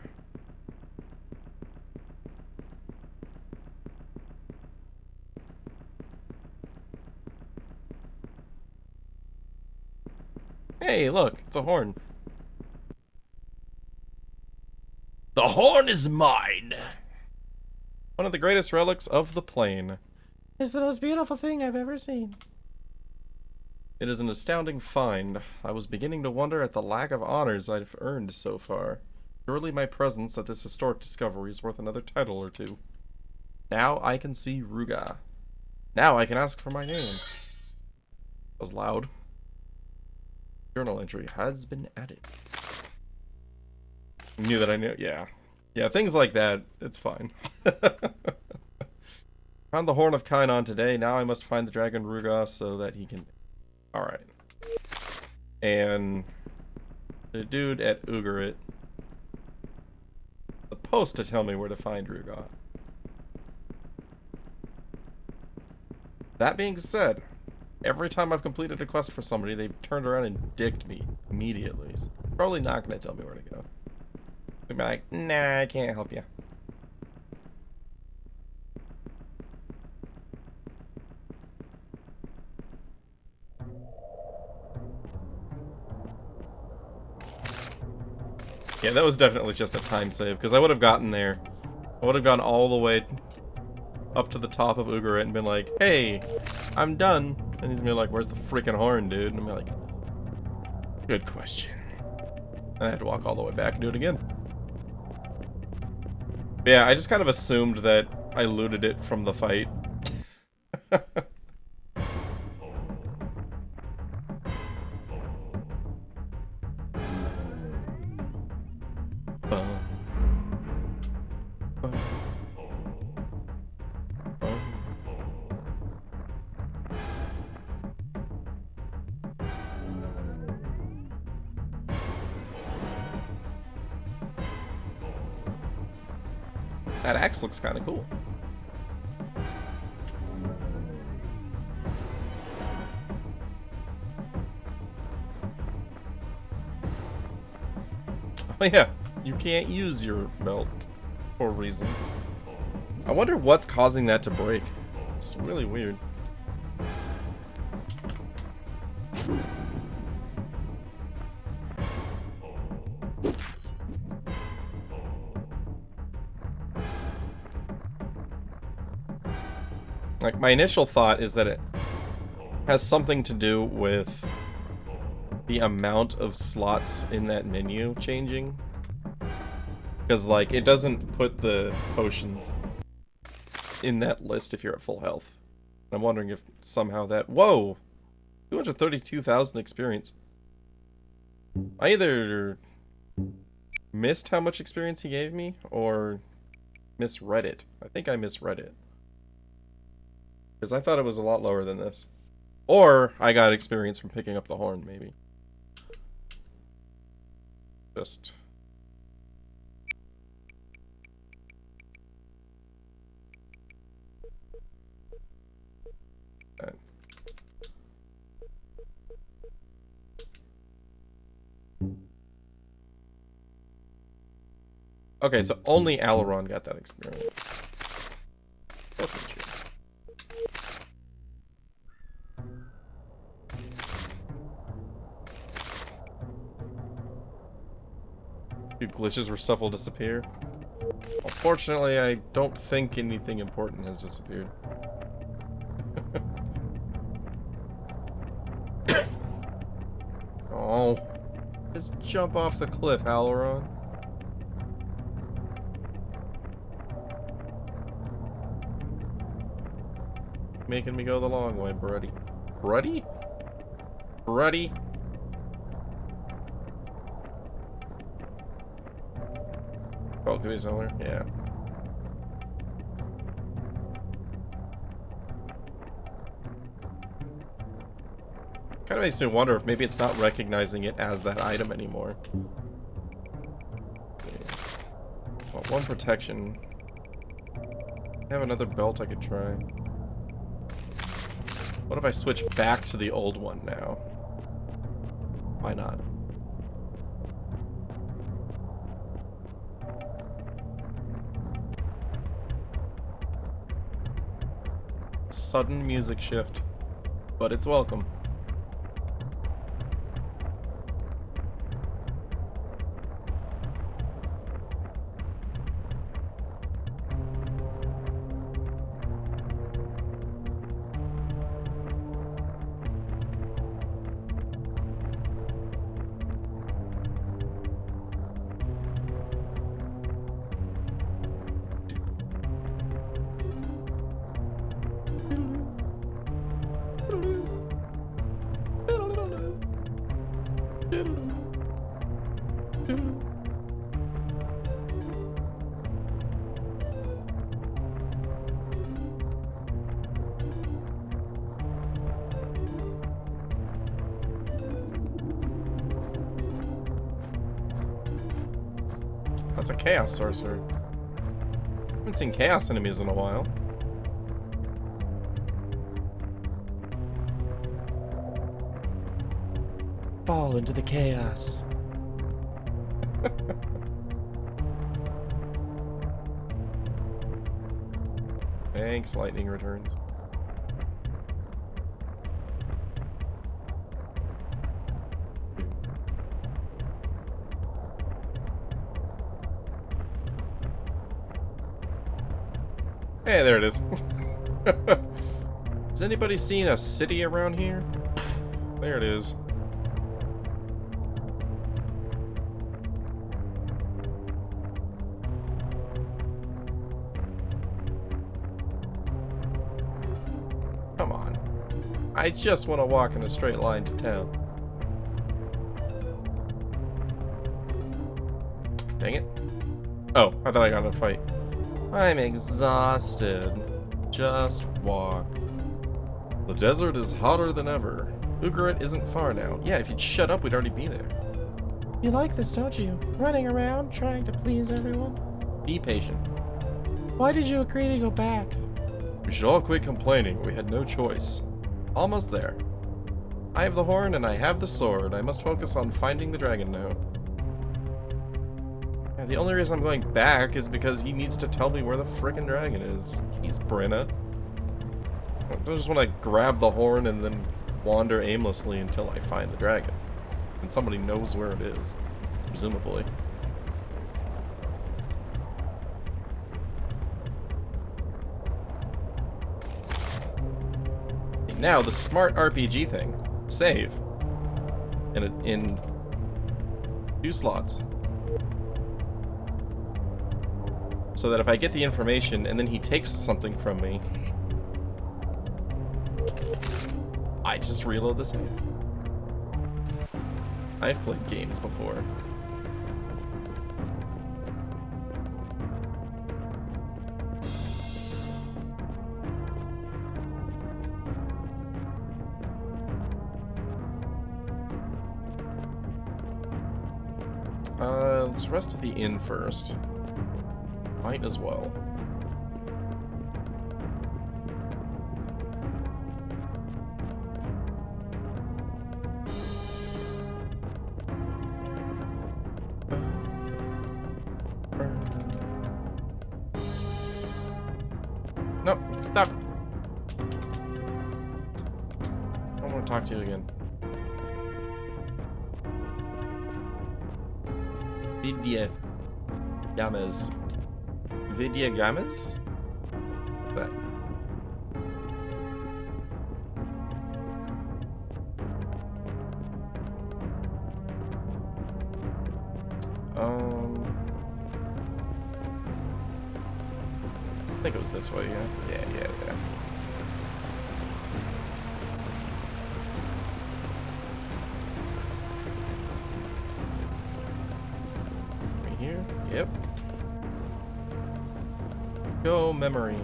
Hey, look, it's a horn. The horn is mine! One of the greatest relics of the plane. It's the most beautiful thing I've ever seen. It is an astounding find. I was beginning to wonder at the lack of honors I've earned so far. Surely my presence at this historic discovery is worth another title or two. Now I can see Ruga. Now I can ask for my name. That was loud. Journal entry has been added. Knew that I knew. Yeah. Yeah, things like that. It's fine. Found the Horn of Kainon today. Now I must find the dragon Ruga so that he can... Alright. And... the dude at Ugarit supposed to tell me where to find Ruga. That being said, every time I've completed a quest for somebody, they've turned around and dicked me immediately. So probably not going to tell me where to go. They'll be like, nah, I can't help you. Yeah, that was definitely just a time save, because I would have gotten there. I would have gone all the way up to the top of Ugarit and been like, hey, I'm done. And he's gonna be like, where's the freaking horn, dude? And I'm like, good question. And I had to walk all the way back and do it again. But yeah, I just kind of assumed that I looted it from the fight. That axe looks kind of cool. Oh yeah, you can't use your belt for reasons. I wonder what's causing that to break. It's really weird. Like, my initial thought is that it has something to do with the amount of slots in that menu changing. Because, like, it doesn't put the potions in that list if you're at full health. I'm wondering if somehow that... Whoa! 232,000 experience. I either missed how much experience he gave me, or misread it. I think I misread it. Because I thought it was a lot lower than this. Or I got experience from picking up the horn, maybe. Just... Okay, so only Aileron got that experience. Dude, glitches where stuff will disappear. Unfortunately, I don't think anything important has disappeared. Oh. Just jump off the cliff, Aileron. Making me go the long way, Bruddy. Bruddy? Bruddy? Oh, could be somewhere? Yeah. Kind of makes me wonder if maybe it's not recognizing it as that item anymore. Okay. Well, one protection. I have another belt I could try. What if I switch back to the old one now? Why not? Sudden music shift, but it's welcome. That's a chaos sorcerer. Haven't seen chaos enemies in a while. Fall into the chaos. Thanks, lightning returns. Hey, there it is. Has anybody seen a city around here? There it is. Come on. I just want to walk in a straight line to town. Dang it. Oh, I thought I got in a fight. I'm exhausted. Just walk. The desert is hotter than ever. Ugarit isn't far now. Yeah, if you'd shut up, we'd already be there. You like this, don't you? Running around, trying to please everyone? Be patient. Why did you agree to go back? We should all quit complaining. We had no choice. Almost there. I have the horn and I have the sword. I must focus on finding the dragon now. Yeah, the only reason I'm going back is because he needs to tell me where the frickin' dragon is. Jeez, Brenna. I don't just want to grab the horn and then wander aimlessly until I find the dragon. And somebody knows where it is. Presumably. Now, the smart RPG thing. Save. In 2 slots. So that if I get the information and then he takes something from me, I just reload the save. I've played games before. Let's rest at the inn first. Might as well. Nope, stop. I don't want to talk to you again. Vidya Gamas. Vidya Gamas? That. I think it was this way, yeah? Yeah. Right here? Yep. Go memory.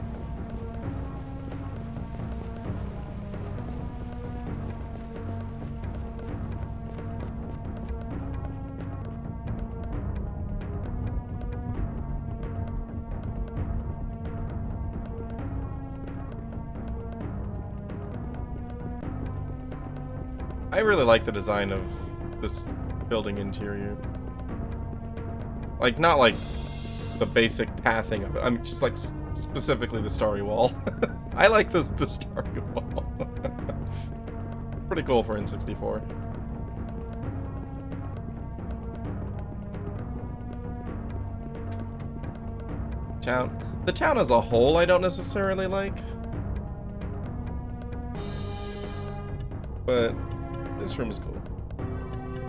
I really like the design of this building interior. Like, not like the basic pathing of it. I'm just like specifically the starry wall. I like the starry wall. Pretty cool for N64. The town as a whole I don't necessarily like. But this room is cool.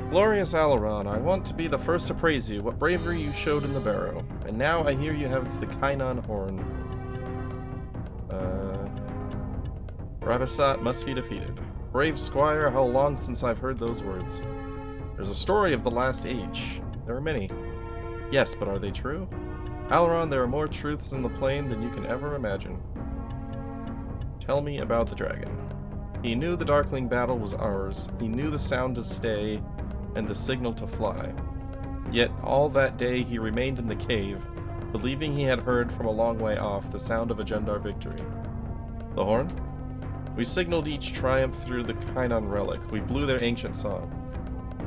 Glorious Aileron, I want to be the first to praise you, what bravery you showed in the barrow. And now I hear you have the Kainan horn. Rabasat must be defeated. Brave squire, how long since I've heard those words. There's a story of the last age. There are many. Yes, but are they true? Aileron, there are more truths in the plain than you can ever imagine. Tell me about the dragon. He knew the Darkling battle was ours. He knew the sound to stay and the signal to fly. Yet all that day he remained in the cave, believing he had heard from a long way off the sound of a Jundar victory. The horn? We signaled each triumph through the Kainan relic. We blew their ancient song.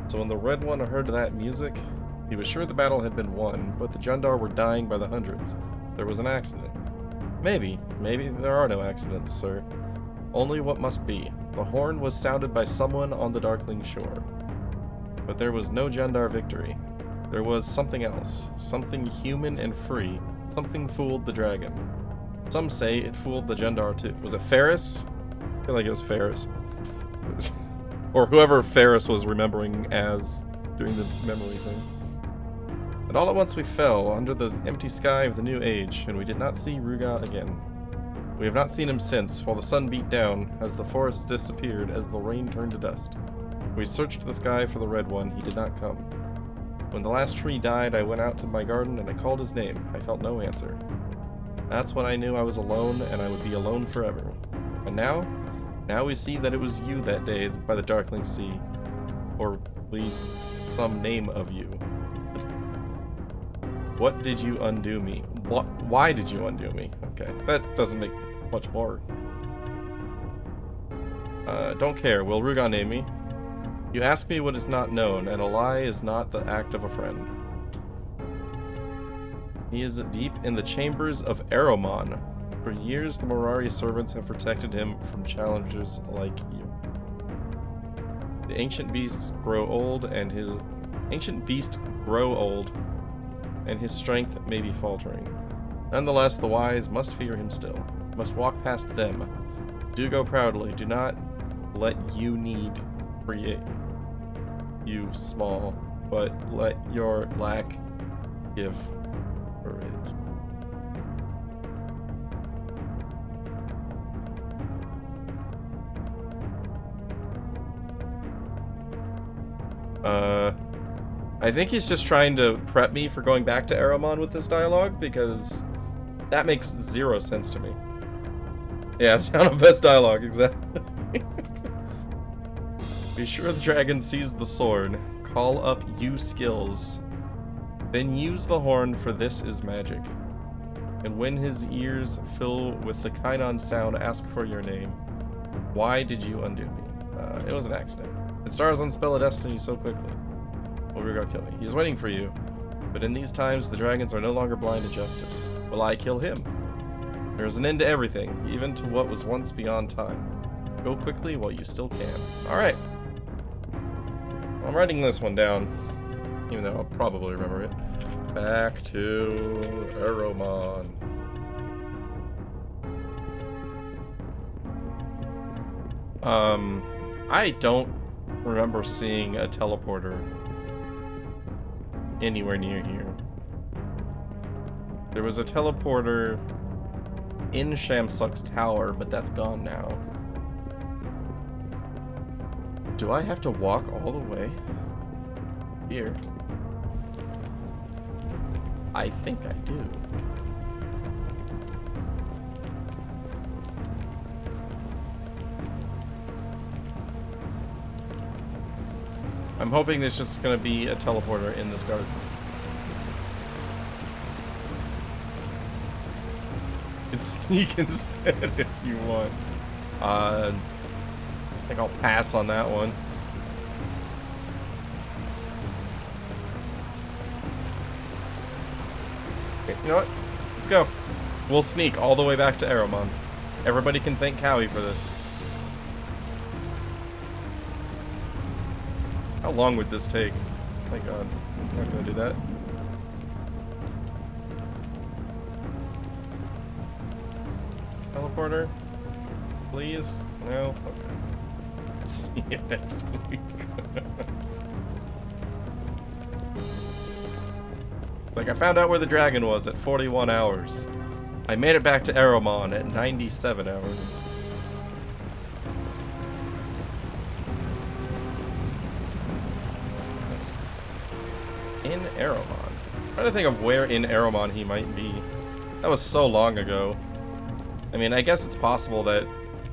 So when the Red One heard that music, he was sure the battle had been won, but the Jundar were dying by the hundreds. There was an accident. Maybe there are no accidents, sir. Only what must be. The horn was sounded by someone on the Darkling shore. But there was no Jundar victory. There was something else. Something human and free. Something fooled the dragon. Some say it fooled the Jendar too. Was it Ferris? I feel like it was Ferris. Or whoever Ferris was remembering as doing the memory thing. And all at once we fell under the empty sky of the new age, and we did not see Ruga again. We have not seen him since, while the sun beat down, as the forest disappeared, as the rain turned to dust. We searched the sky for the red one, he did not come. When the last tree died, I went out to my garden and I called his name. I felt no answer. That's when I knew I was alone, and I would be alone forever. And now? Now we see that it was you that day by the darkling sea. Or at least some name of you. What did you undo me? Why did you undo me? Okay, that doesn't make much more. Don't care. Will Ruga name me? You ask me what is not known, and a lie is not the act of a friend. He is deep in the chambers of Aromon. For years, the Morari servants have protected him from challengers like you. The ancient beasts grow old, and his strength may be faltering. Nonetheless, the wise must fear him still. Must walk past them. Do go proudly. Do not let you need create you small, but let your lack give courage. I think he's just trying to prep me for going back to Aromon with this dialogue, because that makes zero sense to me. Yeah, sound of best dialogue, exactly. Be sure the dragon sees the sword. Call up you skills. Then use the horn, for this is magic. And when his ears fill with the Kainon sound, ask for your name. Why did you undo me? It was an accident. It stars on Spell of Destiny so quickly. Will Ruga kill me? He is waiting for you. But in these times, the dragons are no longer blind to justice. Will I kill him? There is an end to everything, even to what was once beyond time. Go quickly while you still can. Alright. I'm writing this one down, even though I'll probably remember it. Back to Aromon. I don't remember seeing a teleporter anywhere near here. There was a teleporter in Shamsuck's tower, but that's gone now. Do I have to walk all the way here? I think I do. I'm hoping there's just gonna be a teleporter in this garden. You can sneak instead if you want. I think I'll pass on that one. Okay, you know what? Let's go. We'll sneak all the way back to Aromon. Everybody can thank Cowie for this. How long would this take? Oh my god. I'm not gonna do that. Teleporter? Please? No? Okay. See you next week. Like, I found out where the dragon was at 41 hours. I made it back to Aromon at 97 hours. Yes. In Aromon. I'm trying to think of where in Aromon he might be. That was so long ago. I mean, I guess it's possible that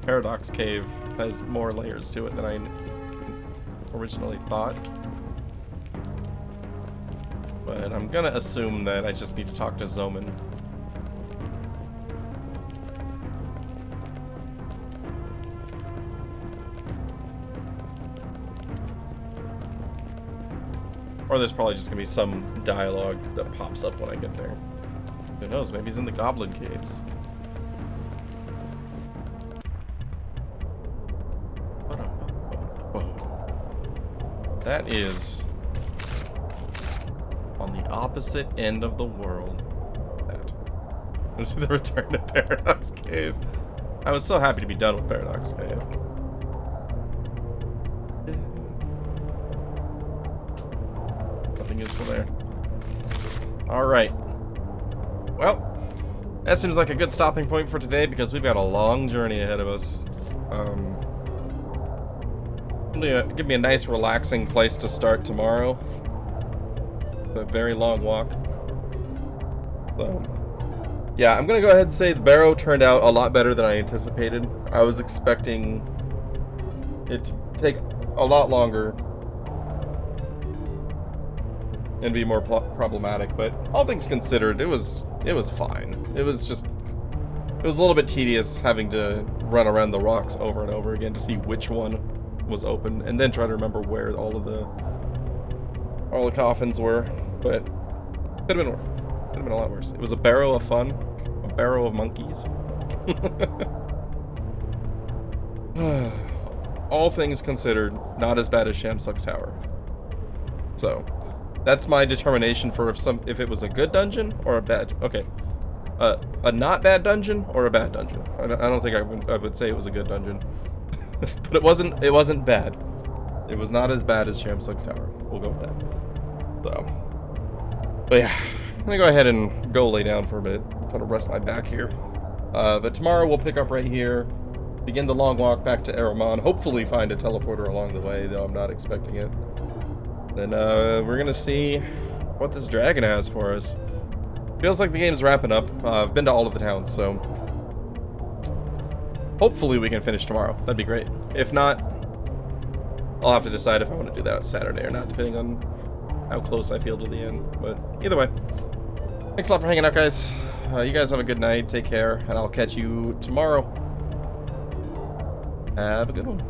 Paradox Cave has more layers to it than I originally thought. But I'm gonna assume that I just need to talk to Zoman. Or there's probably just gonna be some dialogue that pops up when I get there. Who knows, maybe he's in the Goblin Caves. That is on the opposite end of the world. That. Was the return to Paradox Cave. I was so happy to be done with Paradox Cave. Nothing useful there. Alright. Well, that seems like a good stopping point for today because we've got a long journey ahead of us. Give me a nice relaxing place to start tomorrow. A very long walk. So, yeah, I'm gonna go ahead and say the barrow turned out a lot better than I anticipated. I was expecting it to take a lot longer and be more problematic, but all things considered, it was fine. It was a little bit tedious having to run around the rocks over and over again to see which one was open, and then try to remember where all the coffins were. But could have been a lot worse. It was a barrow of fun, a barrow of monkeys. All things considered, not as bad as Shamsuck's Tower. So, that's my determination for if it was a good dungeon or a bad. Okay, a not bad dungeon or a bad dungeon. I don't think I would say it was a good dungeon, but it wasn't bad. It was not as bad as Shamsuck's Tower. We'll go with that. So, but yeah, I'm gonna go ahead and go lay down for a bit, try to rest my back here. But tomorrow we'll pick up right here, begin the long walk back to Aramon. Hopefully find a teleporter along the way, though I'm not expecting it. Then we're gonna see what this dragon has for us. Feels like the game's wrapping up. I've been to all of the towns, so hopefully we can finish tomorrow. That'd be great. If not, I'll have to decide if I want to do that on Saturday or not, depending on how close I feel to the end. But either way, thanks a lot for hanging out, guys. You guys have a good night. Take care, and I'll catch you tomorrow. Have a good one.